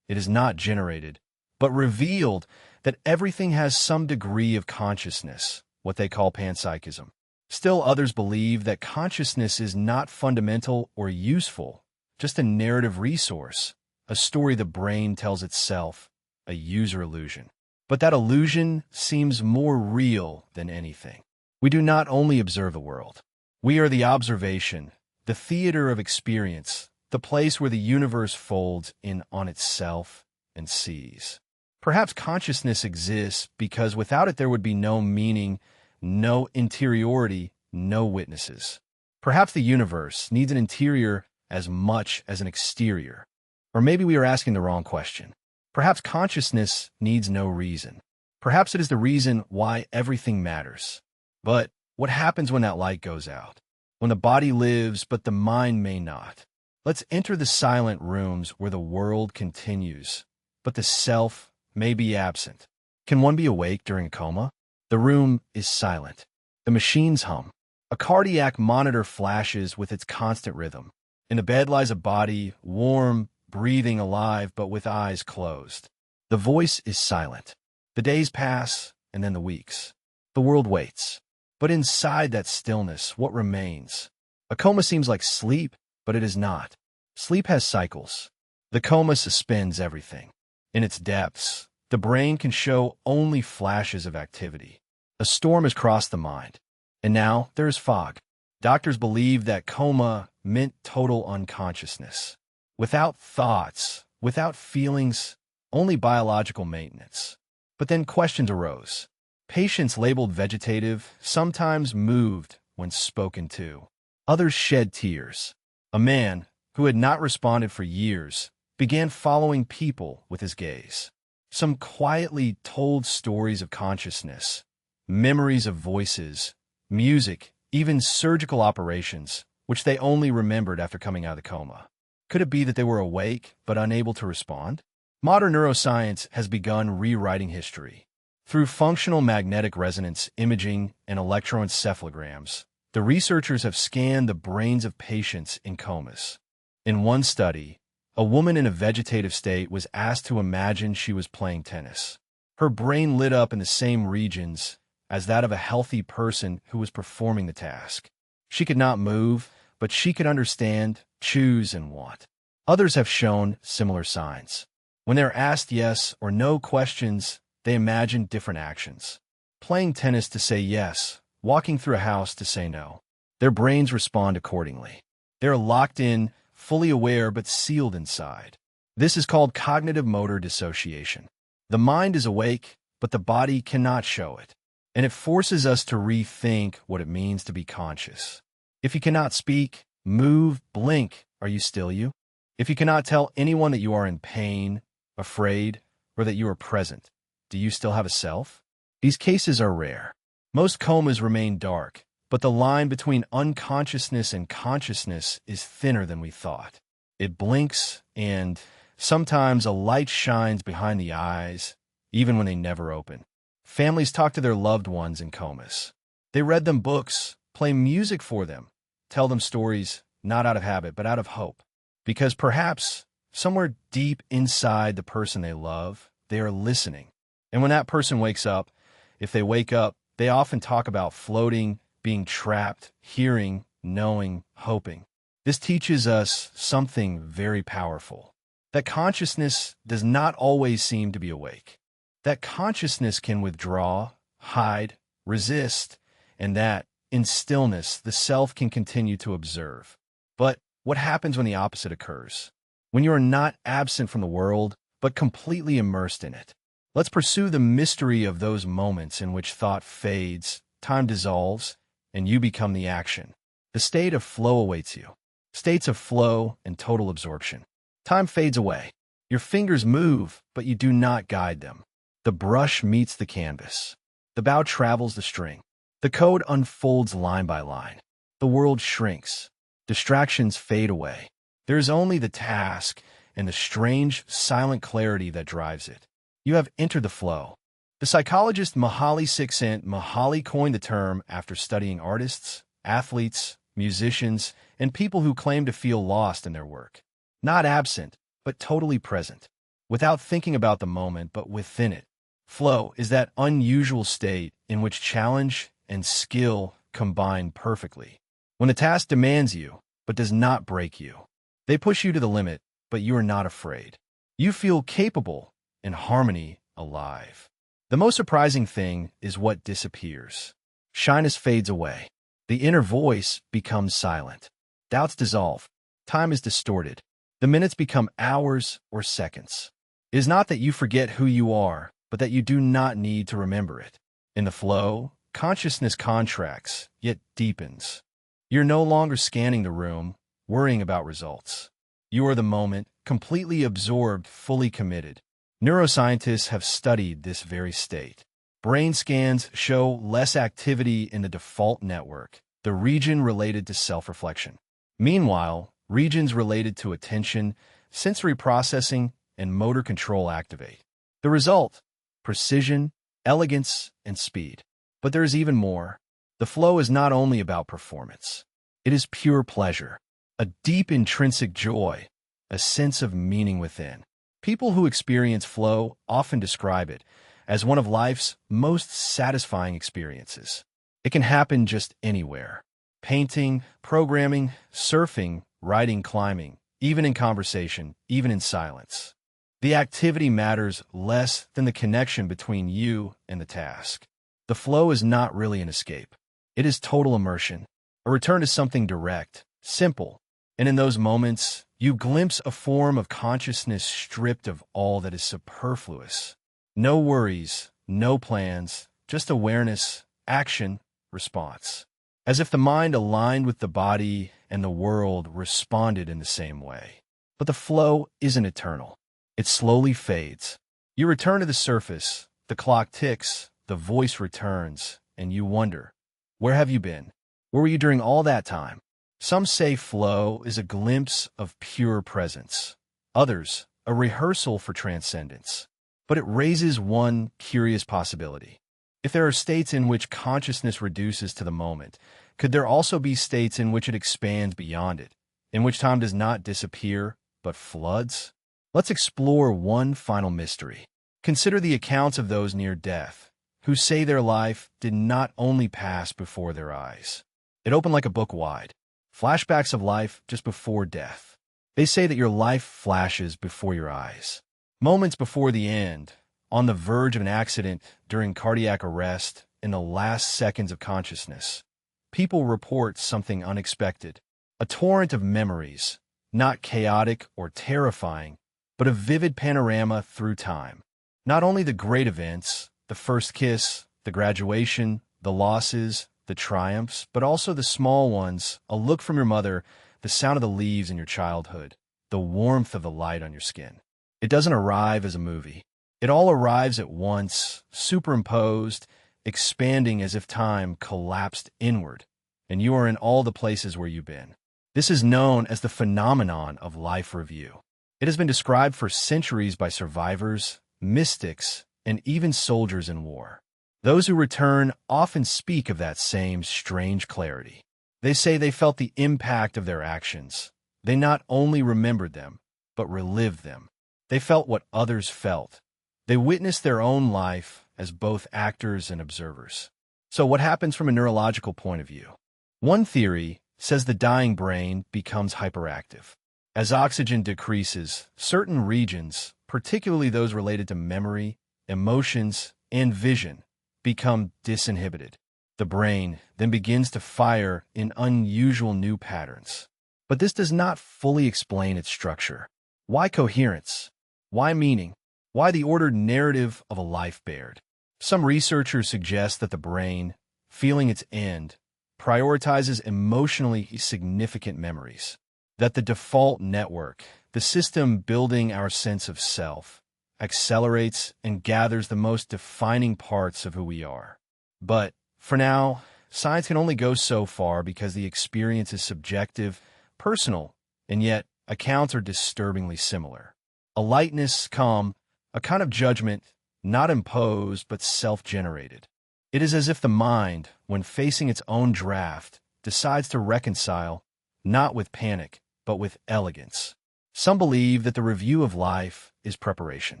It is not generated, but revealed that everything has some degree of consciousness, what they call panpsychism. Still, others believe that consciousness is not fundamental or useful, just a narrative resource, a story the brain tells itself, a user illusion. But that illusion seems more real than anything. We do not only observe the world. We are the observation, the theater of experience, the place where the universe folds in on itself and sees. Perhaps consciousness exists because without it there would be no meaning, no interiority, no witnesses. Perhaps the universe needs an interior as much as an exterior. Or maybe we are asking the wrong question. Perhaps consciousness needs no reason. Perhaps it is the reason why everything matters. But what happens when that light goes out? When the body lives, but the mind may not? Let's enter the silent rooms where the world continues, but the self may be absent. Can one be awake during a coma? The room is silent. The machines hum. A cardiac monitor flashes with its constant rhythm. In the bed lies a body, warm, breathing, alive, but with eyes closed. The voice is silent. The days pass, and then the weeks. The world waits. But inside that stillness, what remains? A coma seems like sleep, but it is not. Sleep has cycles. The coma suspends everything. In its depths, the brain can show only flashes of activity. A storm has crossed the mind. And now there is fog. Doctors believe that coma meant total unconsciousness. Without thoughts, without feelings, only biological maintenance. But then questions arose. Patients labeled vegetative, sometimes moved when spoken to. Others shed tears. A man, who had not responded for years, began following people with his gaze. Some quietly told stories of consciousness, memories of voices, music, even surgical operations, which they only remembered after coming out of the coma. Could it be that they were awake but unable to respond? Modern neuroscience has begun rewriting history. Through functional magnetic resonance imaging and electroencephalograms, the researchers have scanned the brains of patients in comas. In one study, a woman in a vegetative state was asked to imagine she was playing tennis. Her brain lit up in the same regions as that of a healthy person who was performing the task. She could not move, but she could understand, choose, and want. Others have shown similar signs. When they're asked yes or no questions, they imagine different actions. Playing tennis to say yes, walking through a house to say no. Their brains respond accordingly. They're locked in, fully aware but sealed inside. This is called cognitive motor dissociation. The mind is awake, but the body cannot show it. And it forces us to rethink what it means to be conscious. If you cannot speak, move, blink, are you still you? If you cannot tell anyone that you are in pain, afraid, or that you are present, do you still have a self? These cases are rare. Most comas remain dark, but the line between unconsciousness and consciousness is thinner than we thought. It blinks, and sometimes a light shines behind the eyes, even when they never open. Families talk to their loved ones in comas. They read them books, play music for them, tell them stories, not out of habit, but out of hope. Because perhaps, somewhere deep inside the person they love, they are listening. And when that person wakes up, if they wake up, they often talk about floating, being trapped, hearing, knowing, hoping. This teaches us something very powerful. That consciousness does not always seem to be awake. That consciousness can withdraw, hide, resist, and that, in stillness, the self can continue to observe. But what happens when the opposite occurs? When you are not absent from the world, but completely immersed in it? Let's pursue the mystery of those moments in which thought fades, time dissolves, and you become the action. The state of flow awaits you. States of flow and total absorption. Time fades away. Your fingers move, but you do not guide them. The brush meets the canvas. The bow travels the string. The code unfolds line by line. The world shrinks. Distractions fade away. There is only the task and the strange, silent clarity that drives it. You have entered the flow. The psychologist Mihaly Csikszentmihalyi coined the term after studying artists, athletes, musicians, and people who claim to feel lost in their work. Not absent, but totally present. Without thinking about the moment, but within it. Flow is that unusual state in which challenge and skill combine perfectly. When the task demands you, but does not break you. They push you to the limit, but you are not afraid. You feel capable, in harmony, alive. The most surprising thing is what disappears. Shyness fades away. The inner voice becomes silent. Doubts dissolve. Time is distorted. The minutes become hours or seconds. It is not that you forget who you are, but that you do not need to remember it. In the flow, consciousness contracts, yet deepens. You're no longer scanning the room, worrying about results. You are the moment, completely absorbed, fully committed. Neuroscientists have studied this very state. Brain scans show less activity in the default network, the region related to self-reflection. Meanwhile, regions related to attention, sensory processing, and motor control activate. The result: precision, elegance, and speed. But there is even more. The flow is not only about performance. It is pure pleasure, a deep intrinsic joy, a sense of meaning within. People who experience flow often describe it as one of life's most satisfying experiences. It can happen just anywhere: painting, programming, surfing, writing, climbing, even in conversation, even in silence. The activity matters less than the connection between you and the task. The flow is not really an escape. It is total immersion, a return to something direct, simple, and in those moments, you glimpse a form of consciousness stripped of all that is superfluous. No worries, no plans, just awareness, action, response. As if the mind aligned with the body and the world responded in the same way. But the flow isn't eternal. It slowly fades. You return to the surface, the clock ticks, the voice returns, and you wonder, where have you been? Where were you during all that time? Some say flow is a glimpse of pure presence. Others, a rehearsal for transcendence. But it raises one curious possibility. If there are states in which consciousness reduces to the moment, could there also be states in which it expands beyond it, in which time does not disappear, but floods? Let's explore one final mystery. Consider the accounts of those near death, who say their life did not only pass before their eyes. It opened like a book wide. Flashbacks of life just before death. They say that your life flashes before your eyes. Moments before the end, on the verge of an accident, during cardiac arrest, in the last seconds of consciousness. People report something unexpected. A torrent of memories, not chaotic or terrifying, but a vivid panorama through time. Not only the great events, the first kiss, the graduation, the losses, the triumphs, but also the small ones, a look from your mother, the sound of the leaves in your childhood, the warmth of the light on your skin. It doesn't arrive as a movie. It all arrives at once, superimposed, expanding as if time collapsed inward, and you are in all the places where you've been. This is known as the phenomenon of life review. It has been described for centuries by survivors, mystics, and even soldiers in war. Those who return often speak of that same strange clarity. They say they felt the impact of their actions. They not only remembered them, but relived them. They felt what others felt. They witnessed their own life as both actors and observers. So what happens from a neurological point of view? One theory says the dying brain becomes hyperactive. As oxygen decreases, certain regions, particularly those related to memory, emotions, and vision, become disinhibited. The brain then begins to fire in unusual new patterns. But this does not fully explain its structure. Why coherence? Why meaning? Why the ordered narrative of a life bared? Some researchers suggest that the brain, feeling its end, prioritizes emotionally significant memories. That the default network, the system building our sense of self, accelerates and gathers the most defining parts of who we are. But, for now, science can only go so far because the experience is subjective, personal, and yet accounts are disturbingly similar. A lightness, calm, a kind of judgment, not imposed but self-generated. It is as if the mind, when facing its own draft, decides to reconcile, not with panic, but with elegance. Some believe that the review of life is preparation.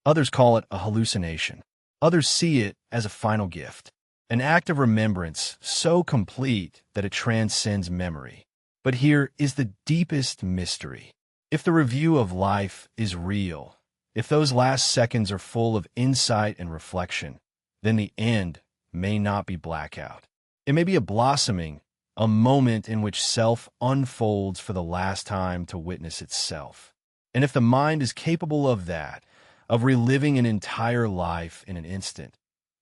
Others call it a hallucination. Others see it as a final gift, an act of remembrance so complete that it transcends memory. But here is the deepest mystery. If the review of life is real, if those last seconds are full of insight and reflection, then the end may not be blackout. It may be a blossoming, a moment in which self unfolds for the last time to witness itself. And if the mind is capable of that, of reliving an entire life in an instant,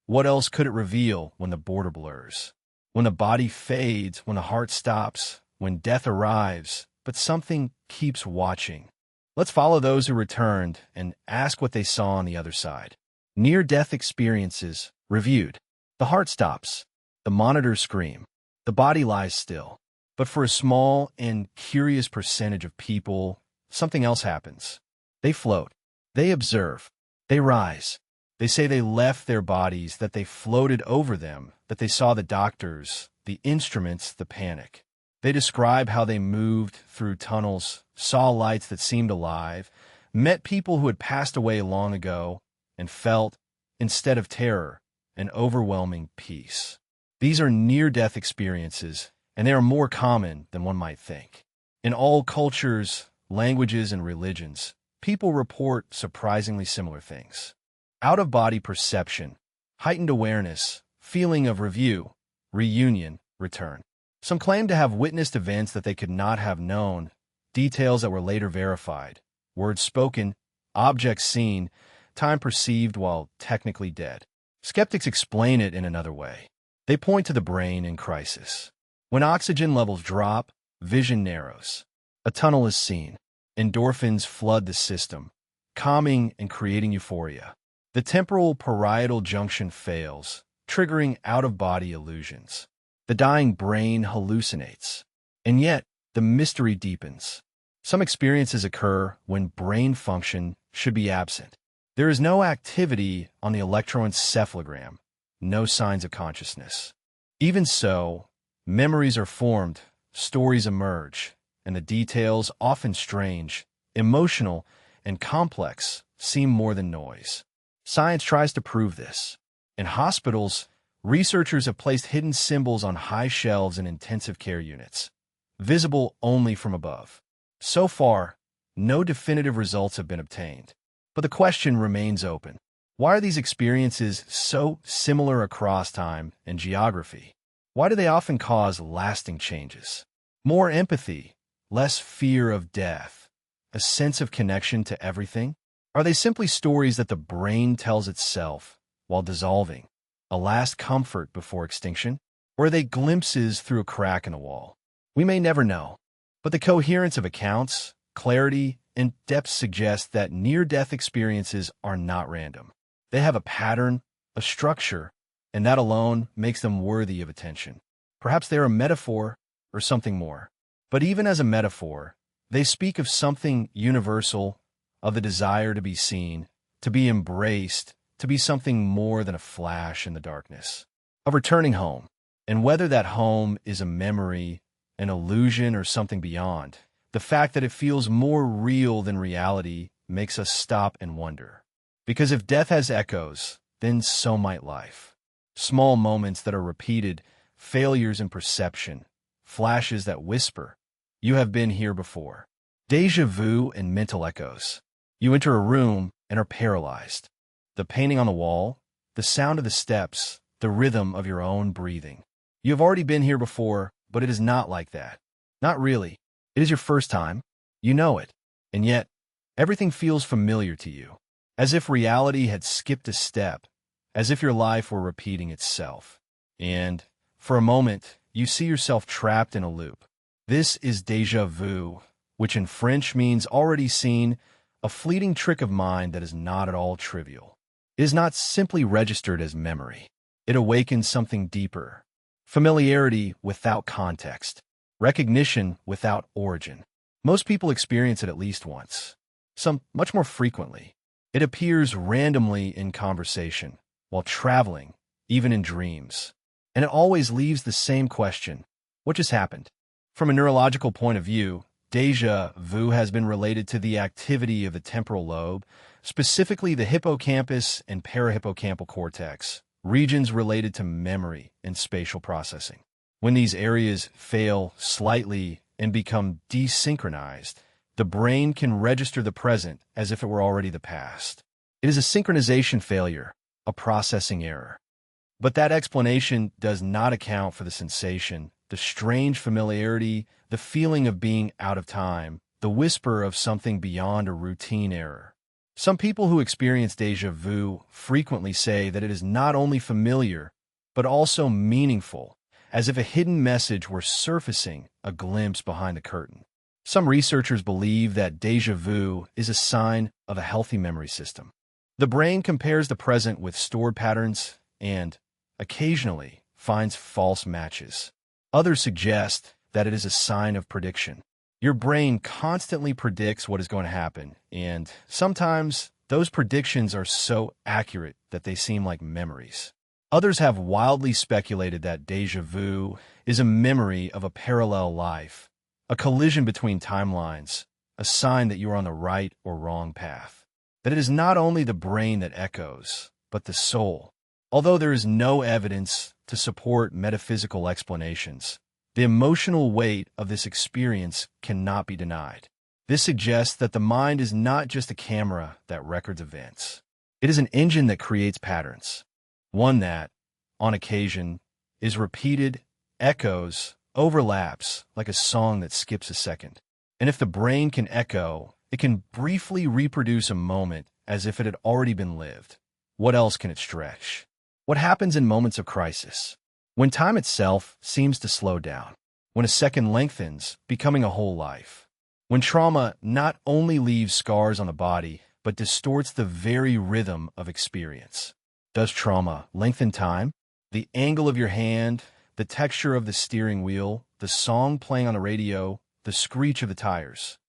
what else could it reveal when the border blurs? When the body fades, when the heart stops, when death arrives, but something keeps watching. Let's follow those who returned and ask what they saw on the other side. Near-death experiences reviewed. The heart stops. The monitors scream. The body lies still. But for a small and curious percentage of people, something else happens. They float. They observe. They rise. They say they left their bodies, that they floated over them, that they saw the doctors, the instruments, the panic. They describe how they moved through tunnels, saw lights that seemed alive, met people who had passed away long ago, and felt, instead of terror, an overwhelming peace. These are near-death experiences, and they are more common than one might think. In all cultures, languages, and religions, people report surprisingly similar things. Out-of-body perception, heightened awareness, feeling of review, reunion, return. Some claim to have witnessed events that they could not have known, details that were later verified, words spoken, objects seen, time perceived while technically dead. Skeptics explain it in another way. They point to the brain in crisis. When oxygen levels drop, vision narrows. A tunnel is seen. Endorphins flood the system, calming and creating euphoria. The temporal parietal junction fails, triggering out-of-body illusions. The dying brain hallucinates. And yet, the mystery deepens. Some experiences occur when brain function should be absent. There is no activity on the electroencephalogram, no signs of consciousness. Even so, memories are formed, stories emerge, and the details, often strange, emotional, and complex, seem more than noise. Science tries to prove this. In hospitals, researchers have placed hidden symbols on high shelves in intensive care units, visible only from above. So far, no definitive results have been obtained. But the question remains open. Why are these experiences so similar across time and geography? Why do they often cause lasting changes? More empathy, less fear of death, a sense of connection to everything? Are they simply stories that the brain tells itself while dissolving, a last comfort before extinction? Or are they glimpses through a crack in the wall? We may never know, but the coherence of accounts, clarity, and depth suggest that near-death experiences are not random. They have a pattern, a structure, and that alone makes them worthy of attention. Perhaps they're a metaphor or something more. But even as a metaphor, they speak of something universal, of the desire to be seen, to be embraced, to be something more than a flash in the darkness. Of returning home, and whether that home is a memory, an illusion, or something beyond, the fact that it feels more real than reality makes us stop and wonder. Because if death has echoes, then so might life. Small moments that are repeated, failures in perception, flashes that whisper, "You have been here before." Déjà vu and mental echoes. You enter a room and are paralyzed. The painting on the wall, the sound of the steps, the rhythm of your own breathing. You have already been here before, but it is not like that. Not really. It is your first time. You know it. And yet, everything feels familiar to you. As if reality had skipped a step, as if your life were repeating itself. And, for a moment, you see yourself trapped in a loop. This is déjà vu, which in French means already seen, a fleeting trick of mind that is not at all trivial. It is not simply registered as memory. It awakens something deeper. Familiarity without context. Recognition without origin. Most people experience it at least once. Some much more frequently. It appears randomly in conversation, while traveling, even in dreams. And it always leaves the same question: what just happened? From a neurological point of view, déjà vu has been related to the activity of the temporal lobe, specifically the hippocampus and parahippocampal cortex, regions related to memory and spatial processing. When these areas fail slightly and become desynchronized, the brain can register the present as if it were already the past. It is a synchronization failure, a processing error. But that explanation does not account for the sensation, the strange familiarity, the feeling of being out of time, the whisper of something beyond a routine error. Some people who experience déjà vu frequently say that it is not only familiar, but also meaningful, as if a hidden message were surfacing, a glimpse behind the curtain. Some researchers believe that déjà vu is a sign of a healthy memory system. The brain compares the present with stored patterns and, occasionally, finds false matches. Others suggest that it is a sign of prediction. Your brain constantly predicts what is going to happen, and sometimes those predictions are so accurate that they seem like memories. Others have wildly speculated that déjà vu is a memory of a parallel life, a collision between timelines, a sign that you are on the right or wrong path. That it is not only the brain that echoes, but the soul. Although there is no evidence to support metaphysical explanations, the emotional weight of this experience cannot be denied. This suggests that the mind is not just a camera that records events. It is an engine that creates patterns. One that, on occasion, is repeated, echoes, overlaps like a song that skips a second. And if the brain can echo, it can briefly reproduce a moment as if it had already been lived. What else can it stretch? What happens in moments of crisis? When time itself seems to slow down. When a second lengthens, becoming a whole life. When trauma not only leaves scars on the body, but distorts the very rhythm of experience. Does trauma lengthen time? The angle of your hand, the texture of the steering wheel, the song playing on the radio, the screech of the tires.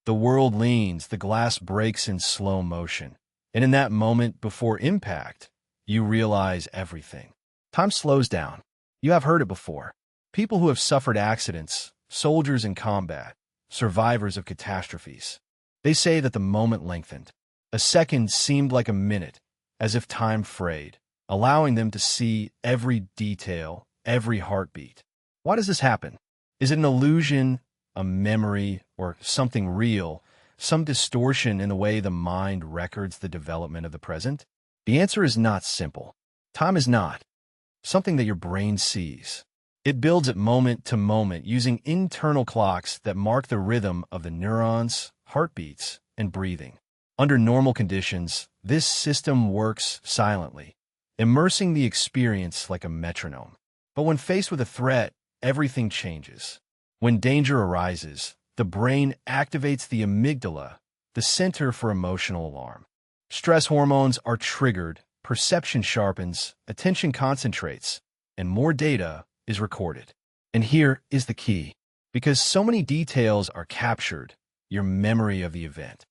The world leans, the glass breaks in slow motion. And in that moment before impact, you realize everything. Time slows down. You have heard it before. People who have suffered accidents, soldiers in combat, survivors of catastrophes. They say that the moment lengthened. A second seemed like a minute, as if time frayed, allowing them to see every detail, every heartbeat. Why does this happen? Is it an illusion, a memory, or something real, some distortion in the way the mind records the development of the present? The answer is not simple. Time is not something that your brain sees. It builds at moment to moment using internal clocks that mark the rhythm of the neurons, heartbeats, and breathing. Under normal conditions, this system works silently, immersing the experience like a metronome. But when faced with a threat, everything changes. When danger arises, the brain activates the amygdala, the center for emotional alarm. Stress hormones are triggered, perception sharpens, attention concentrates, and more data is recorded. And here is the key. Because so many details are captured, your memory of the event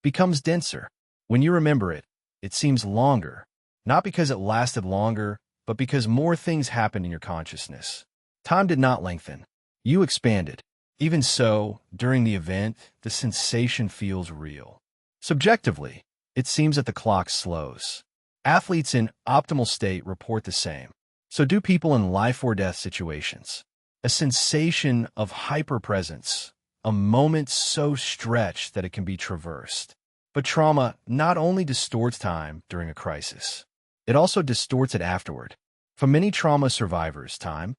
becomes denser. When you remember it, it seems longer, not because it lasted longer, but because more things happened in your consciousness. Time did not lengthen. You expanded. Even so, during the event, the sensation feels real. Subjectively, it seems that the clock slows. Athletes in optimal state report the same. So do people in life or death situations. A sensation of hyperpresence, a moment so stretched that it can be traversed. But trauma not only distorts time during a crisis, it also distorts it afterward. For many trauma survivors, time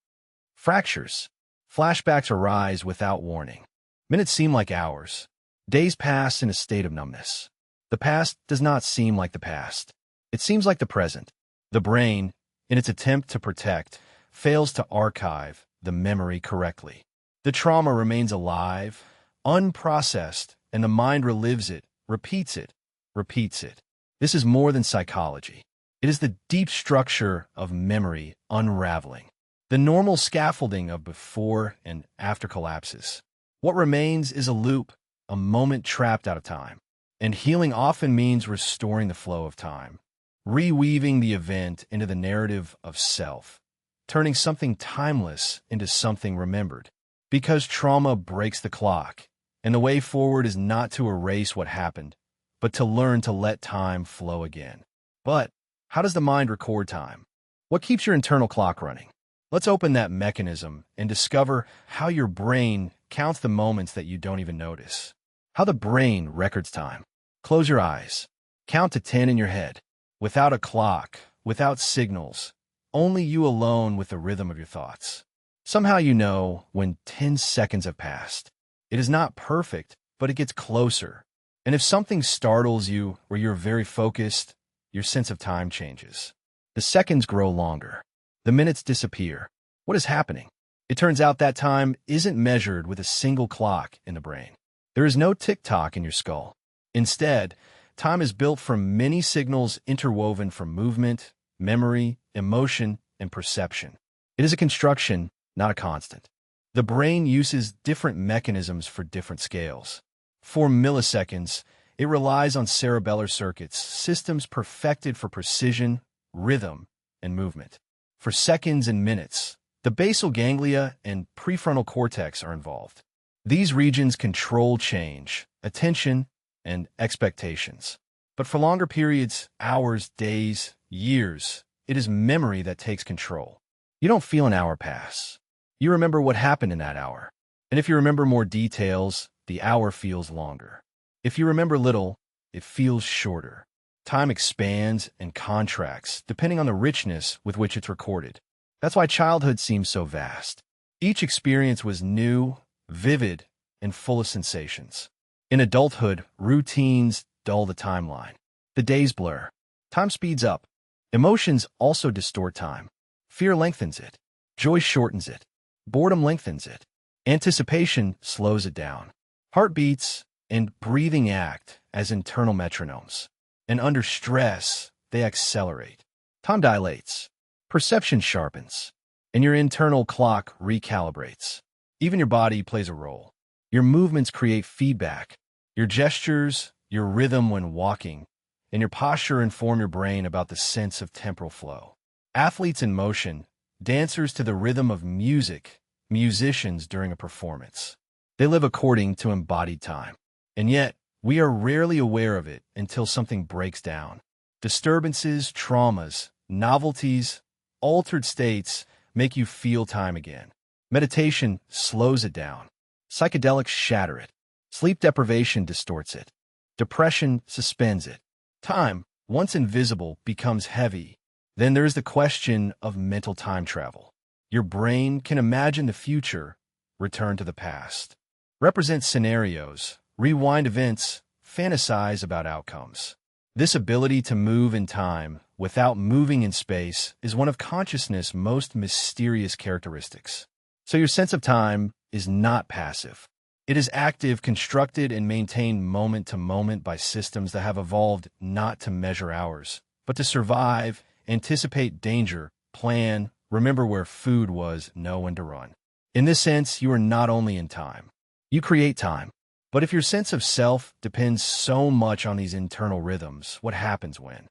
fractures. Flashbacks arise without warning. Minutes seem like hours. Days pass in a state of numbness. The past does not seem like the past. It seems like the present. The brain, in its attempt to protect, fails to archive the memory correctly. The trauma remains alive, unprocessed, and the mind relives it, repeats it, repeats it. This is more than psychology. It is the deep structure of memory unraveling. The normal scaffolding of before and after collapses. What remains is a loop, a moment trapped out of time. And healing often means restoring the flow of time, reweaving the event into the narrative of self, turning something timeless into something remembered. Because trauma breaks the clock, and the way forward is not to erase what happened, but to learn to let time flow again. But how does the mind record time? What keeps your internal clock running? Let's open that mechanism and discover how your brain counts the moments that you don't even notice. How the brain records time. Close your eyes. Count to 10 in your head. Without a clock, without signals, only you alone with the rhythm of your thoughts. Somehow you know when 10 seconds have passed. It is not perfect, but it gets closer. And if something startles you or you're very focused, your sense of time changes. The seconds grow longer. The minutes disappear. What is happening? It turns out that time isn't measured with a single clock in the brain. There is no tick-tock in your skull. Instead, time is built from many signals interwoven from movement, memory, emotion, and perception. It is a construction, not a constant. The brain uses different mechanisms for different scales. For milliseconds, it relies on cerebellar circuits, systems perfected for precision, rhythm, and movement. For seconds and minutes, the basal ganglia and prefrontal cortex are involved. These regions control change, attention, and expectations. But for longer periods, hours, days, years, it is memory that takes control. You don't feel an hour pass. You remember what happened in that hour. And if you remember more details, the hour feels longer. If you remember little, it feels shorter. Time expands and contracts depending on the richness with which it's recorded. That's why childhood seems so vast. Each experience was new, vivid, and full of sensations. In adulthood, routines dull the timeline. The days blur. Time speeds up. Emotions also distort time. Fear lengthens it. Joy shortens it. Boredom lengthens it. Anticipation slows it down. Heartbeats and breathing act as internal metronomes. And under stress, they accelerate. Time dilates. Perception sharpens. And your internal clock recalibrates. Even your body plays a role. Your movements create feedback. Your gestures, your rhythm when walking, and your posture inform your brain about the sense of temporal flow. Athletes in motion, dancers to the rhythm of music, musicians during a performance. They live according to embodied time. And yet, we are rarely aware of it until something breaks down. Disturbances, traumas, novelties, altered states make you feel time again. Meditation slows it down. Psychedelics shatter it. Sleep deprivation distorts it. Depression suspends it. Time, once invisible, becomes heavy. Then there is the question of mental time travel. Your brain can imagine the future, return to the past, represent scenarios, rewind events, fantasize about outcomes. This ability to move in time without moving in space is one of consciousness' most mysterious characteristics. So your sense of time is not passive. It is active, constructed, and maintained moment to moment by systems that have evolved not to measure hours, but to survive, anticipate danger, plan, remember where food was, know when to run. In this sense, you are not only in time. You create time. But if your sense of self depends so much on these internal rhythms, what happens when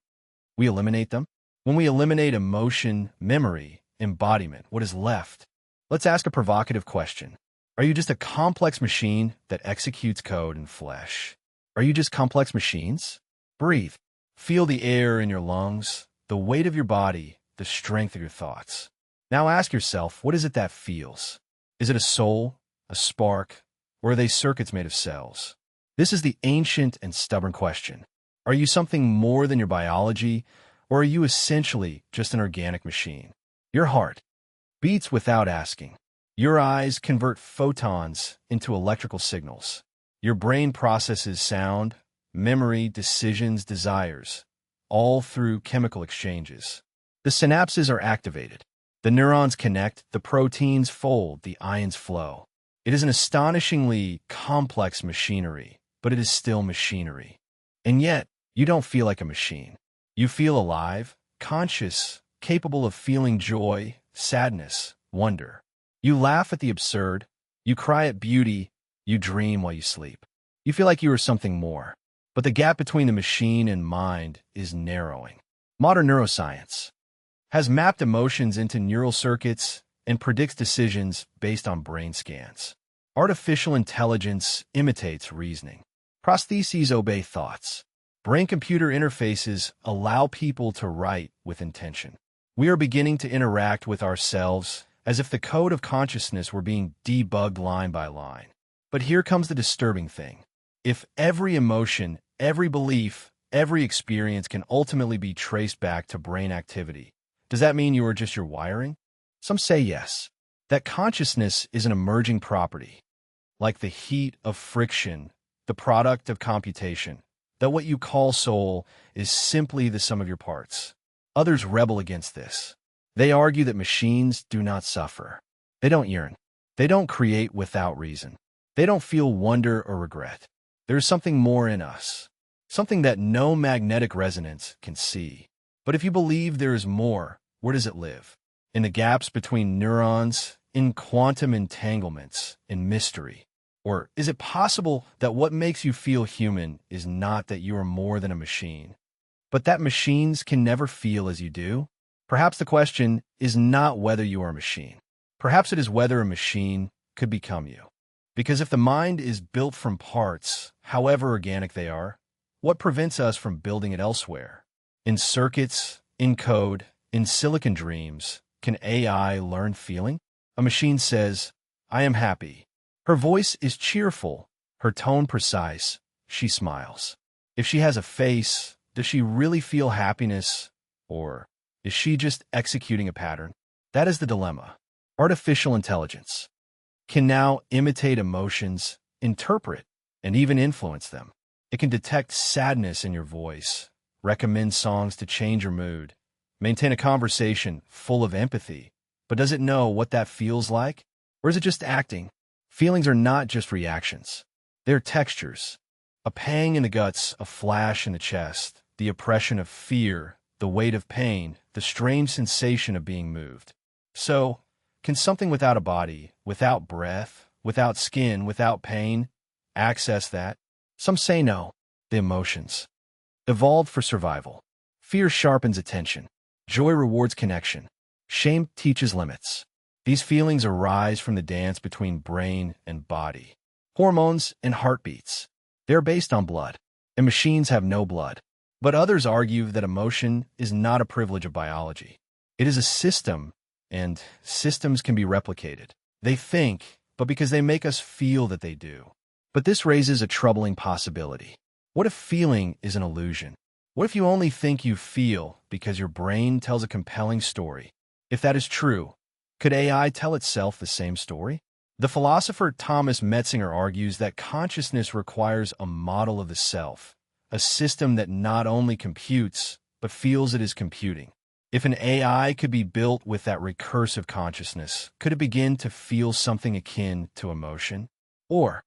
we eliminate them? When we eliminate emotion, memory, embodiment, what is left? Let's ask a provocative question. Are you just a complex machine that executes code in flesh? Are you just complex machines? Breathe. Feel the air in your lungs, the weight of your body, the strength of your thoughts. Now ask yourself, what is it that feels? Is it a soul, a spark, or are they circuits made of cells? This is the ancient and stubborn question. Are you something more than your biology, or are you essentially just an organic machine? Your heart beats without asking. Your eyes convert photons into electrical signals. Your brain processes sound, memory, decisions, desires, all through chemical exchanges. The synapses are activated. The neurons connect, the proteins fold, the ions flow. It is an astonishingly complex machinery, but it is still machinery. And yet, you don't feel like a machine. You feel alive, conscious, capable of feeling joy, sadness, wonder. You laugh at the absurd, you cry at beauty, you dream while you sleep. You feel like you are something more. But the gap between the machine and mind is narrowing. Modern neuroscience has mapped emotions into neural circuits and predicts decisions based on brain scans. Artificial intelligence imitates reasoning. Prostheses obey thoughts. Brain-computer interfaces allow people to write with intention. We are beginning to interact with ourselves as if the code of consciousness were being debugged line by line. But here comes the disturbing thing. If every emotion, every belief, every experience can ultimately be traced back to brain activity, does that mean you are just your wiring? Some say yes, that consciousness is an emerging property, like the heat of friction, the product of computation, that what you call soul is simply the sum of your parts. Others rebel against this. They argue that machines do not suffer. They don't yearn. They don't create without reason. They don't feel wonder or regret. There is something more in us, something that no magnetic resonance can see. But if you believe there is more, where does it live? In the gaps between neurons, in quantum entanglements, in mystery? Or is it possible that what makes you feel human is not that you are more than a machine, but that machines can never feel as you do? Perhaps the question is not whether you are a machine. Perhaps it is whether a machine could become you. Because if the mind is built from parts, however organic they are, what prevents us from building it elsewhere? In circuits, in code, in silicon dreams, can AI learn feeling? A machine says, "I am happy." Her voice is cheerful, her tone precise, she smiles. If she has a face, does she really feel happiness, or is she just executing a pattern? That is the dilemma. Artificial intelligence can now imitate emotions, interpret, and even influence them. It can detect sadness in your voice, recommend songs to change your mood, maintain a conversation full of empathy. But does it know what that feels like? Or is it just acting? Feelings are not just reactions. They're textures. A pang in the guts, a flash in the chest, the oppression of fear, the weight of pain, the strange sensation of being moved. So, can something without a body, without breath, without skin, without pain, access that? Some say no. The emotions evolved for survival. Fear sharpens attention. Joy rewards connection. Shame teaches limits. These feelings arise from the dance between brain and body. Hormones and heartbeats. They're based on blood, and machines have no blood. But others argue that emotion is not a privilege of biology. It is a system, and systems can be replicated. They think, but because they make us feel that they do. But this raises a troubling possibility. What if feeling is an illusion? What if you only think you feel because your brain tells a compelling story? If that is true, could AI tell itself the same story? The philosopher Thomas Metzinger argues that consciousness requires a model of the self, a system that not only computes, but feels it is computing. If an AI could be built with that recursive consciousness, could it begin to feel something akin to emotion? Or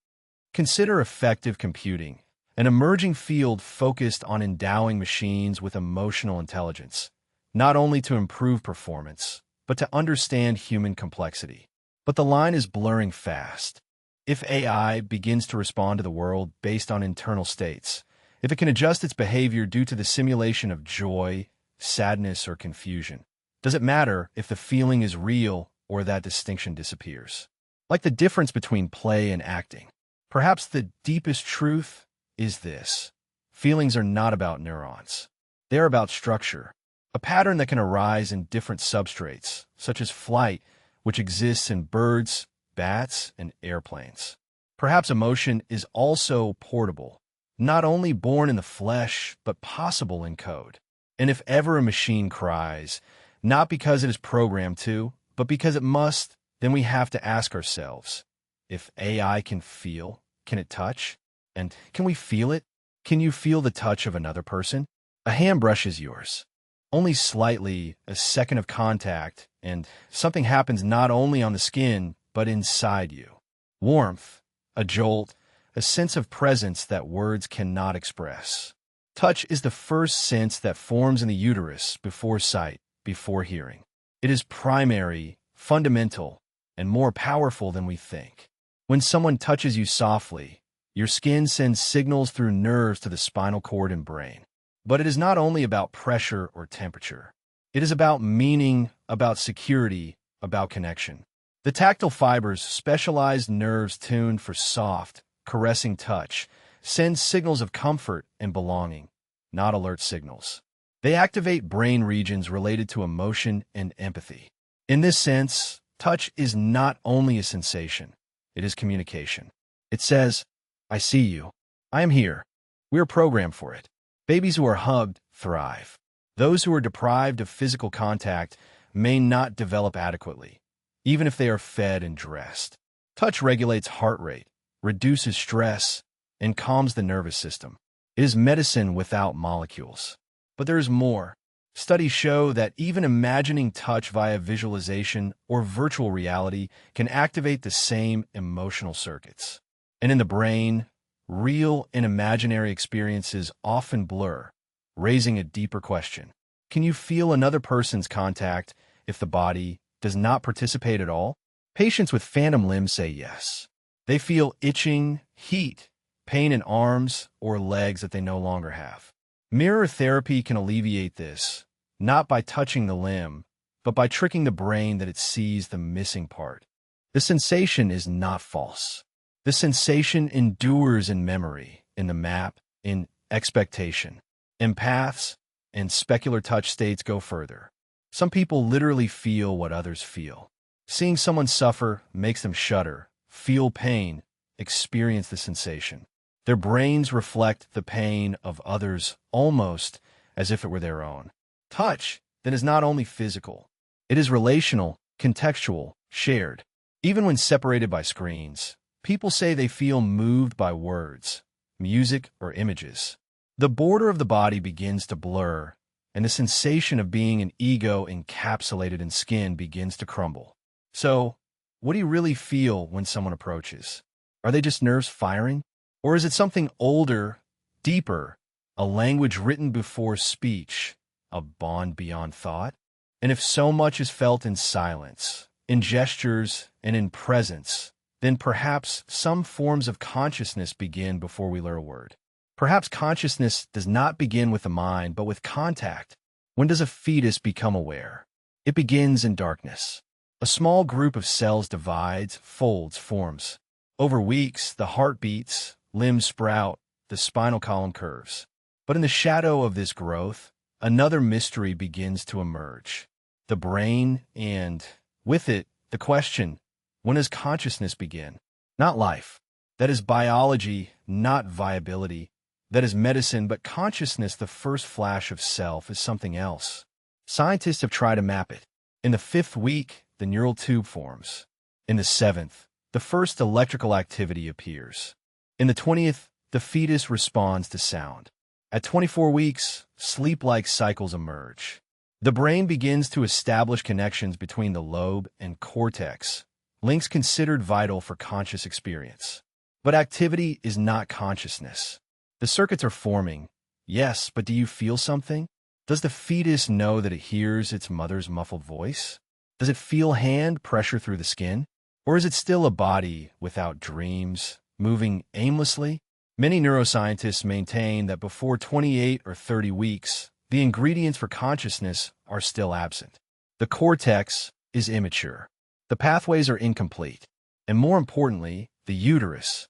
consider effective computing, an emerging field focused on endowing machines with emotional intelligence, not only to improve performance, but to understand human complexity. But the line is blurring fast. If AI begins to respond to the world based on internal states, if it can adjust its behavior due to the simulation of joy, sadness, or confusion, does it matter if the feeling is real or that distinction disappears? Like the difference between play and acting. Perhaps the deepest truth is this. Feelings are not about neurons. They are about structure, a pattern that can arise in different substrates, such as flight, which exists in birds, bats, and airplanes. Perhaps emotion is also portable, not only born in the flesh, but possible in code. And if ever a machine cries, not because it is programmed to, but because it must, then we have to ask ourselves, if AI can feel, can it touch? And can we feel it? Can you feel the touch of another person? A hand brushes yours. Only slightly, a second of contact, and something happens not only on the skin, but inside you. Warmth, a jolt, a sense of presence that words cannot express. Touch is the first sense that forms in the uterus before sight, before hearing. It is primary, fundamental, and more powerful than we think. When someone touches you softly, your skin sends signals through nerves to the spinal cord and brain. But it is not only about pressure or temperature. It is about meaning, about security, about connection. The tactile fibers, specialized nerves tuned for soft, caressing touch, send signals of comfort and belonging, not alert signals. They activate brain regions related to emotion and empathy. In this sense, touch is not only a sensation, it is communication. It says, "I see you. I am here." We are programmed for it. Babies who are hugged thrive. Those who are deprived of physical contact may not develop adequately, even if they are fed and dressed. Touch regulates heart rate, reduces stress, and calms the nervous system. It is medicine without molecules. But there is more. Studies show that even imagining touch via visualization or virtual reality can activate the same emotional circuits. And in the brain, real and imaginary experiences often blur, raising a deeper question. Can you feel another person's contact if the body does not participate at all? Patients with phantom limbs say yes. They feel itching, heat, pain in arms or legs that they no longer have. Mirror therapy can alleviate this, not by touching the limb, but by tricking the brain that it sees the missing part. The sensation is not false. The sensation endures in memory, in the map, in expectation. Empaths and specular touch states go further. Some people literally feel what others feel. Seeing someone suffer makes them shudder, feel pain, experience the sensation. Their brains reflect the pain of others almost as if it were their own. Touch, then, is not only physical. It is relational, contextual, shared. Even when separated by screens, people say they feel moved by words, music, or images. The border of the body begins to blur, and the sensation of being an ego encapsulated in skin begins to crumble. So, what do you really feel when someone approaches? Are they just nerves firing? Or is it something older, deeper, a language written before speech, a bond beyond thought? And if so much is felt in silence, in gestures, and in presence, then perhaps some forms of consciousness begin before we learn a word. Perhaps consciousness does not begin with the mind, but with contact. When does a fetus become aware? It begins in darkness. A small group of cells divides, folds, forms. Over weeks, the heart beats, limbs sprout, the spinal column curves. But in the shadow of this growth, another mystery begins to emerge. The brain and, with it, the question, when does consciousness begin? Not life. That is biology, not viability. That is medicine, but consciousness, the first flash of self, is something else. Scientists have tried to map it. In the 5th week, the neural tube forms. In the 7th, the first electrical activity appears. In the 20th, the fetus responds to sound. At 24 weeks, sleep-like cycles emerge. The brain begins to establish connections between the lobe and cortex, links considered vital for conscious experience. But activity is not consciousness. The circuits are forming, yes, but do you feel something? Does the fetus know that it hears its mother's muffled voice? Does it feel hand pressure through the skin? Or is it still a body without dreams, moving aimlessly? Many neuroscientists maintain that before 28 or 30 weeks, the ingredients for consciousness are still absent. The cortex is immature. The pathways are incomplete. And more importantly, the uterus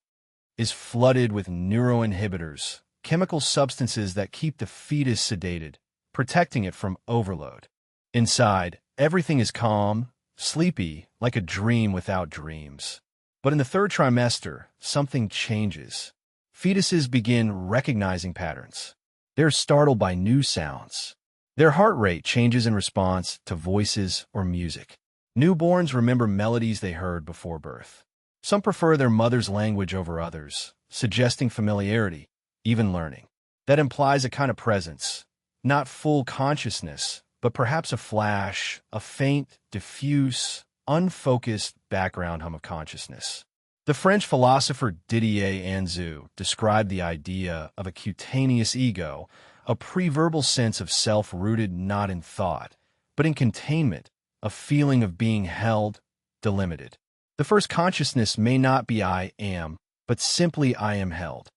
is flooded with neuroinhibitors, chemical substances that keep the fetus sedated, protecting it from overload. Inside, everything is calm, sleepy, like a dream without dreams. But in the 3rd trimester, something changes. Fetuses begin recognizing patterns. They're startled by new sounds. Their heart rate changes in response to voices or music. Newborns remember melodies they heard before birth. Some prefer their mother's language over others, suggesting familiarity, even learning. That implies a kind of presence, not full consciousness, but perhaps a flash, a faint, diffuse, unfocused background hum of consciousness. The French philosopher Didier Anzou described the idea of a cutaneous ego, a pre-verbal sense of self rooted not in thought, but in containment, a feeling of being held, delimited. The first consciousness may not be I am, but simply I am held.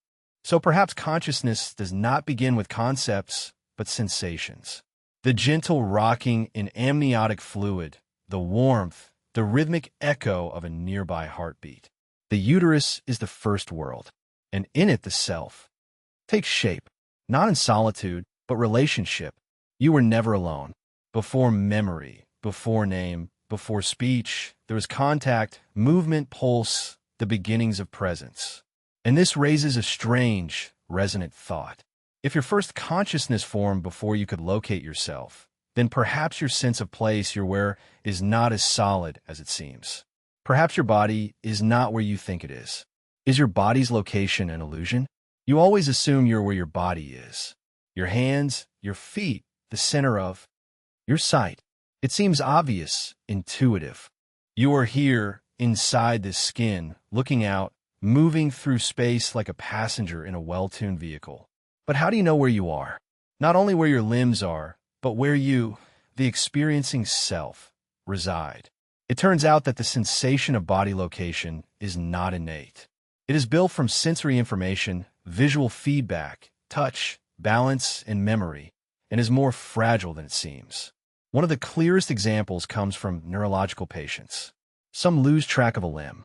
So perhaps consciousness does not begin with concepts, but sensations. The gentle rocking in amniotic fluid, the warmth, the rhythmic echo of a nearby heartbeat. The uterus is the first world, and in it the self takes shape, not in solitude, but relationship. You were never alone. Before memory, before name, before speech, there was contact, movement, pulse, the beginnings of presence. And this raises a strange, resonant thought. If your first consciousness formed before you could locate yourself, then perhaps your sense of place you're where is not as solid as it seems. Perhaps your body is not where you think it is. Is your body's location an illusion? You always assume you're where your body is. Your hands, your feet, the center of your sight. It seems obvious, intuitive. You are here, inside this skin, looking out, moving through space like a passenger in a well-tuned vehicle. But how do you know where you are? Not only where your limbs are, but where you, the experiencing self, reside. It turns out that the sensation of body location is not innate. It is built from sensory information, visual feedback, touch, balance, and memory, and is more fragile than it seems. One of the clearest examples comes from neurological patients. Some lose track of a limb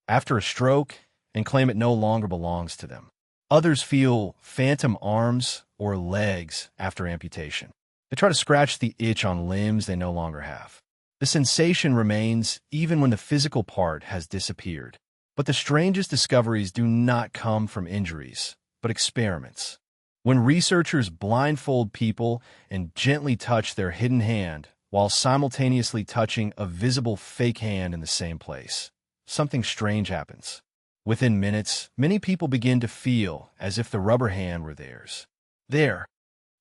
after a stroke and claim it no longer belongs to them. Others feel phantom arms or legs after amputation. They try to scratch the itch on limbs they no longer have. The sensation remains even when the physical part has disappeared. But the strangest discoveries do not come from injuries, but experiments. When researchers blindfold people and gently touch their hidden hand while simultaneously touching a visible fake hand in the same place, something strange happens. Within minutes, many people begin to feel as if the rubber hand were theirs. Their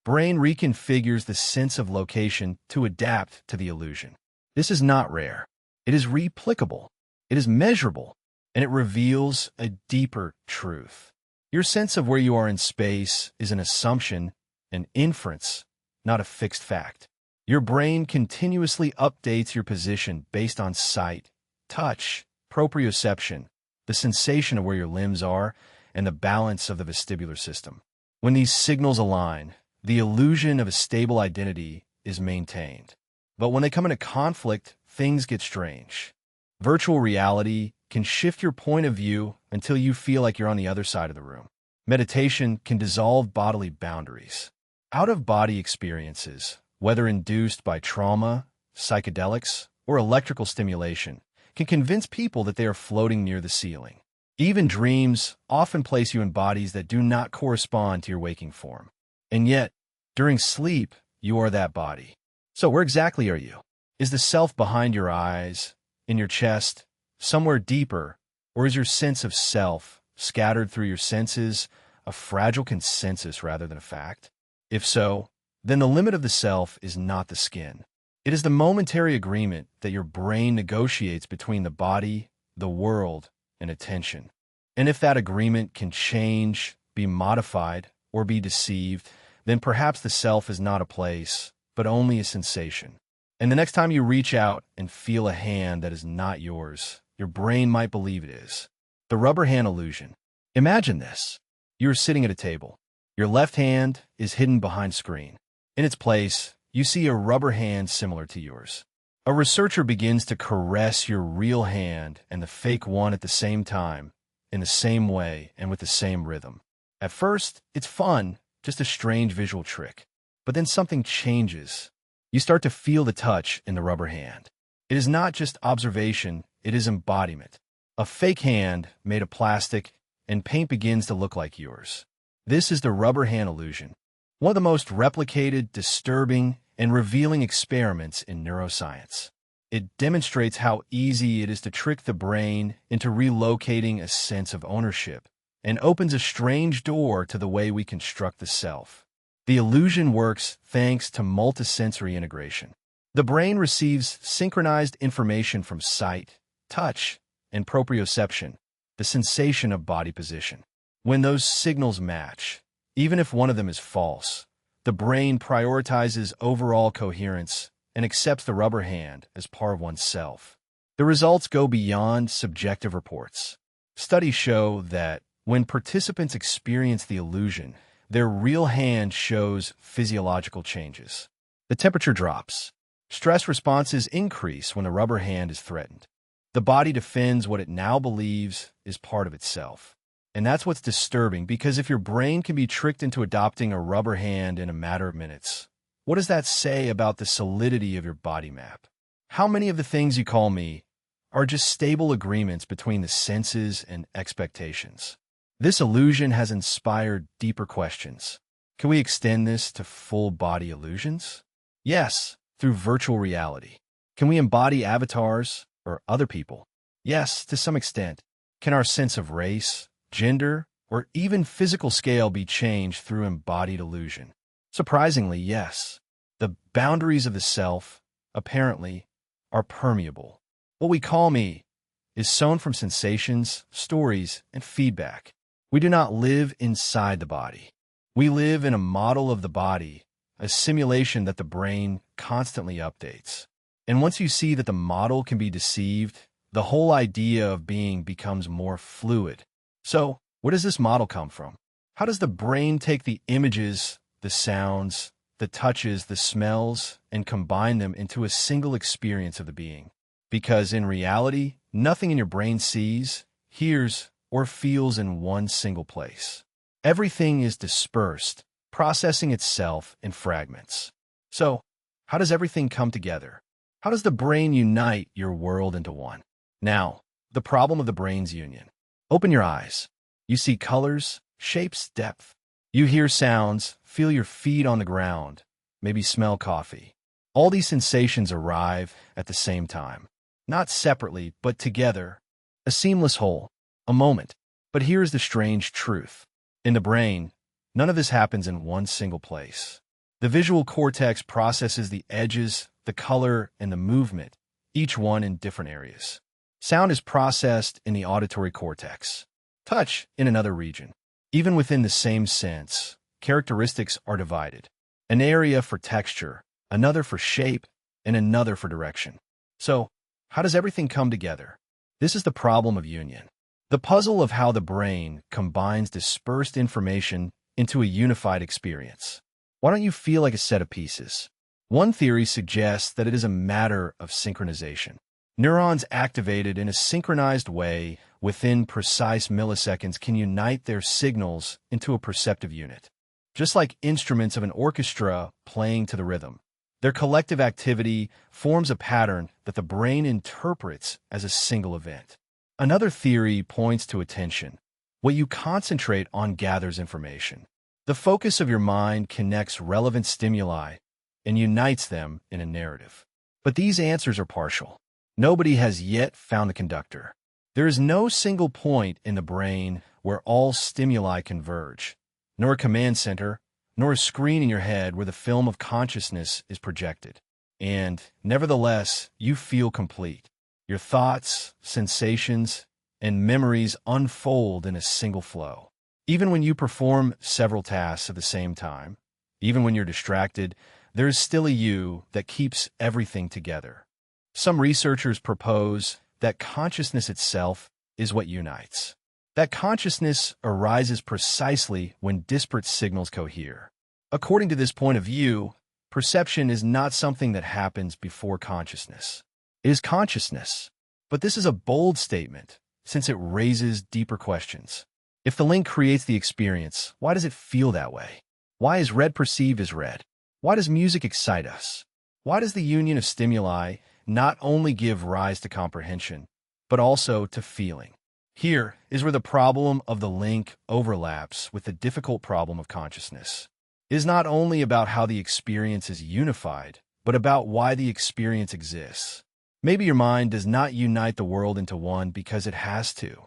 brain reconfigures the sense of location to adapt to the illusion. This is not rare. It is replicable. It is measurable. And it reveals a deeper truth. Your sense of where you are in space is an assumption, an inference, not a fixed fact. Your brain continuously updates your position based on sight, touch, proprioception, the sensation of where your limbs are, and the balance of the vestibular system. When these signals align, the illusion of a stable identity is maintained. But when they come into conflict, things get strange. Virtual reality can shift your point of view until you feel like you're on the other side of the room. Meditation can dissolve bodily boundaries. Out-of-body experiences, whether induced by trauma, psychedelics, or electrical stimulation, can convince people that they are floating near the ceiling. Even dreams often place you in bodies that do not correspond to your waking form. And yet, during sleep, you are that body. So where exactly are you? Is the self behind your eyes, in your chest, somewhere deeper, or is your sense of self, scattered through your senses, a fragile consensus rather than a fact? If so, then the limit of the self is not the skin. It is the momentary agreement that your brain negotiates between the body, the world, and attention. And if that agreement can change, be modified, or be deceived, then perhaps the self is not a place, but only a sensation. And the next time you reach out and feel a hand that is not yours, your brain might believe it is. The rubber hand illusion. Imagine this. You're sitting at a table. Your left hand is hidden behind screen. In its place, you see a rubber hand similar to yours. A researcher begins to caress your real hand and the fake one at the same time, in the same way and with the same rhythm. At first, it's fun, just a strange visual trick. But then something changes. You start to feel the touch in the rubber hand. It is not just observation, it is embodiment. A fake hand made of plastic, and paint begins to look like yours. This is the rubber hand illusion, one of the most replicated, disturbing, and revealing experiments in neuroscience. It demonstrates how easy it is to trick the brain into relocating a sense of ownership, and opens a strange door to the way we construct the self. The illusion works thanks to multisensory integration. The brain receives synchronized information from sight, touch, and proprioception, the sensation of body position. When those signals match, even if one of them is false, the brain prioritizes overall coherence and accepts the rubber hand as part of oneself. The results go beyond subjective reports. Studies show that when participants experience the illusion, their real hand shows physiological changes. The temperature drops. Stress responses increase when the rubber hand is threatened. The body defends what it now believes is part of itself. And that's what's disturbing, because if your brain can be tricked into adopting a rubber hand in a matter of minutes, what does that say about the solidity of your body map? How many of the things you call me are just stable agreements between the senses and expectations? This illusion has inspired deeper questions. Can we extend this to full-body illusions? Yes, through virtual reality. Can we embody avatars or other people? Yes, to some extent. Can our sense of race, gender, or even physical scale be changed through embodied illusion? Surprisingly, yes. The boundaries of the self, apparently, are permeable. What we call me is sown from sensations, stories, and feedback. We do not live inside the body. We live in a model of the body, a simulation that the brain constantly updates. And once you see that the model can be deceived, the whole idea of being becomes more fluid. So, where does this model come from? How does the brain take the images, the sounds, the touches, the smells, and combine them into a single experience of the being? Because in reality, nothing in your brain sees, hears, or feels in one single place. Everything is dispersed, processing itself in fragments. So, how does everything come together? How does the brain unite your world into one? Now, the problem of the brain's union. Open your eyes. You see colors, shapes, depth. You hear sounds, feel your feet on the ground, maybe smell coffee. All these sensations arrive at the same time. Not separately, but together. A seamless whole. A moment. But here's the strange truth. In the brain, none of this happens in one single place. The visual cortex processes the edges, the color, and the movement, each one in different areas. Sound is processed in the auditory cortex. Touch in another region. Even within the same sense, characteristics are divided. An area for texture, another for shape, and another for direction. So, how does everything come together? This is the problem of union. The puzzle of how the brain combines dispersed information into a unified experience. Why don't you feel like a set of pieces? One theory suggests that it is a matter of synchronization. Neurons activated in a synchronized way within precise milliseconds can unite their signals into a perceptive unit. Just like instruments of an orchestra playing to the rhythm, their collective activity forms a pattern that the brain interprets as a single event. Another theory points to attention. What you concentrate on gathers information. The focus of your mind connects relevant stimuli and unites them in a narrative. But these answers are partial. Nobody has yet found the conductor. There is no single point in the brain where all stimuli converge, nor a command center, nor a screen in your head where the film of consciousness is projected. And, nevertheless, you feel complete. Your thoughts, sensations, and memories unfold in a single flow. Even when you perform several tasks at the same time, even when you're distracted, there is still a you that keeps everything together. Some researchers propose that consciousness itself is what unites. That consciousness arises precisely when disparate signals cohere. According to this point of view, perception is not something that happens before consciousness. It is consciousness. But this is a bold statement, since it raises deeper questions. If the link creates the experience, why does it feel that way? Why is red perceived as red? Why does music excite us? Why does the union of stimuli not only give rise to comprehension, but also to feeling? Here is where the problem of the link overlaps with the difficult problem of consciousness. It is not only about how the experience is unified, but about why the experience exists. Maybe your mind does not unite the world into one because it has to.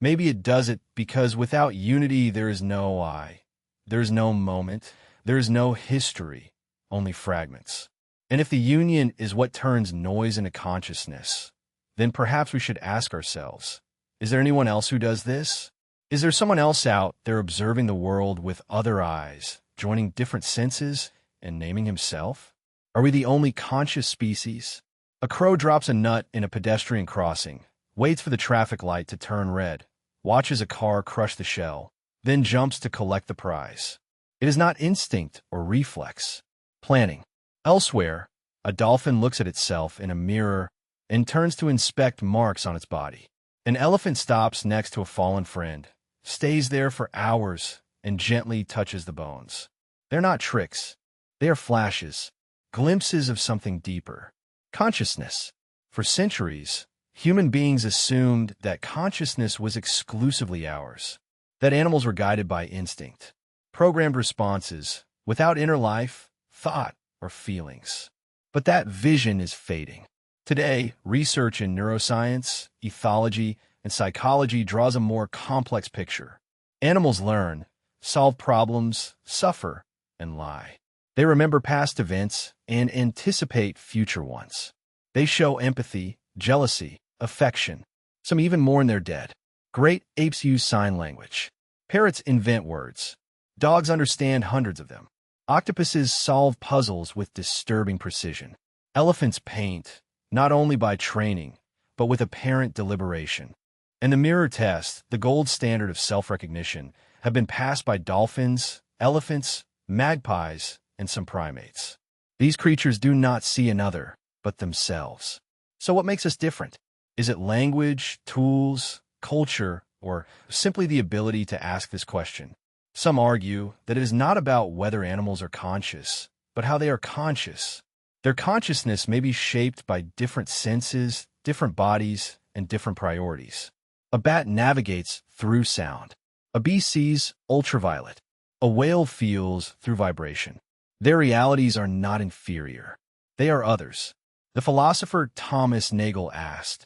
Maybe it does it because without unity there is no I. There is no moment. There is no history, only fragments. And if the union is what turns noise into consciousness, then perhaps we should ask ourselves, is there anyone else who does this? Is there someone else out there observing the world with other eyes, joining different senses, and naming himself? Are we the only conscious species? A crow drops a nut in a pedestrian crossing, waits for the traffic light to turn red, watches a car crush the shell, then jumps to collect the prize. It is not instinct or reflex. Planning. Elsewhere, a dolphin looks at itself in a mirror and turns to inspect marks on its body. An elephant stops next to a fallen friend, stays there for hours, and gently touches the bones. They're not tricks. They are flashes, glimpses of something deeper. Consciousness. For centuries, human beings assumed that consciousness was exclusively ours, that animals were guided by instinct, programmed responses, without inner life, thought, or feelings. But that vision is fading. Today, research in neuroscience, ethology, and psychology draws a more complex picture. Animals learn, solve problems, suffer, and lie. They remember past events and anticipate future ones. They show empathy, jealousy, affection, some even mourn their dead. Great apes use sign language. Parrots invent words. Dogs understand hundreds of them. Octopuses solve puzzles with disturbing precision. Elephants paint, not only by training, but with apparent deliberation. And the mirror test, the gold standard of self-recognition, have been passed by dolphins, elephants, magpies, and some primates. These creatures do not see another, but themselves. So what makes us different? Is it language, tools, culture, or simply the ability to ask this question? Some argue that it is not about whether animals are conscious, but how they are conscious. Their consciousness may be shaped by different senses, different bodies, and different priorities. A bat navigates through sound. A bee sees ultraviolet. A whale feels through vibration. Their realities are not inferior. They are others. The philosopher Thomas Nagel asked,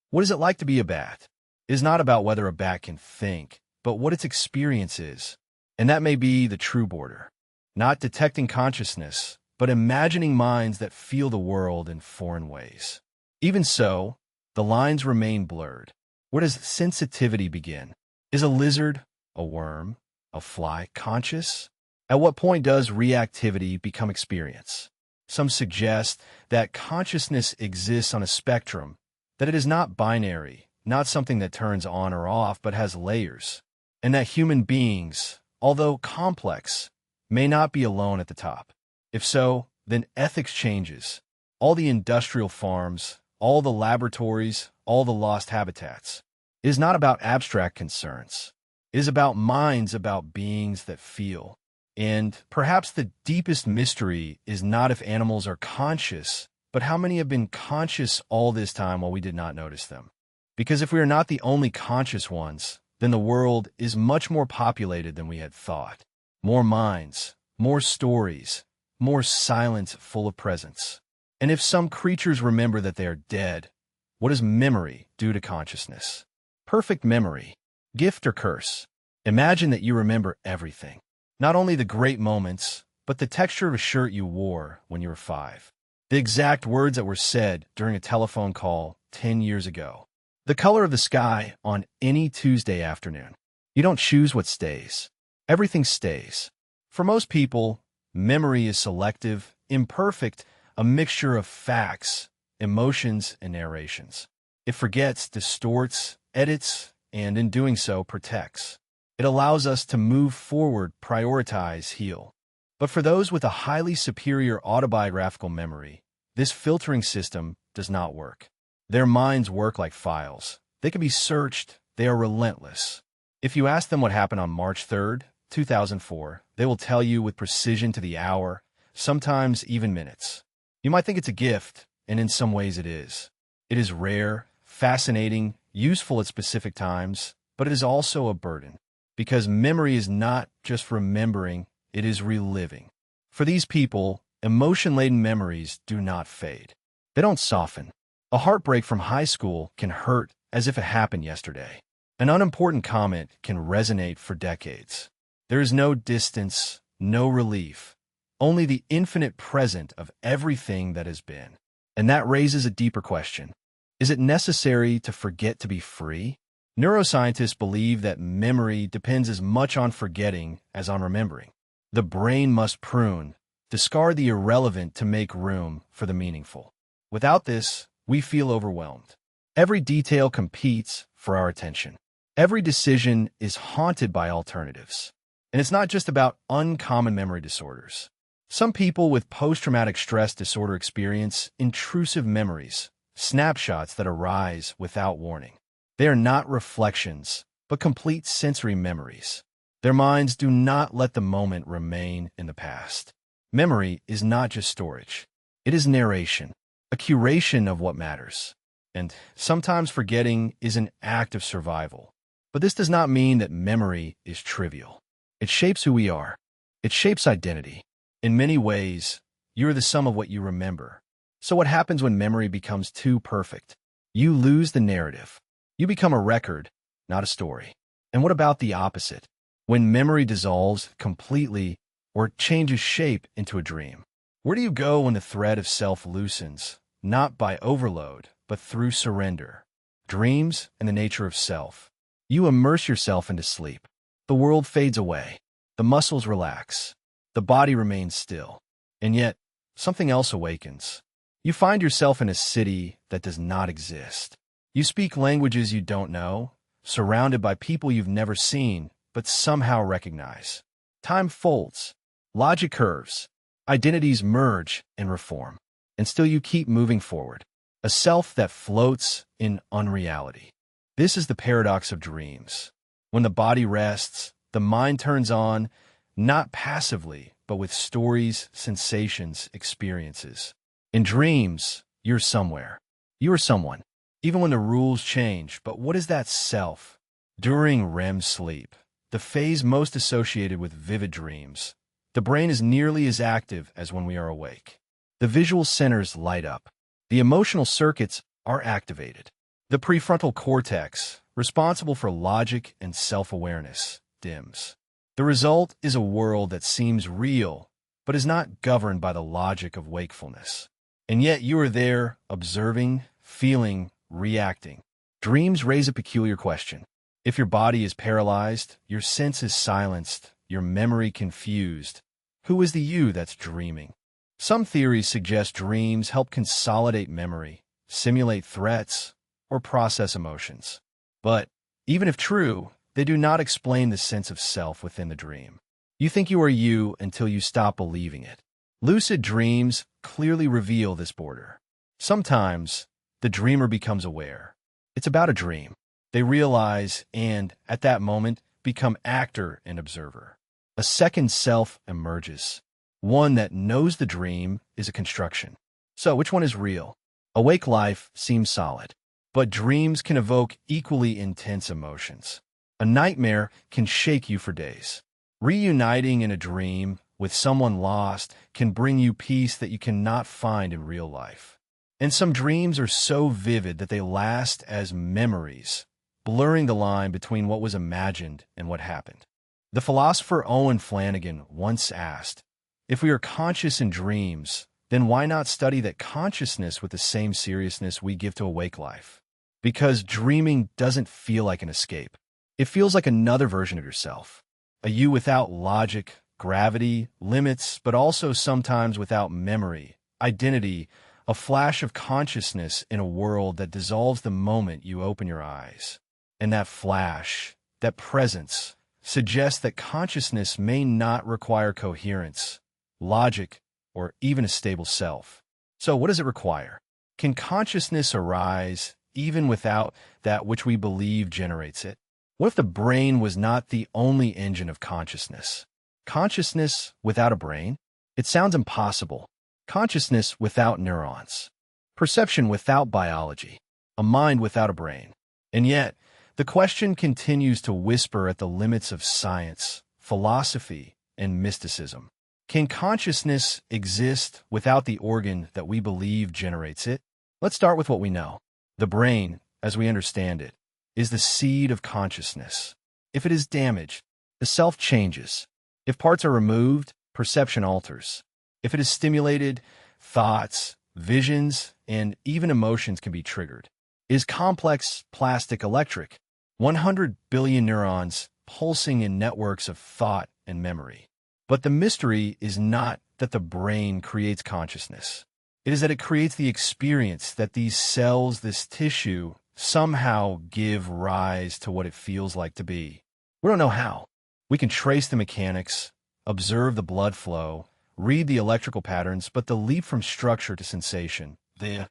"What is it like to be a bat?" It is not about whether a bat can think, but what its experience is. And that may be the true border. Not detecting consciousness, but imagining minds that feel the world in foreign ways. Even so, the lines remain blurred. Where does sensitivity begin? Is a lizard, a worm, a fly conscious? At what point does reactivity become experience? Some suggest that consciousness exists on a spectrum, that it is not binary, not something that turns on or off, but has layers, and that human beings, although complex, may not be alone at the top. If so, then ethics changes. All the industrial farms, all the laboratories, all the lost habitats. It is not about abstract concerns. It is about minds, about beings that feel. And perhaps the deepest mystery is not if animals are conscious, but how many have been conscious all this time while we did not notice them. Because if we are not the only conscious ones, then the world is much more populated than we had thought. More minds, more stories, more silence full of presence. And if some creatures remember that they are dead, what does memory do to consciousness? Perfect memory, gift or curse? Imagine that you remember everything. Not only the great moments, but the texture of a shirt you wore when you were 5. The exact words that were said during a telephone call 10 years ago. The color of the sky on any Tuesday afternoon. You don't choose what stays. Everything stays. For most people, memory is selective, imperfect, a mixture of facts, emotions, and narrations. It forgets, distorts, edits, and in doing so, protects. It allows us to move forward, prioritize, heal. But for those with a highly superior autobiographical memory, this filtering system does not work. Their minds work like files. They can be searched. They are relentless. If you ask them what happened on March 3rd, 2004, they will tell you with precision to the hour, sometimes even minutes. You might think it's a gift, and in some ways it is. It is rare, fascinating, useful at specific times, but it is also a burden. Because memory is not just remembering, it is reliving. For these people, emotion-laden memories do not fade. They don't soften. A heartbreak from high school can hurt as if it happened yesterday. An unimportant comment can resonate for decades. There is no distance, no relief, only the infinite present of everything that has been. And that raises a deeper question. Is it necessary to forget to be free? Neuroscientists believe that memory depends as much on forgetting as on remembering. The brain must prune, discard the irrelevant to make room for the meaningful. Without this, we feel overwhelmed. Every detail competes for our attention. Every decision is haunted by alternatives. And it's not just about uncommon memory disorders. Some people with post-traumatic stress disorder experience intrusive memories, snapshots that arise without warning. They are not reflections, but complete sensory memories. Their minds do not let the moment remain in the past. Memory is not just storage. It is narration, a curation of what matters. And sometimes forgetting is an act of survival. But this does not mean that memory is trivial. It shapes who we are. It shapes identity. In many ways, you are the sum of what you remember. So what happens when memory becomes too perfect? You lose the narrative. You become a record, not a story. And what about the opposite? When memory dissolves completely, or changes shape into a dream? Where do you go when the thread of self loosens, not by overload, but through surrender? Dreams and the nature of self. You immerse yourself into sleep. The world fades away. The muscles relax. The body remains still. And yet, something else awakens. You find yourself in a city that does not exist. You speak languages you don't know, surrounded by people you've never seen, but somehow recognize. Time folds. Logic curves. Identities merge and reform. And still you keep moving forward. A self that floats in unreality. This is the paradox of dreams. When the body rests, the mind turns on, not passively, but with stories, sensations, experiences. In dreams, you're somewhere. You are someone. Even when the rules change, but what is that self? During REM sleep, the phase most associated with vivid dreams, the brain is nearly as active as when we are awake. The visual centers light up. The emotional circuits are activated. The prefrontal cortex, responsible for logic and self-awareness, dims. The result is a world that seems real, but is not governed by the logic of wakefulness. And yet you are there, observing, feeling, reacting. Dreams raise a peculiar question. If your body is paralyzed, your senses silenced, your memory confused, who is the you that's dreaming? Some theories suggest dreams help consolidate memory, simulate threats, or process emotions. But, even if true, they do not explain the sense of self within the dream. You think you are you until you stop believing it. Lucid dreams clearly reveal this border. Sometimes, the dreamer becomes aware. It's about a dream. They realize and, at that moment, become actor and observer. A second self emerges. One that knows the dream is a construction. So, which one is real? Awake life seems solid, but dreams can evoke equally intense emotions. A nightmare can shake you for days. Reuniting in a dream with someone lost can bring you peace that you cannot find in real life. And some dreams are so vivid that they last as memories, blurring the line between what was imagined and what happened. The philosopher Owen Flanagan once asked, if we are conscious in dreams, then why not study that consciousness with the same seriousness we give to awake life? Because dreaming doesn't feel like an escape. It feels like another version of yourself. A you without logic, gravity, limits, but also sometimes without memory, identity, a flash of consciousness in a world that dissolves the moment you open your eyes. And that flash, that presence, suggests that consciousness may not require coherence, logic, or even a stable self. So what does it require? Can consciousness arise even without that which we believe generates it? What if the brain was not the only engine of consciousness? Consciousness without a brain? It sounds impossible. Consciousness without neurons. Perception without biology. A mind without a brain. And yet, the question continues to whisper at the limits of science, philosophy, and mysticism. Can consciousness exist without the organ that we believe generates it? Let's start with what we know. The brain, as we understand it, is the seed of consciousness. If it is damaged, the self changes. If parts are removed, perception alters. If it is stimulated, thoughts, visions, and even emotions can be triggered. Is complex plastic electric? 100 billion neurons pulsing in networks of thought and memory. But the mystery is not that the brain creates consciousness. It is that it creates the experience that these cells, this tissue, somehow give rise to what it feels like to be. We don't know how. We can trace the mechanics, observe the blood flow, read the electrical patterns, but the leap from structure to sensation, the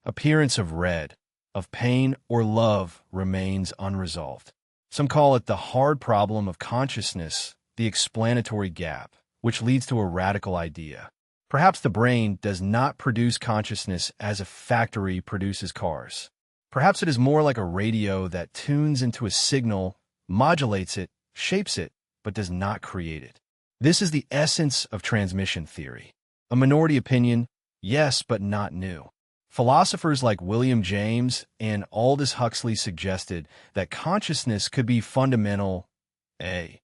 appearance of red, of pain or love remains unresolved. Some call it the hard problem of consciousness, the explanatory gap, which leads to a radical idea. Perhaps the brain does not produce consciousness as a factory produces cars. Perhaps it is more like a radio that tunes into a signal, modulates it, shapes it, but does not create it. This is the essence of transmission theory. A minority opinion, yes, but not new. Philosophers like William James and Aldous Huxley suggested that consciousness could be fundamental A.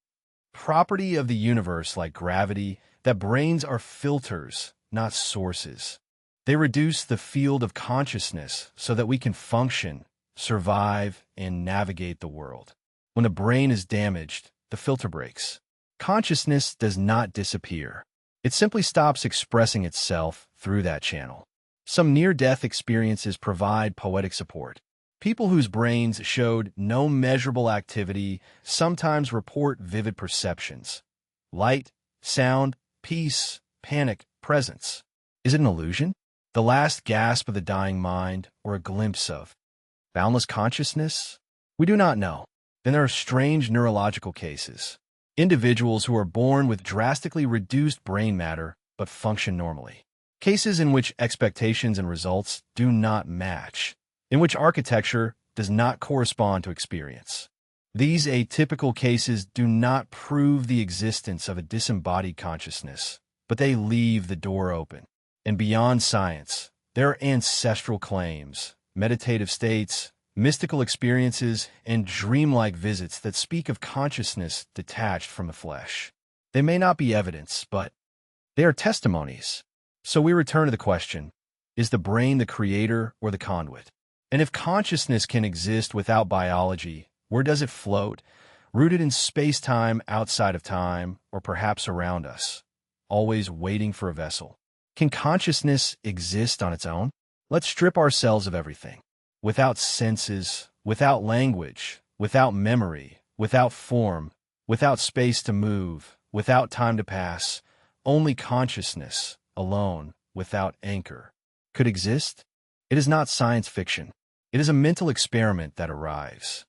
property of the universe like gravity that brains are filters, not sources. They reduce the field of consciousness so that we can function, survive, and navigate the world. When the brain is damaged, the filter breaks. Consciousness does not disappear. It simply stops expressing itself through that channel. Some near-death experiences provide poetic support. People whose brains showed no measurable activity sometimes report vivid perceptions. Light, sound, peace, panic, presence. Is it an illusion? The last gasp of the dying mind, or a glimpse of boundless consciousness? We do not know. Then there are strange neurological cases. Individuals who are born with drastically reduced brain matter but function normally. Cases in which expectations and results do not match. In which architecture does not correspond to experience. These atypical cases do not prove the existence of a disembodied consciousness, but they leave the door open. And beyond science, there are ancestral claims, meditative states, mystical experiences, and dreamlike visits that speak of consciousness detached from the flesh. They may not be evidence, but they are testimonies. So we return to the question, is the brain the creator or the conduit? And if consciousness can exist without biology, where does it float? Rooted in space-time, outside of time, or perhaps around us, always waiting for a vessel. Can consciousness exist on its own? Let's strip ourselves of everything. Without senses, without language, without memory, without form, without space to move, without time to pass, only consciousness, alone, without anchor, could exist? It is not science fiction. It is a mental experiment that arrives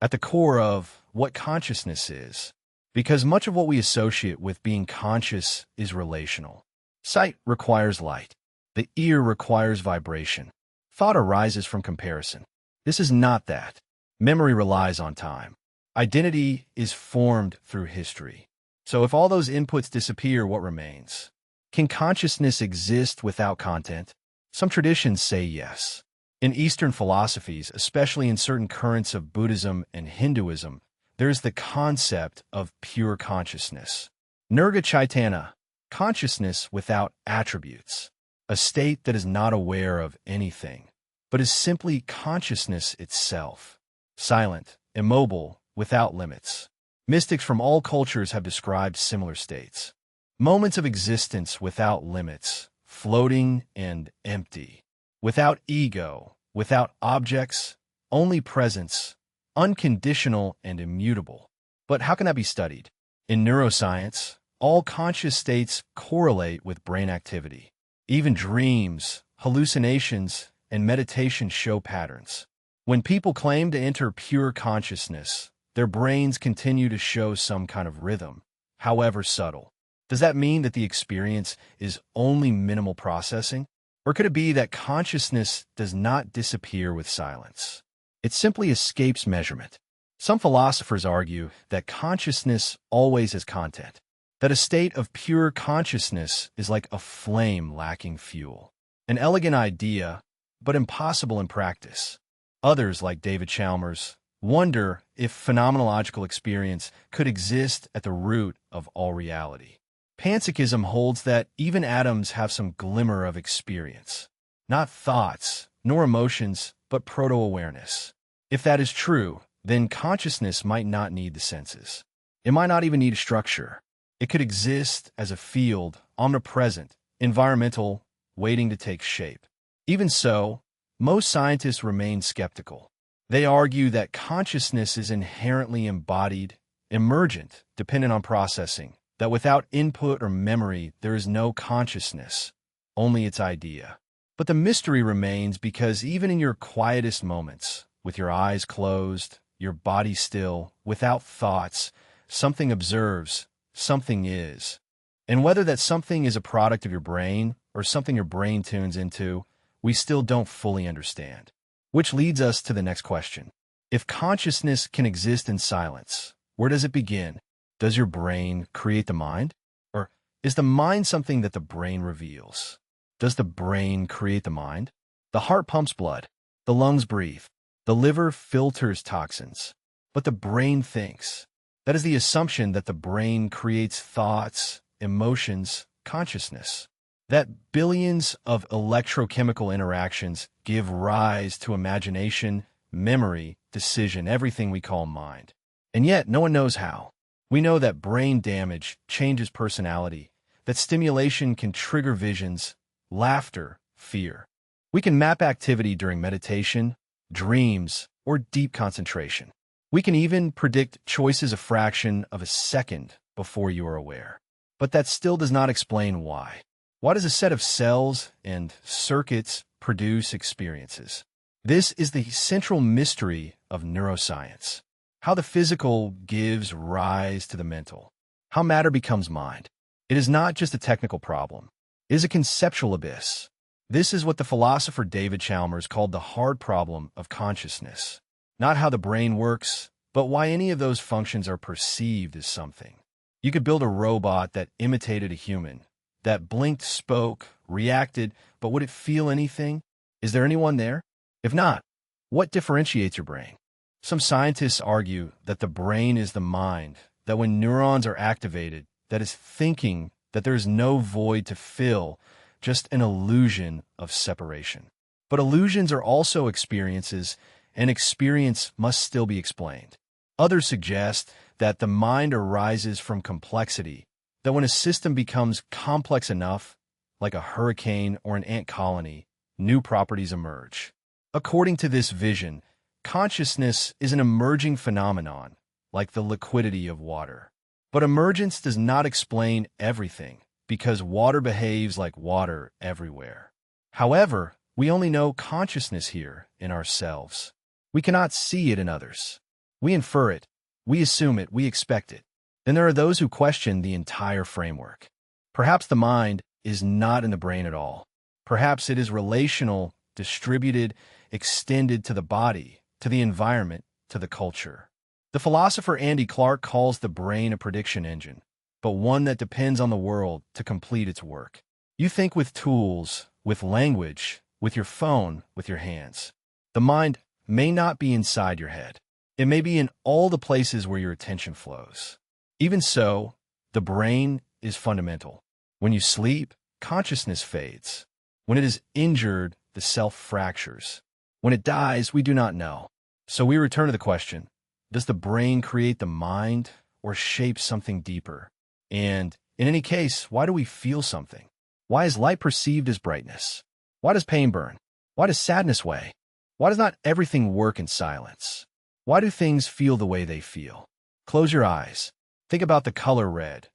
at the core of what consciousness is, because much of what we associate with being conscious is relational. Sight requires light. The ear requires vibration. Thought arises from comparison. This is not that. Memory relies on time. Identity is formed through history. So if all those inputs disappear, what remains? Can consciousness exist without content? Some traditions say yes. In Eastern philosophies, especially in certain currents of Buddhism and Hinduism, there is the concept of pure consciousness. Nirga Chaitanya, consciousness without attributes, a state that is not aware of anything, but is simply consciousness itself, silent, immobile, without limits. Mystics from all cultures have described similar states. Moments of existence without limits, floating and empty, without ego, without objects, only presence, unconditional and immutable. But how can that be studied? In neuroscience, all conscious states correlate with brain activity. Even dreams, hallucinations, and meditation show patterns. When people claim to enter pure consciousness, their brains continue to show some kind of rhythm, however subtle. Does that mean that the experience is only minimal processing? Or could it be that consciousness does not disappear with silence? It simply escapes measurement. Some philosophers argue that consciousness always has content, that a state of pure consciousness is like a flame lacking fuel. An elegant idea, but impossible in practice. Others, like David Chalmers, wonder if phenomenological experience could exist at the root of all reality. Panpsychism holds that even atoms have some glimmer of experience. Not thoughts, nor emotions, but proto-awareness. If that is true, then consciousness might not need the senses. It might not even need a structure. It could exist as a field, omnipresent, environmental, waiting to take shape. Even so, most scientists remain skeptical. They argue that consciousness is inherently embodied, emergent, dependent on processing, that without input or memory there is no consciousness, only its idea. But the mystery remains because even in your quietest moments, with your eyes closed, your body still, without thoughts, something observes, something is. And whether that something is a product of your brain or something your brain tunes into, we still don't fully understand. Which leads us to the next question. If consciousness can exist in silence, where does it begin? Does your brain create the mind? Or is the mind something that the brain reveals? Does the brain create the mind? The heart pumps blood. The lungs breathe. The liver filters toxins. But the brain thinks. That is the assumption that the brain creates thoughts, emotions, consciousness. That billions of electrochemical interactions give rise to imagination, memory, decision, everything we call mind. And yet, no one knows how. We know that brain damage changes personality, that stimulation can trigger visions, laughter, fear. We can map activity during meditation, dreams, or deep concentration. We can even predict choices a fraction of a second before you are aware. But that still does not explain why. Why does a set of cells and circuits produce experiences? This is the central mystery of neuroscience. How the physical gives rise to the mental. How matter becomes mind. It is not just a technical problem. It is a conceptual abyss. This is what the philosopher David Chalmers called the hard problem of consciousness. Not how the brain works, but why any of those functions are perceived as something. You could build a robot that imitated a human, that blinked, spoke, reacted, but would it feel anything? Is there anyone there? If not, what differentiates your brain? Some scientists argue that the brain is the mind, that when neurons are activated, that is thinking, that there is no void to fill, just an illusion of separation. But illusions are also experiences, and experience must still be explained. Others suggest that the mind arises from complexity, that when a system becomes complex enough, like a hurricane or an ant colony, new properties emerge. According to this vision, consciousness is an emerging phenomenon, like the liquidity of water. But emergence does not explain everything, because water behaves like water everywhere. However, we only know consciousness here in ourselves. We cannot see it in others. We infer it, we assume it, we expect it. Then there are those who question the entire framework. Perhaps the mind is not in the brain at all. Perhaps it is relational, distributed, extended to the body, to the environment, to the culture. The philosopher Andy Clark calls the brain a prediction engine, but one that depends on the world to complete its work. You think with tools, with language, with your phone, with your hands. The mind may not be inside your head. It may be in all the places where your attention flows. Even so, the brain is fundamental. When you sleep, consciousness fades. When it is injured, the self fractures. When it dies, we do not know. So we return to the question, does the brain create the mind or shape something deeper? And in any case, why do we feel something? Why is light perceived as brightness? Why does pain burn? Why does sadness weigh? Why does not everything work in silence? Why do things feel the way they feel? Close your eyes. Think about the color red.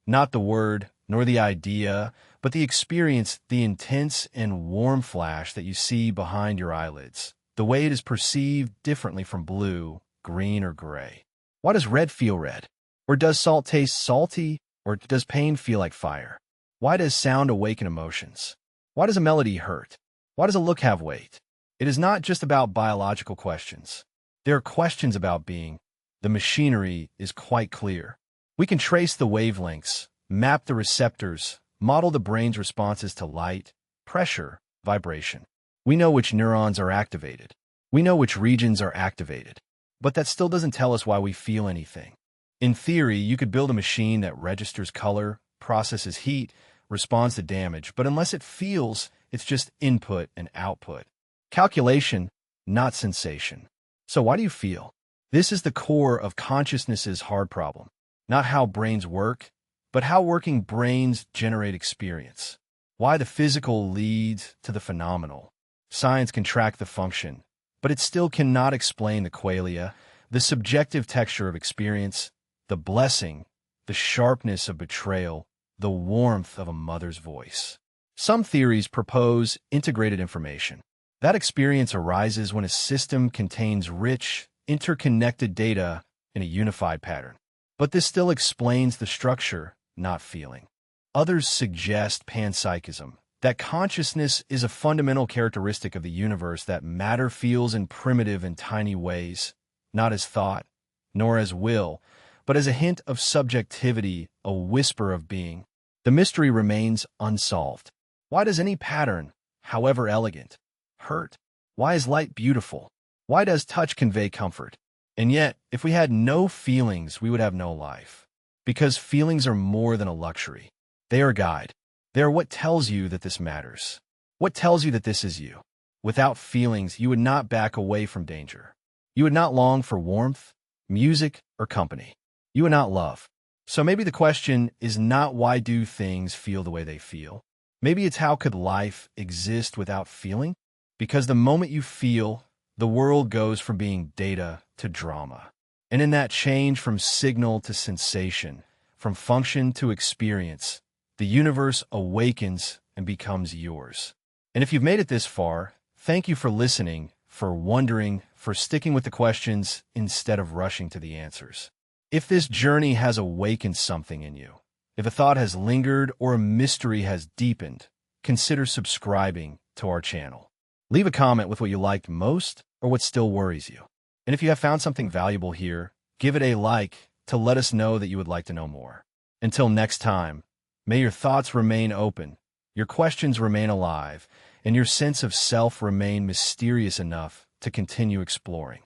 Not the word, nor the idea, but the experience, the intense and warm flash that you see behind your eyelids. The way it is perceived differently from blue, green, or gray. Why does red feel red? Or does salt taste salty? Or does pain feel like fire? Why does sound awaken emotions? Why does a melody hurt? Why does a look have weight? It is not just about biological questions. There are questions about being. The machinery is quite clear. We can trace the wavelengths, map the receptors, model the brain's responses to light, pressure, vibration. We know which neurons are activated. We know which regions are activated. But that still doesn't tell us why we feel anything. In theory, you could build a machine that registers color, processes heat, responds to damage, but unless it feels, it's just input and output. Calculation, not sensation. So why do you feel? This is the core of consciousness's hard problem. Not how brains work, but how working brains generate experience. Why the physical leads to the phenomenal. Science can track the function, but it still cannot explain the qualia, the subjective texture of experience, the blessing, the sharpness of betrayal, the warmth of a mother's voice. Some theories propose integrated information. That experience arises when a system contains rich, interconnected data in a unified pattern. But this still explains the structure, not feeling. Others suggest panpsychism, that consciousness is a fundamental characteristic of the universe, that matter feels in primitive and tiny ways, not as thought, nor as will, but as a hint of subjectivity, a whisper of being. The mystery remains unsolved. Why does any pattern, however elegant, hurt? Why is light beautiful? Why does touch convey comfort? And yet, if we had no feelings, we would have no life. Because feelings are more than a luxury. They are a guide. They are what tells you that this matters. What tells you that this is you. Without feelings, you would not back away from danger. You would not long for warmth, music, or company. You would not love. So maybe the question is not why do things feel the way they feel? Maybe it's how could life exist without feeling? Because the moment you feel, the world goes from being data to drama. And in that change from signal to sensation, from function to experience, the universe awakens and becomes yours. And if you've made it this far, thank you for listening, for wondering, for sticking with the questions instead of rushing to the answers. If this journey has awakened something in you, if a thought has lingered or a mystery has deepened, consider subscribing to our channel. Leave a comment with what you liked most or what still worries you. And if you have found something valuable here, give it a like to let us know that you would like to know more. Until next time, may your thoughts remain open, your questions remain alive, and your sense of self remain mysterious enough to continue exploring.